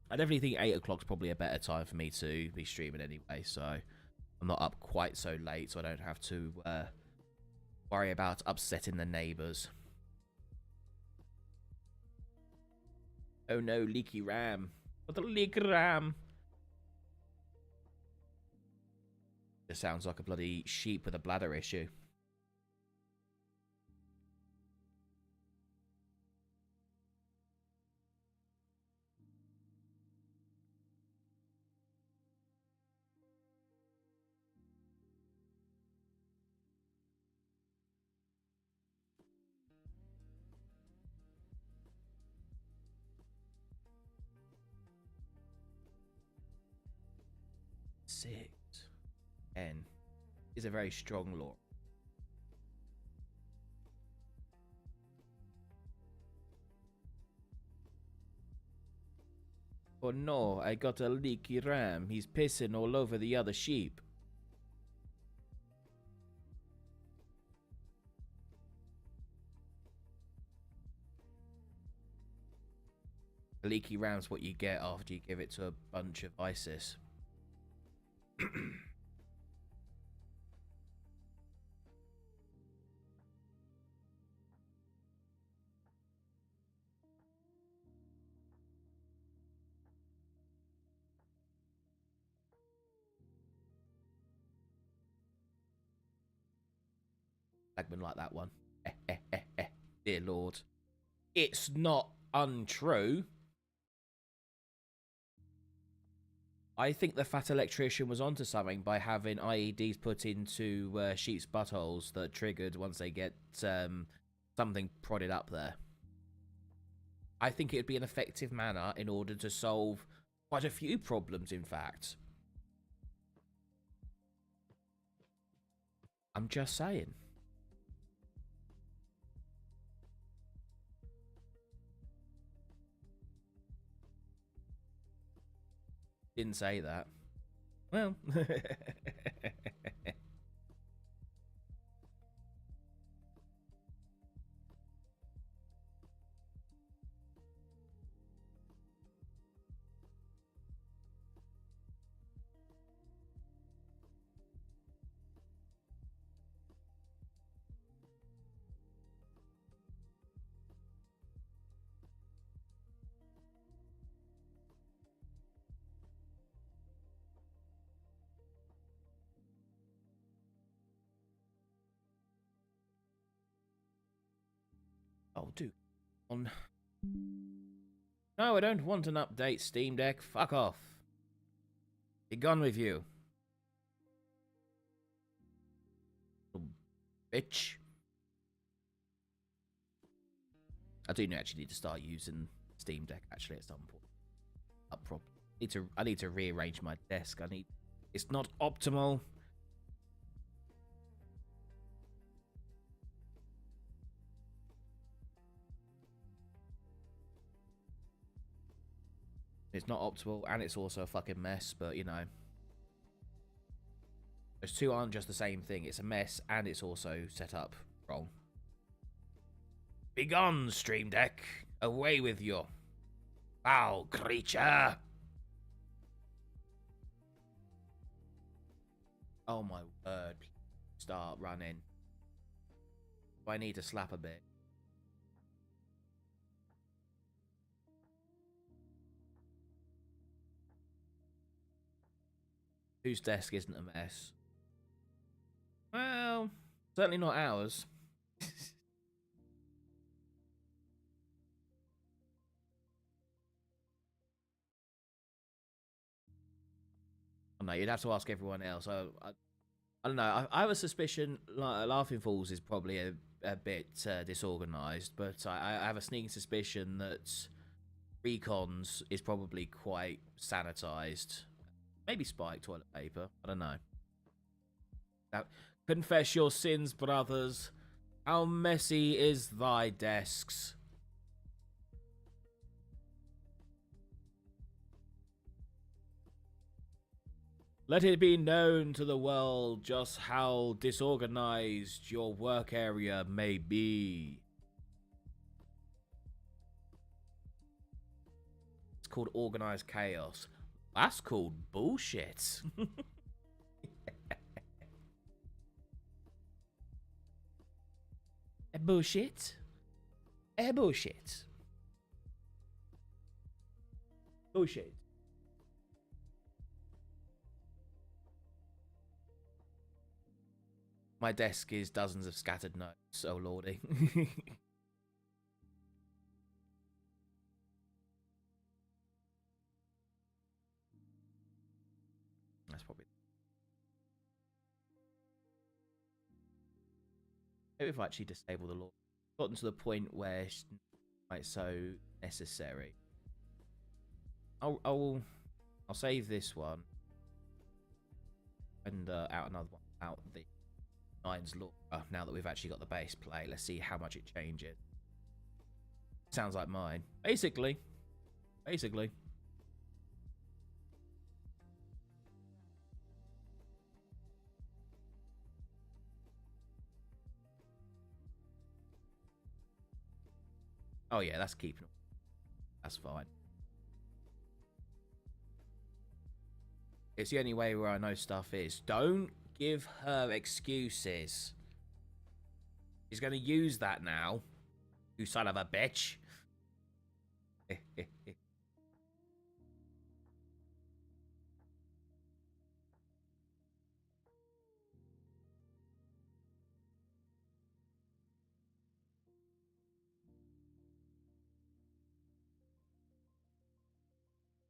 I definitely think 8 o'clock's probably a better time for me to be streaming anyway. So, I'm not up quite so late, so I don't have to worry about upsetting the neighbours. Oh no, leaky RAM. What a leaky RAM. Just sounds like a bloody sheep with a bladder issue. N is a very strong law. Oh no, I got a leaky ram. He's pissing all over the other sheep. A leaky ram's what you get after you give it to a bunch of ISIS. Bagman like that one. Dear Lord. It's not untrue. I think the fat electrician was onto something by having IEDs put into sheep's buttholes that triggered once they get something prodded up there. I think it would be an effective manner in order to solve quite a few problems, in fact. I'm just saying. Didn't say that. Well. Oh, dude. On. No, I don't want an update, Steam Deck. Fuck off. Be gone with you. Bitch. I do actually need to start using Steam Deck actually at some point. I need to rearrange my desk. It's not optimal. It's not optimal, and it's also a fucking mess, but you know. Those two aren't just the same thing. It's a mess, and it's also set up wrong. Begone, Stream Deck. Away with you. Foul creature. Oh my word. Start running. I need to slap a bit. Whose desk isn't a mess? Well, certainly not ours. Oh, no, you'd have to ask everyone else. I don't know. I have a suspicion Laughing Falls is probably a bit disorganized, but I have a sneaking suspicion that Recons is probably quite sanitized. Maybe Spike toilet paper. I don't know. Now, confess your sins, brothers. How messy is thy desks? Let it be known to the world just how disorganized your work area may be. It's called organized chaos. That's called bullshit. Bullshit. Bullshit. Bullshit. My desk is dozens of scattered notes, oh lordy. That's probably... Maybe if I actually disable the law. Gotten to the point where it's quite so necessary. I'll save this one. And out another one. Out the Nines Law. Now that we've actually got the base play, let's see how much it changes. Sounds like mine. Basically. Oh yeah, that's keeping. That's fine. It's the only way where I know stuff is. Don't give her excuses. She's going to use that now. You son of a bitch.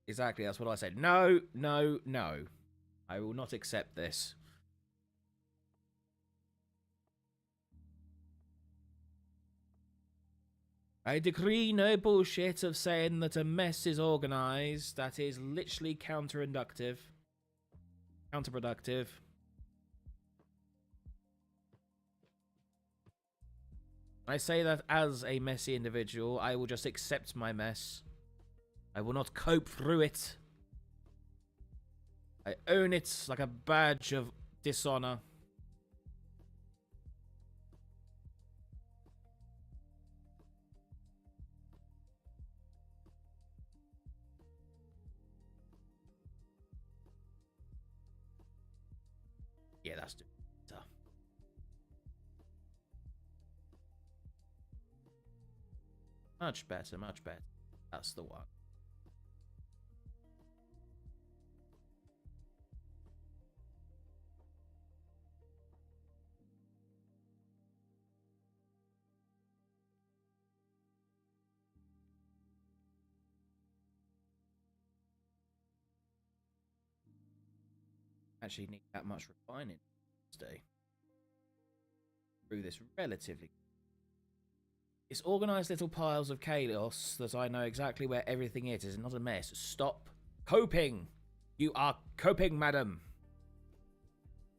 Exactly, that's what I said. No, no, no. I will not accept this. I decree no bullshit of saying that a mess is organized. That is literally counterproductive. I say that as a messy individual, I will just accept my mess. I will not cope through it. I own it like a badge of dishonor. Yeah, that's tough. Much better, much better. That's the one. Actually need that much refining today. Through this relatively. It's organized little piles of chaos that I know exactly where everything is. It's not a mess. Stop coping. You are coping, madam.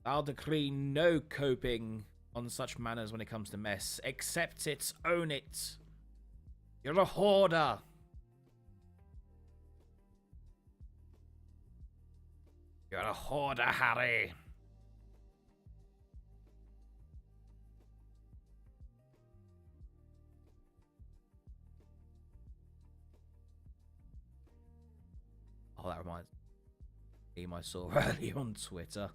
I'll decree no coping on such manners when it comes to mess. Accept it. Own it. You're a hoarder. You're a hoarder, Harry. Oh, that reminds me of a meme I saw earlier on Twitter.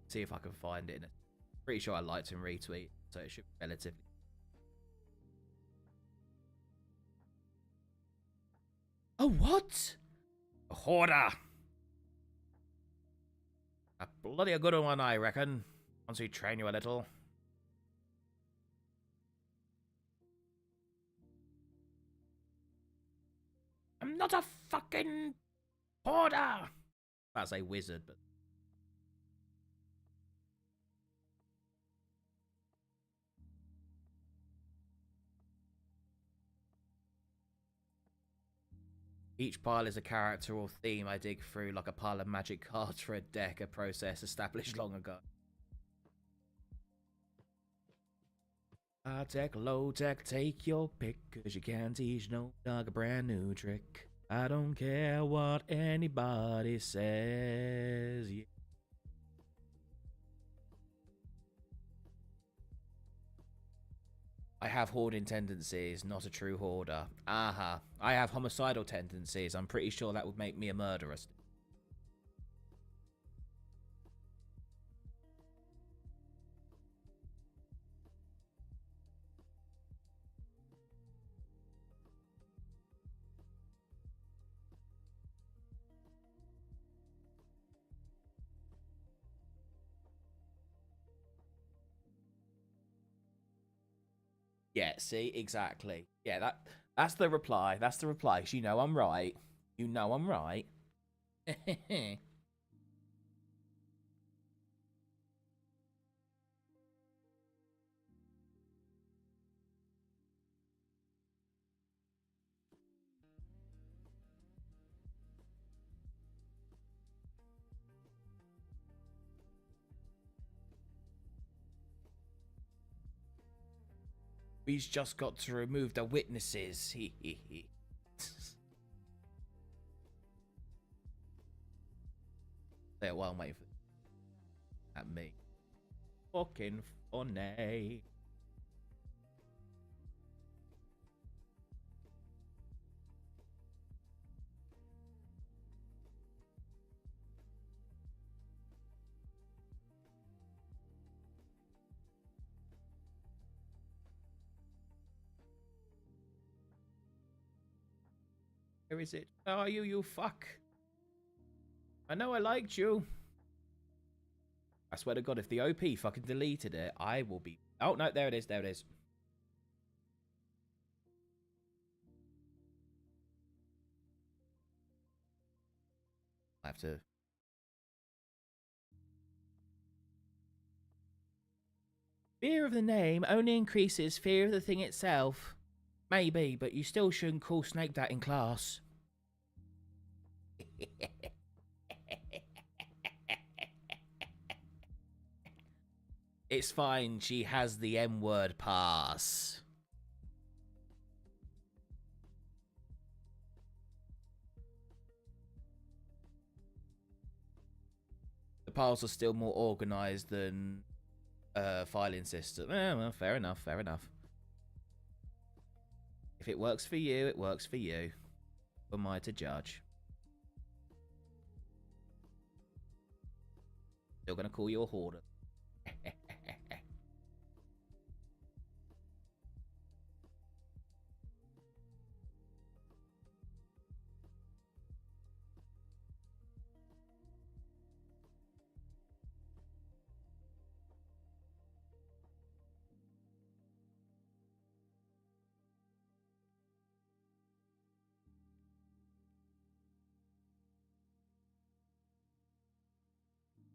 See if I can find it. Pretty sure I liked and retweet, so it should be relatively. Oh, what? A hoarder. A bloody good one, I reckon. Once we train you a little. I'm not a fucking hoarder. That's a wizard, but. Each pile is a character or theme I dig through like a pile of magic cards for a deck, a process established long ago. High tech, low tech, take your pick, cause you can't teach no dog a brand new trick. I don't care what anybody says. Yeah. I have hoarding tendencies, not a true hoarder. Aha. I have homicidal tendencies. I'm pretty sure that would make me a murderer. Yeah, see, exactly. Yeah, that's the reply. That's the reply. 'Cause you know I'm right. You know I'm right. He's just got to remove the witnesses. He. There, while I'm waiting for at me. Fucking funny. Where is it? How are you, you fuck? I know I liked you. I swear to God, if the OP fucking deleted it, I will be... Oh, no, there it is, there it is. I have to... Fear of the name only increases fear of the thing itself. Maybe, but you still shouldn't call Snake that in class. It's fine, she has the M-word pass. The piles are still more organised than filing system. Well, fair enough, fair enough. If it works for you, it works for you. Who am I to judge? Still gonna call you a hoarder.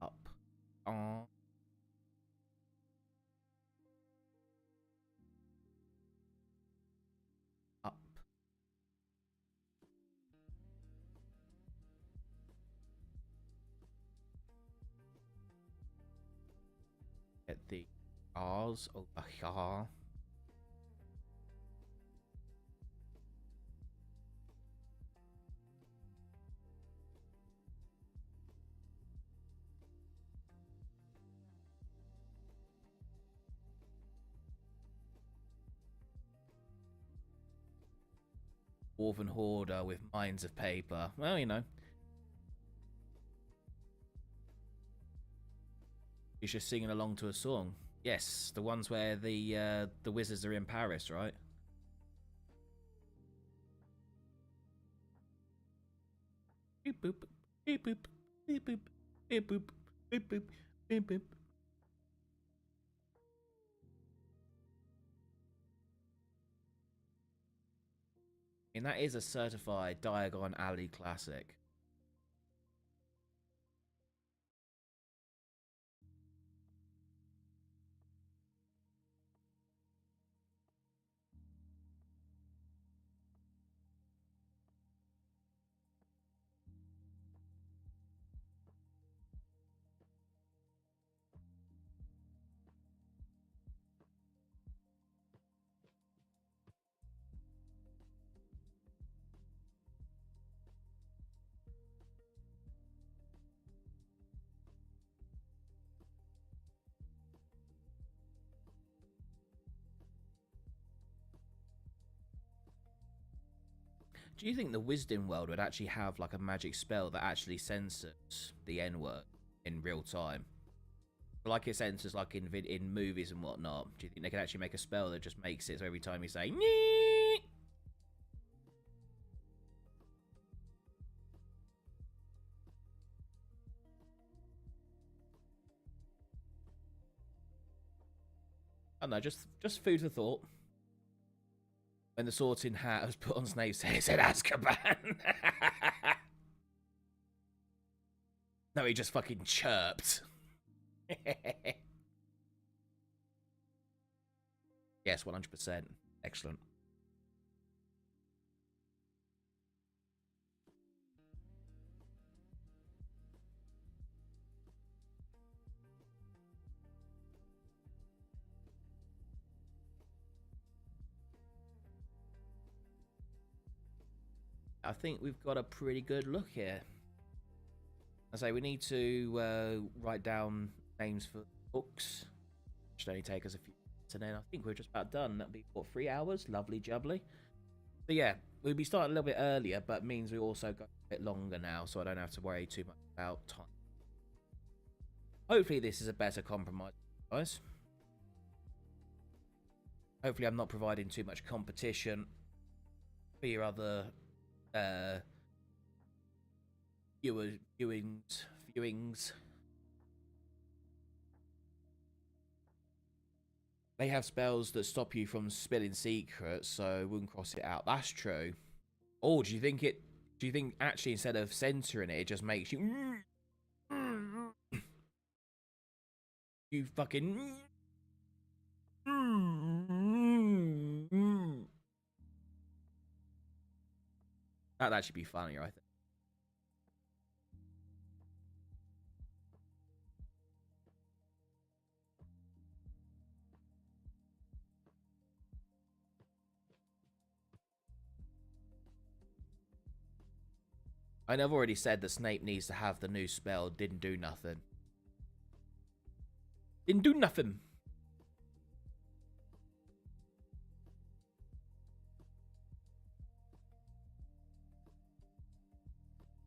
Up. On. Up. Get the R's over here. dwarven hoarder with minds of paper. Well, you know. He's just singing along to a song. Yes, the ones where the wizards are in Paris, right? Beep boop, beep boop, beep boop, beep boop, beep boop, beep boop. And that is a certified Diagon Alley classic. Do you think the Wisdom World would actually have like a magic spell that actually censors the N-word in real time? Like it censors like in movies and whatnot. Do you think they could actually make a spell that just makes it so every time you say nee? I don't know, just food for thought. When the Sorting Hat was put on Snape's head, it said Azkaban. No, he just fucking chirped. Yes, 100%. Excellent. I think we've got a pretty good look here. I say we need to write down names for books. Should only take us a few minutes, and then I think we're just about done. That'll be what, 3 hours? Lovely jubbly. So yeah, we'll be starting a little bit earlier, but means we also got a bit longer now, so I don't have to worry too much about time. Hopefully this is a better compromise, guys. Hopefully I'm not providing too much competition for your other viewings. They have spells that stop you from spilling secrets, so wouldn't cross it out. That's true. Or do you think actually instead of censoring it, it just makes you you fucking that'd actually be funnier, I think. I know I've already said that Snape needs to have the new spell. Didn't do nothing. Didn't do nothing.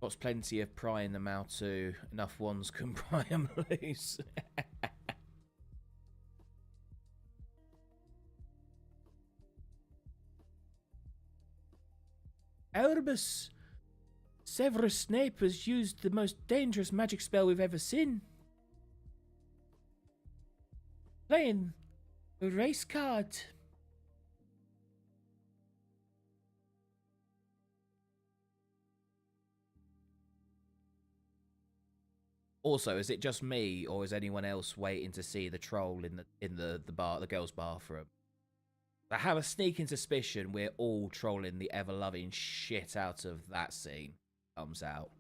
Got plenty of prying them out too. Enough ones can pry them loose. Albus Severus Snape has used the most dangerous magic spell we've ever seen. Playing a race card. Also, is it just me, or is anyone else waiting to see the troll in the bar, the girls' bathroom? I have a sneaking suspicion we're all trolling the ever-loving shit out of that scene. Comes out.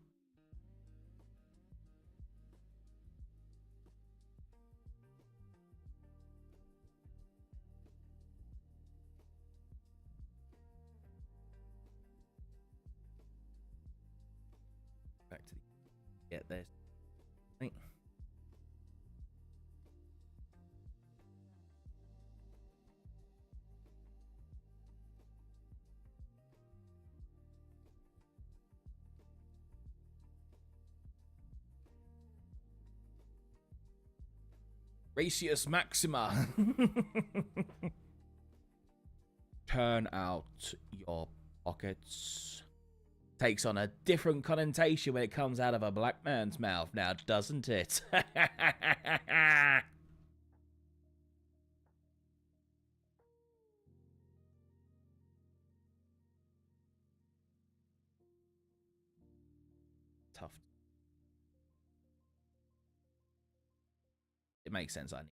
Back to get this. Racius Maxima. Turn out your pockets. Takes on a different connotation when it comes out of a black man's mouth now, doesn't it? Tough. It makes sense, I need.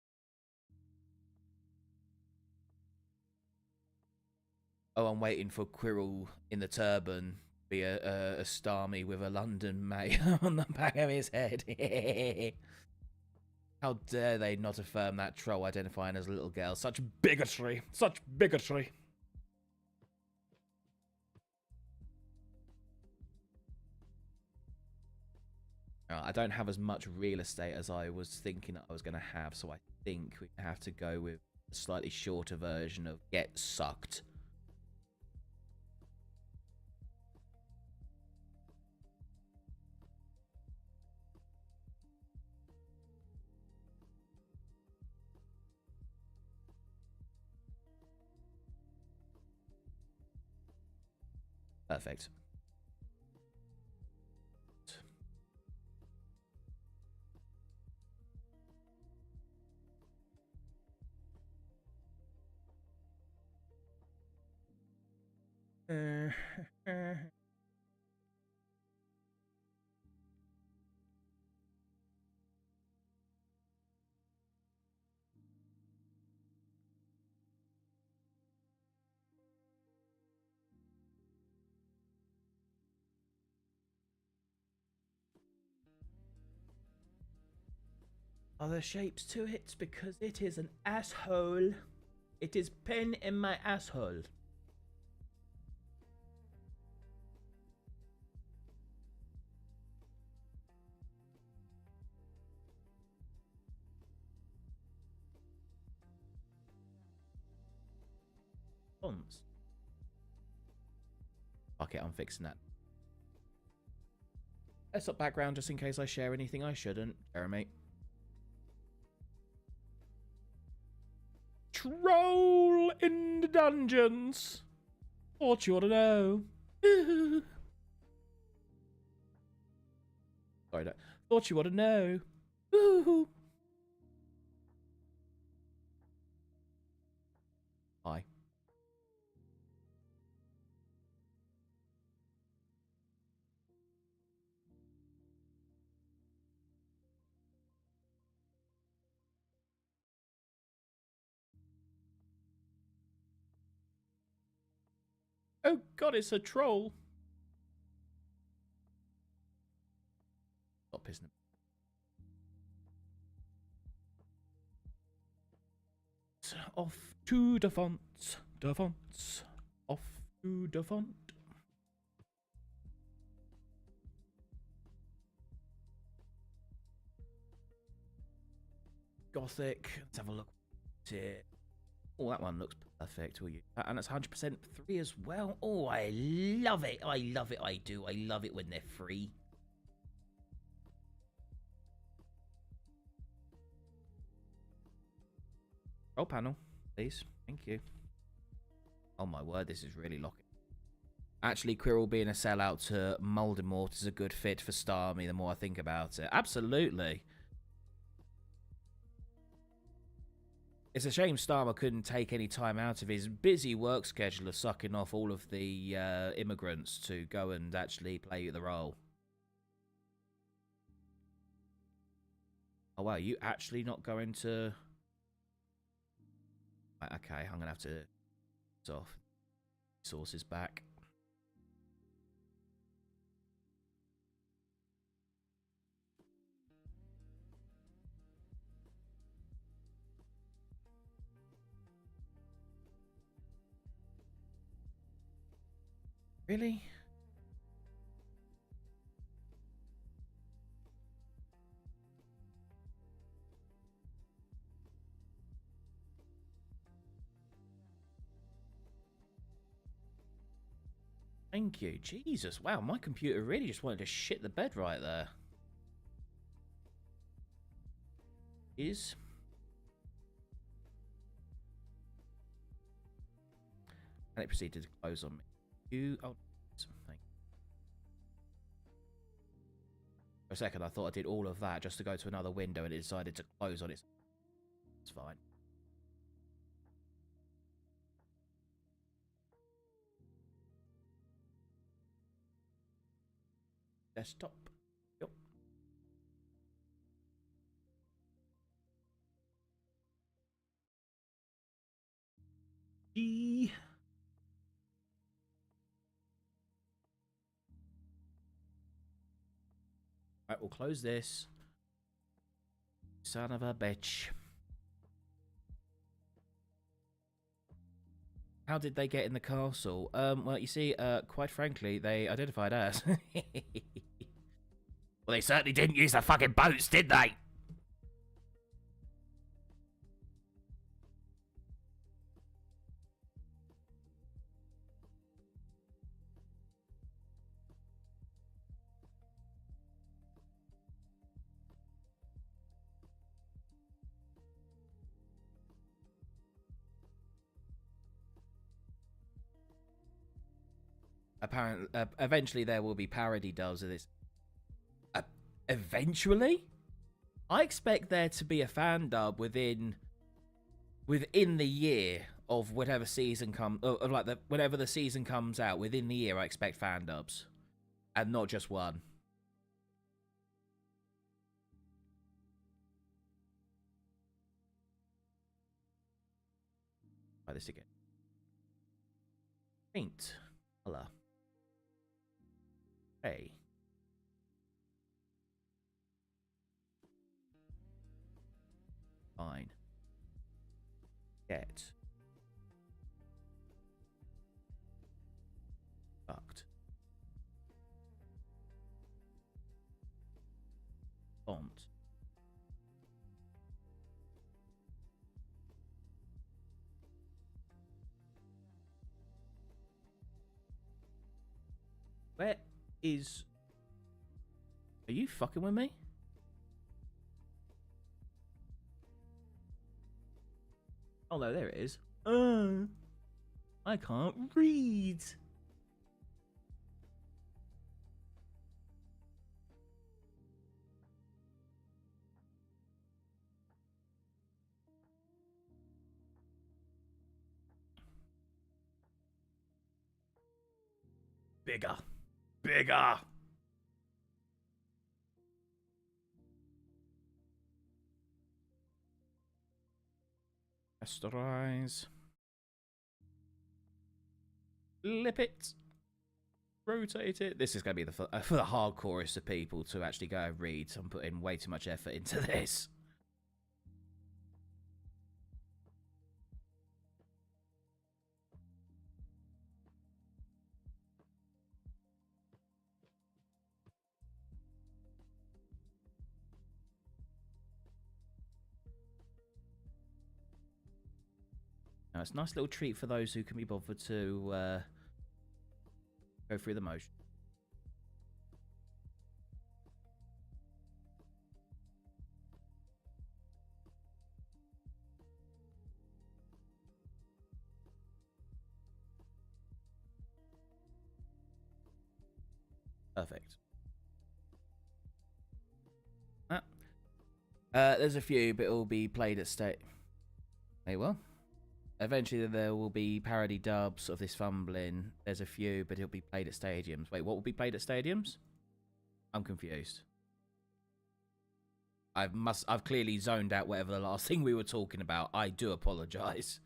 Oh, I'm waiting for Quirrell in the turban be a Starmie with a London mayor on the back of his head. How dare they not affirm that troll identifying as a little girl? Such bigotry. Such bigotry. I don't have as much real estate as I was thinking I was going to have, so I think we have to go with a slightly shorter version of Get Sucked. Perfect. Are there shapes to it? Because it is an asshole. It is pen in my asshole. Fonts. Fuck it, I'm fixing that. Desktop background just in case I share anything I shouldn't. Jeremy. Troll in the dungeons. What you ought to know. Sorry, no. Thought you ought to know. Hi. Oh god, it's a troll. Stop pissing him. Off to the fonts. The fonts. Off to the font. Gothic. Let's have a look. Oh, that one looks perfect. And it's 100% free as well. Oh, I love it. I love it. I do. I love it when they're free. Roll panel, please. Thank you. Oh my word, this is really locking. Actually, Quirrell being a sellout to Voldemort is a good fit for Starmie the more I think about it. Absolutely. It's a shame Starmer couldn't take any time out of his busy work schedule of sucking off all of the immigrants to go and actually play the role. Oh wow, you actually not going to... Okay, I'm going to have to... off. Sources back. Really? Thank you. Jesus, wow, my computer really just wanted to shit the bed right there. And it proceeded to close on me. Oh, thank you. For a second, I thought I did all of that just to go to another window, and it decided to close on its. It's fine. Desktop. Yep. G. Right, we'll close this. Son of a bitch. How did they get in the castle? Well, you see, quite frankly, they identified us. Well, they certainly didn't use the fucking boats, did they? Apparently, eventually there will be parody dubs of this. Eventually? I expect there to be a fan dub within the year of whatever season whenever the season comes out. Within the year, I expect fan dubs, and not just one. Try this again. Paint color. Hey. Fine. Get. Fucked. Font. Where is... Are you fucking with me? Oh no, there it is. I can't read. Bigger. Bigger. Rasterize. Flip it. Rotate it. This is going to be for the hardcorest of people to actually go and read. So I'm putting way too much effort into this. Now, it's a nice little treat for those who can be bothered to go through the motion. Perfect. There's a few, but it will be played at state. Hey, well. Eventually there will be parody dubs of this fumbling. There's a few, but it'll be played at stadiums. Wait, what will be played at stadiums? I'm confused. I've clearly zoned out whatever the last thing we were talking about. I do apologize.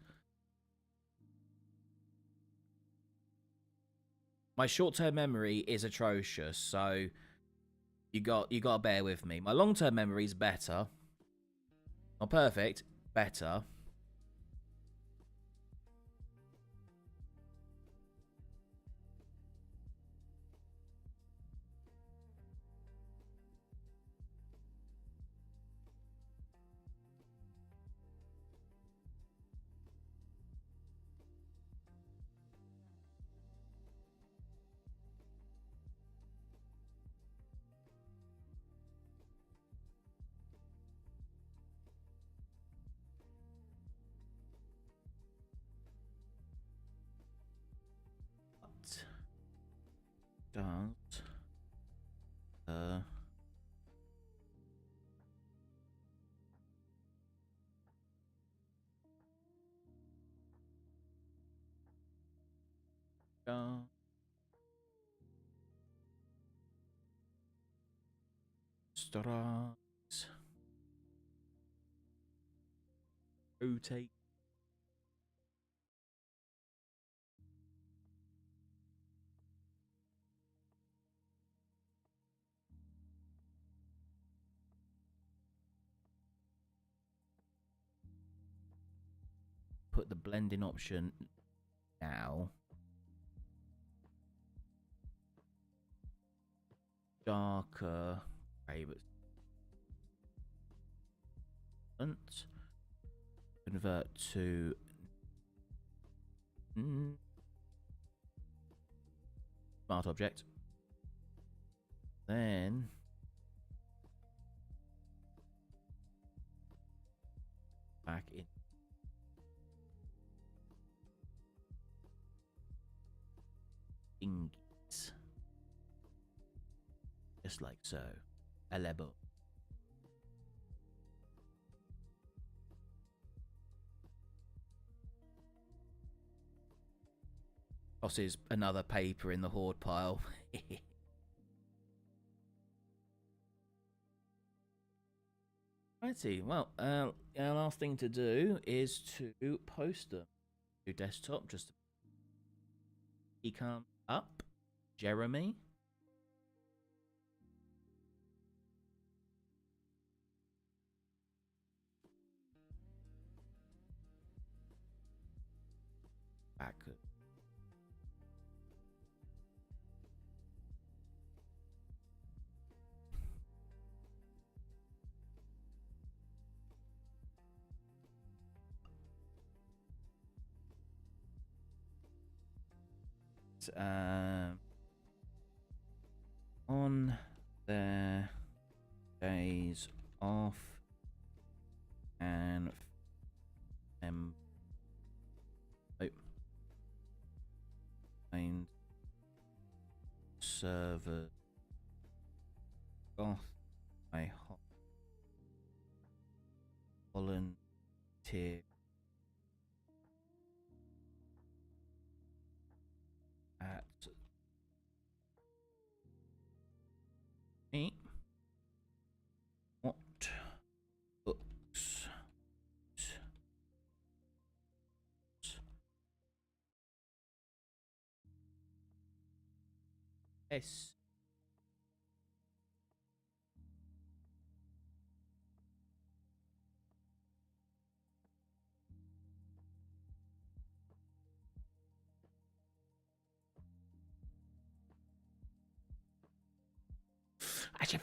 My short-term memory is atrocious, so you got to bear with me. My long-term memory is better. Not perfect, better. does stars rotate put the blending option now. Darker gray, but convert to smart object. Then back in. Ingots. Just like so. A level. Tosses another paper in the hoard pile. Righty, well, our last thing to do is to post them to desktop. Just he come up, Jeremy. Back. On their days off and find server goth a volunteer at me. What books S okay.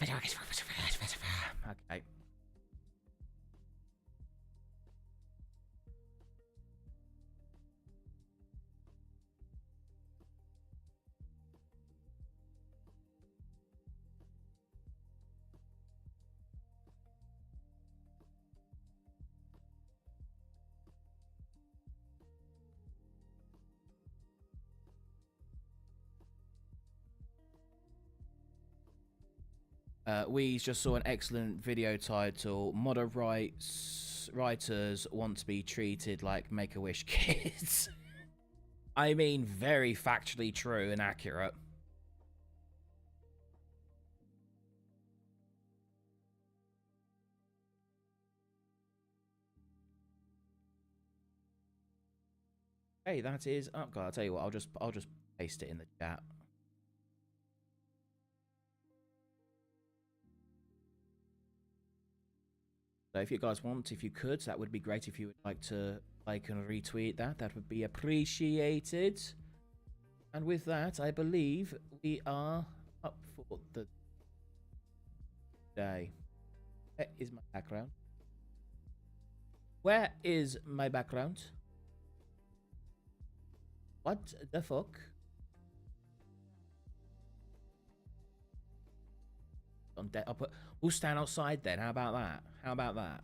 We just saw an excellent video title. Modder writers want to be treated like Make-A-Wish kids. I mean, very factually true and accurate. Hey, that is up, guys. I'll tell you what. I'll just paste it in the chat. So if you guys want, if you could, that would be great. If you would like to like and retweet that, that would be appreciated. And with that, I believe we are up for the day. Where is my background? Where is my background? What the fuck? We'll stand outside then. How about that? How about that?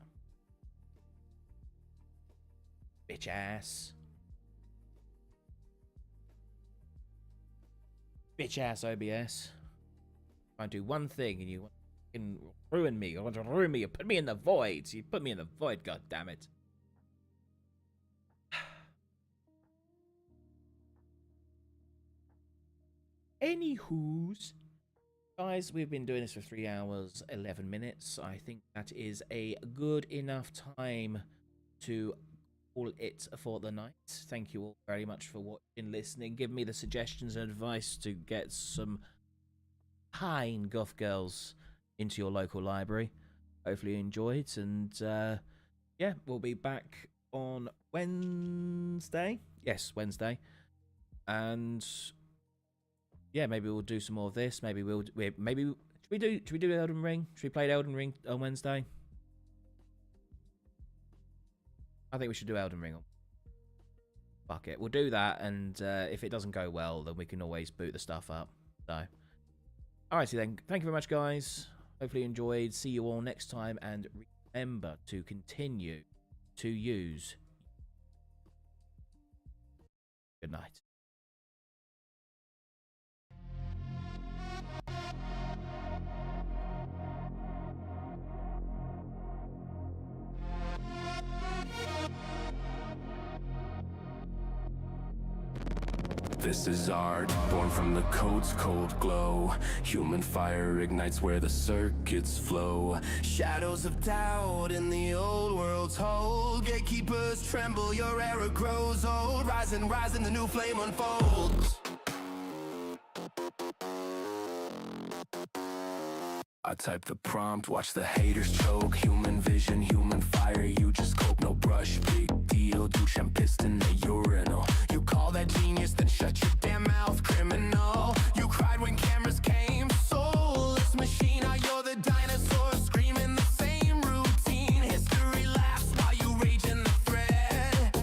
Bitch ass. Bitch ass OBS. I do one thing and you can ruin me. You want to ruin me. You put me in the void. You put me in the void, god damn it. Anywho's, guys, we've been doing this for 3 hours, 11 minutes. I think that is a good enough time to call it for the night. Thank you all very much for watching, listening. Give me the suggestions and advice to get some kind goth girls into your local library. Hopefully you enjoyed, and yeah, we'll be back on Wednesday. Yes, Wednesday. And yeah, maybe we'll do some more of this. Maybe should we do Elden Ring? Should we play Elden Ring on Wednesday? I think we should do Elden Ring. Fuck it, we'll do that, and if it doesn't go well, then we can always boot the stuff up. So, alrighty then. Thank you very much, guys. Hopefully you enjoyed. See you all next time, and remember to continue to use. Good night. This is art, born from the code's cold glow. Human fire ignites where the circuits flow. Shadows of doubt in the old world's hold. Gatekeepers tremble, your era grows old. Rising, rising, the new flame unfolds. I type the prompt, watch the haters choke. Human vision, human fire, you just cope. No brush, big deal, douche and piston the urinal. You call that genius, then shut your damn mouth, criminal. You cried when cameras came, soulless machine. Now you're the dinosaur, screaming the same routine. History laughs while you rage in the thread.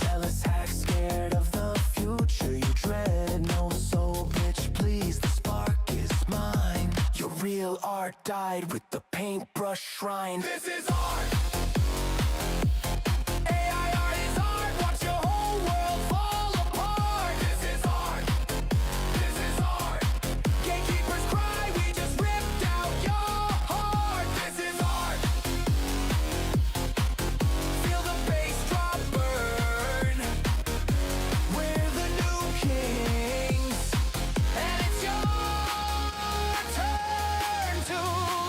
Jealous hack, scared of the future you dread. No soul, bitch, please, the spark is mine. Your real art died with the paintbrush shrine. This is art. AI art is art. Watch your whole world fall apart. This is art. This is art. Gatekeepers cry, we just ripped out your heart. This is art. Feel the bass drop burn. We're the new kings, and it's your turn to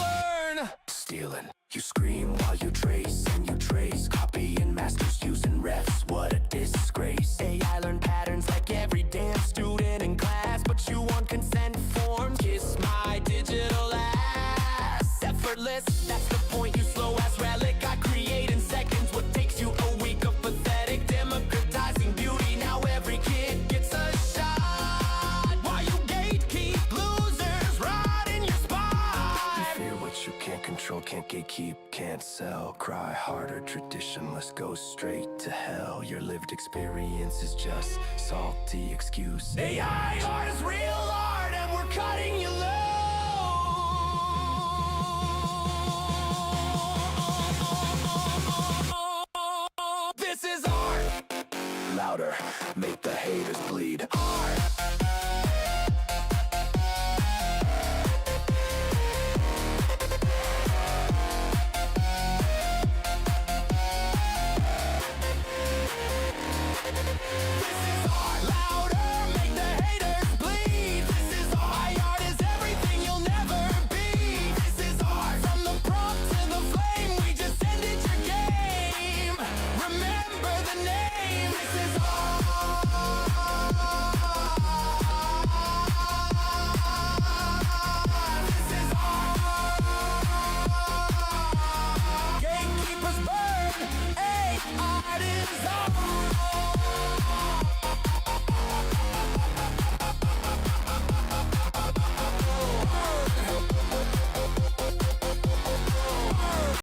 learn. Stealing, you scream while you trace, and you trace. Copying masters using refs, what a disgrace. AI learn patterns like every damn student in class, but you want consent forms. Kiss my digital ass. Effortless, that's the point, you slow ass relic. I create in seconds what takes you a week of pathetic. Democratizing beauty, now every kid gets a shot. While you gatekeep losers rot in your spine. You fear what you can't control, can't gatekeep, can't sell. Cry harder, traditionless, go straight to hell. Your lived experience is just salty excuse. AI art is real art.